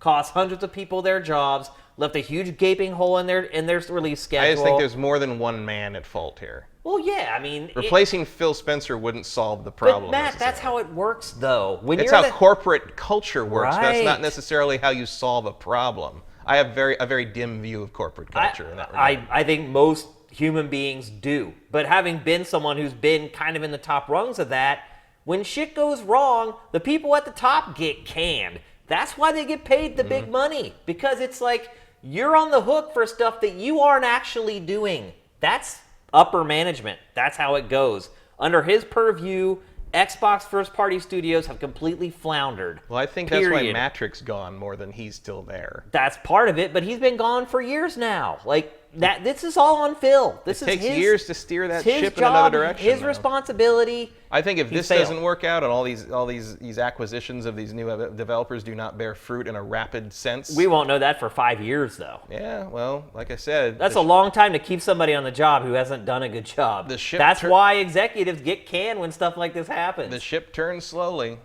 cost hundreds of people their jobs, left a huge gaping hole in their release schedule. I just think there's more than one man at fault here. Well, yeah, I mean, Replacing Phil Spencer wouldn't solve the but problem. Matt, that's how it works, though. When It's you're how corporate culture works. But that's Right. not necessarily how you solve a problem. I have a very dim view of corporate culture in that regard. I think most human beings do. But having been someone who's been kind of in the top rungs of that, when shit goes wrong, the people at the top get canned. That's why they get paid the big money. Because it's like, you're on the hook for stuff that you aren't actually doing. That's upper management. That's how it goes. Under his purview, Xbox first-party studios have completely floundered. Well, I think that's why Period. Matrix's gone more than he's still there. That's part of it, but he's been gone for years now. Like that, this is all on Phil. This It is takes his, years to steer that it's his ship in job, another direction. His though. responsibility. I think if He this failed. doesn't work out and all these acquisitions of these new developers do not bear fruit in a rapid sense. We won't know that for 5 years, though. Yeah, well, like I said, That's a long time to keep somebody on the job who hasn't done a good job. The ship That's tur- why executives get canned when stuff like this happens. the ship turns slowly.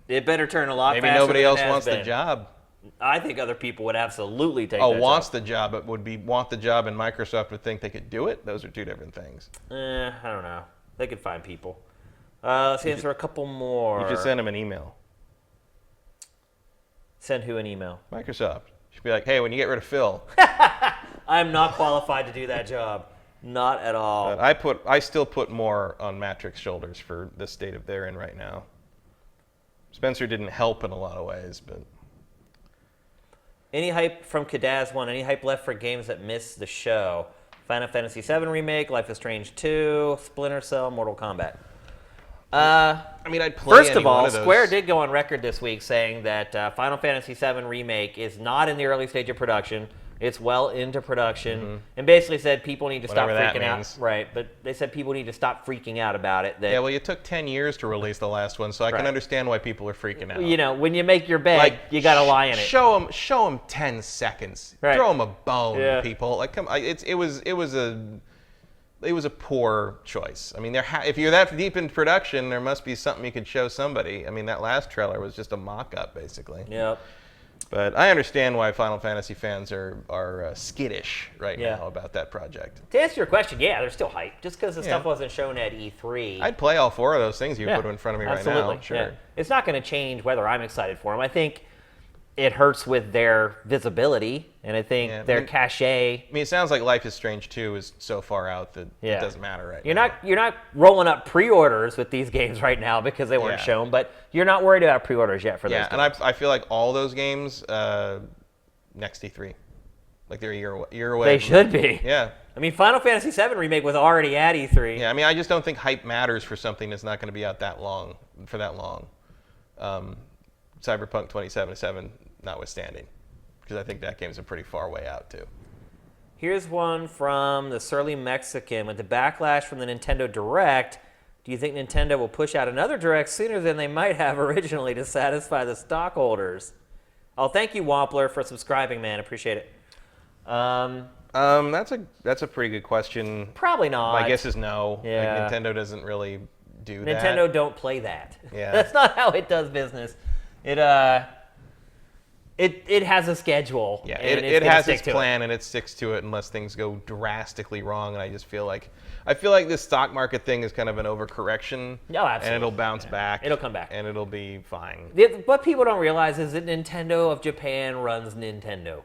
It better turn a lot Maybe faster nobody than else it has wants the been. job. I think other people would absolutely take Oh, that wants job. the job, but would be want the job, and Microsoft would think they could do it. Those are two different things. I don't know. They could find people. Let's answer a couple more. You should send him an email. Send who an email? Microsoft. She'd be like, hey, when you get rid of Phil. I'm not qualified to do that job. Not at all. But I still put more on Matrix's shoulders for the state of they're in right now. Spencer didn't help in a lot of ways, but... Any hype from Kadaz1? Any hype left for games that missed the show? Final Fantasy VII Remake, Life is Strange 2, Splinter Cell, Mortal Kombat. I mean, I'd play First any of all, one of those. Square did go on record this week saying that Final Fantasy VII Remake is not in the early stage of production. It's well into production, and basically said people need to stop Whatever that freaking out. means. Right, but they said people need to stop freaking out about it. That, Yeah, well, you took 10 years to release the last one, so I can Right. understand why people are freaking out. you know, when you make your bed, you got to lie in it. Show them 10 seconds. Right. Throw them a bone, Yeah. people. Like, come, it was a poor choice. I mean, if you're that deep in production, there must be something you could show somebody. I mean, that last trailer was just a mock-up, basically. Yep. But I understand why Final Fantasy fans are skittish right now about that project. To answer your question, yeah, there's still hype. Just because the Yeah. stuff wasn't shown at E3. I'd play all 4 of those things you put in front of me absolutely. right now. Sure. Yeah. It's not going to change whether I'm excited for them. I think it hurts with their visibility, and I think their cachet. I mean, it sounds like Life is Strange 2 is so far out that it doesn't matter right now. You're not rolling up pre-orders with these games right now because they weren't shown, but you're not worried about pre-orders yet for those games. And I feel like all those games next E3, like they're a year away. They should be. Yeah. I mean, Final Fantasy VII Remake was already at E3. Yeah, I mean, I just don't think hype matters for something that's not going to be out that long. Cyberpunk 2077 notwithstanding, because I think that game's a pretty far way out too. Here's one from the Surly Mexican. With the backlash from the Nintendo Direct, do you think Nintendo will push out another Direct sooner than they might have originally to satisfy the stockholders? Oh, thank you, Wampler, for subscribing, man. Appreciate it. That's a pretty good question. Probably not. My guess is no. Yeah. Like, Nintendo doesn't really do that. Nintendo don't play that. Yeah. That's not how it does business. It has a schedule. Yeah, and it gonna has stick its to plan and it sticks to it unless things go drastically wrong. And I just feel like this stock market thing is kind of an overcorrection. Oh, absolutely. And it'll bounce back. It'll come back. And it'll be fine. What people don't realize is that Nintendo of Japan runs Nintendo.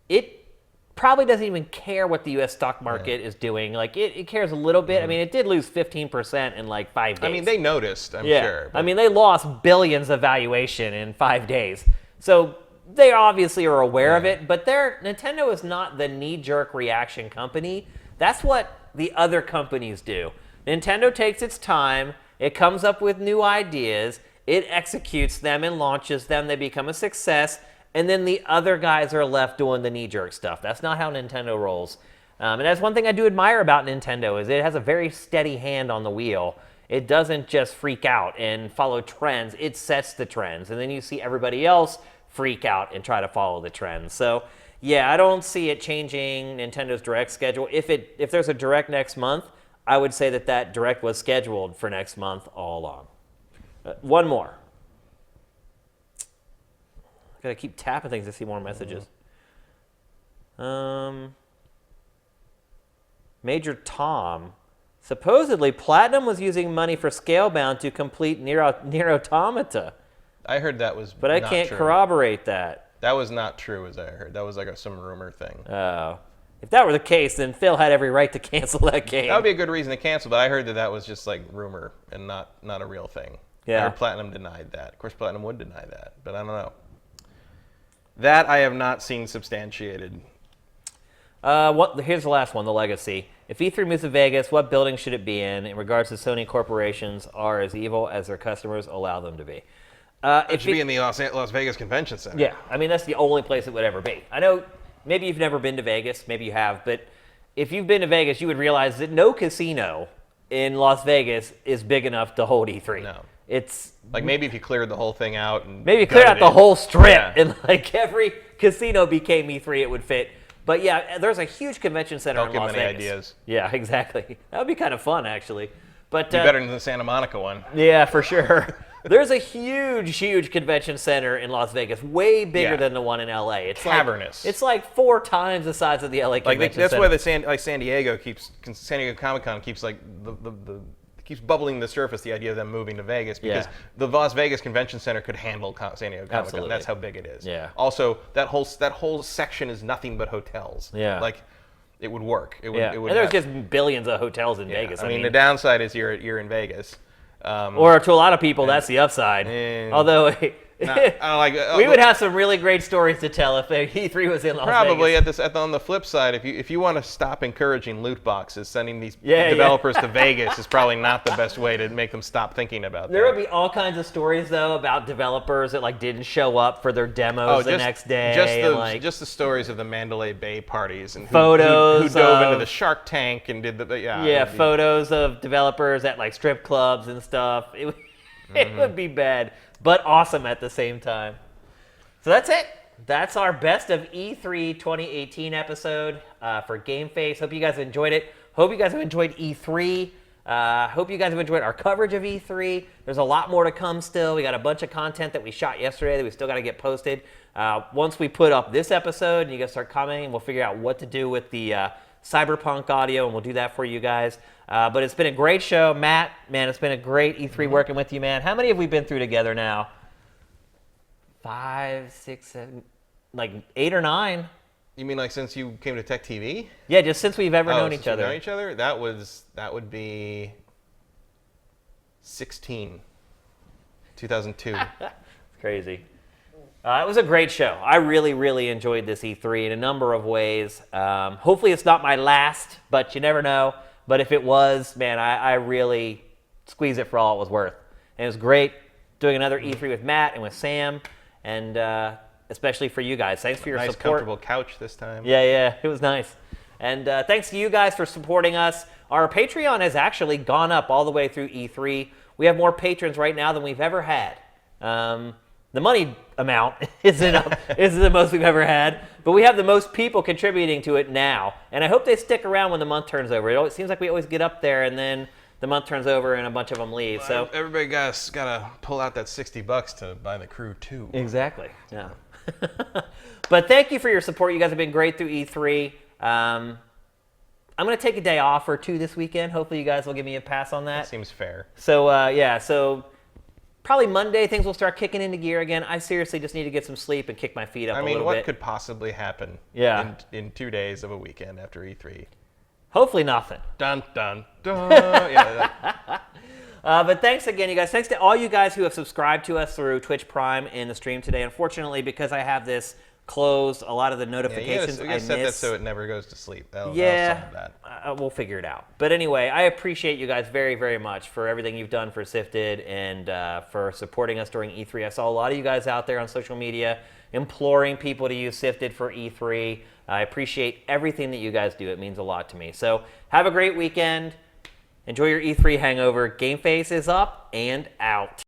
It probably doesn't even care what the U.S. stock market is doing. Like, it cares a little bit. I mean, it did lose 15% in like 5 days. I mean, they noticed, I'm sure. I mean, they lost billions of valuation in 5 days. So they obviously are aware of it, but Nintendo is not the knee-jerk reaction company. That's what the other companies do. Nintendo takes its time. It comes up with new ideas. It executes them and launches them. They become a success. And then the other guys are left doing the knee-jerk stuff. That's not how Nintendo rolls. And that's one thing I do admire about Nintendo is it has a very steady hand on the wheel. It doesn't just freak out and follow trends. It sets the trends. And then you see everybody else freak out and try to follow the trends. So, yeah, I don't see it changing Nintendo's Direct schedule. If there's a Direct next month, I would say that Direct was scheduled for next month all along. One more. Gotta keep tapping things to see more messages. Major Tom. Supposedly, Platinum was using money for Scalebound to complete Nier Automata. I heard that was But I not can't true. corroborate that. That was not true, as I heard. That was like some rumor thing. Oh. If that were the case, then Phil had every right to cancel that game. That would be a good reason to cancel, but I heard that was just like rumor and not a real thing. Yeah. I heard Platinum denied that. Of course, Platinum would deny that, but I don't know. That I have not seen substantiated. Here's the last one, the Legacy. If E3 moves to Vegas, what building should it be in regards to Sony corporations are as evil as their customers allow them to be? It should be in the Las Vegas Convention Center. Yeah, I mean, that's the only place it would ever be. I know maybe you've never been to Vegas, maybe you have, but if you've been to Vegas, you would realize that no casino in Las Vegas is big enough to hold E3. No. It's Like maybe if you cleared the whole thing out and maybe clear out gutted the it. whole strip Yeah. and like every casino became E3, it would fit. But yeah, there's a huge convention center Don't in give Las them any Vegas. ideas. Yeah, exactly. That would be kind of fun, actually. But Be better than the Santa Monica one. yeah, for sure. There's a huge convention center in Las Vegas, way bigger Yeah. than the one in LA. It's Cavernous. It's like 4 times the size of the LA Like convention that's center. why San Diego Comic Con keeps like the keeps bubbling to the surface the idea of them moving to Vegas because the Las Vegas Convention Center could handle San Diego Comic-Con. That's how big it is. Yeah. Also, that whole section is nothing but hotels. Yeah. Like, it would work. It would. Yeah. It would And there's just billions of hotels in Vegas. I mean, the downside is you're in Vegas. Or to a lot of people, that's the upside. Although we would have some really great stories to tell if E3 was in Las probably Vegas. on the flip side, if you want to stop encouraging loot boxes, sending these developers to Vegas is probably not the best way to make them stop thinking about that. There would be all kinds of stories though about developers that didn't show up for their demos the next day. Just the stories of the Mandalay Bay parties and photos who dove into the Shark Tank and did the photos of developers at strip clubs and stuff. It would be bad, but awesome at the same time. So that's it. That's our best of E3 2018 episode for GameFace. Hope you guys enjoyed it. Hope you guys have enjoyed E3. Hope you guys have enjoyed our coverage of E3. There's a lot more to come still. We got a bunch of content that we shot yesterday that we still got to get posted. Once we put up this episode and you guys start commenting, we'll figure out what to do with the Cyberpunk audio, and we'll do that for you guys. But it's been a great show. Matt, man, it's been a great E3 working with you, man. How many have we been through together now? 5, 6, 7, 8 or 9. You mean since you came to Tech TV? Yeah, just since we've ever known each other. Known each other? That would be 16. 2002. It's crazy. It was a great show. I really, really enjoyed this E3 in a number of ways. Hopefully it's not my last, but you never know. But if it was, man, I really squeezed it for all it was worth. And it was great doing another E3 with Matt and with Sam, and especially for you guys. Thanks for your nice, support. Comfortable couch this time. Yeah, it was nice. And thanks to you guys for supporting us. Our Patreon has actually gone up all the way through E3. We have more patrons right now than we've ever had. The money amount isn't the most we've ever had, but we have the most people contributing to it now. And I hope they stick around when the month turns over. It seems like we always get up there and then the month turns over and a bunch of them leave. So everybody got to pull out that $60 to buy the crew too. Exactly. Yeah. But thank you for your support. You guys have been great through E3. I'm going to take a day off or 2 this weekend. Hopefully you guys will give me a pass on that. That seems fair. So so probably Monday things will start kicking into gear again. I seriously just need to get some sleep and kick my feet up a little bit. What could possibly happen in 2 days of a weekend after E3? Hopefully nothing. Dun, dun, dun. But thanks again, you guys. Thanks to all you guys who have subscribed to us through Twitch Prime in the stream today. Unfortunately, because I have this closed, a lot of the notifications I miss. Set that so it never goes to sleep. That'll solve that. We'll figure it out. But anyway, I appreciate you guys very, very much for everything you've done for Sifted and for supporting us during E3. I saw a lot of you guys out there on social media imploring people to use Sifted for E3. I appreciate everything that you guys do. It means a lot to me. So have a great weekend. Enjoy your E3 hangover. GameFace is up and out.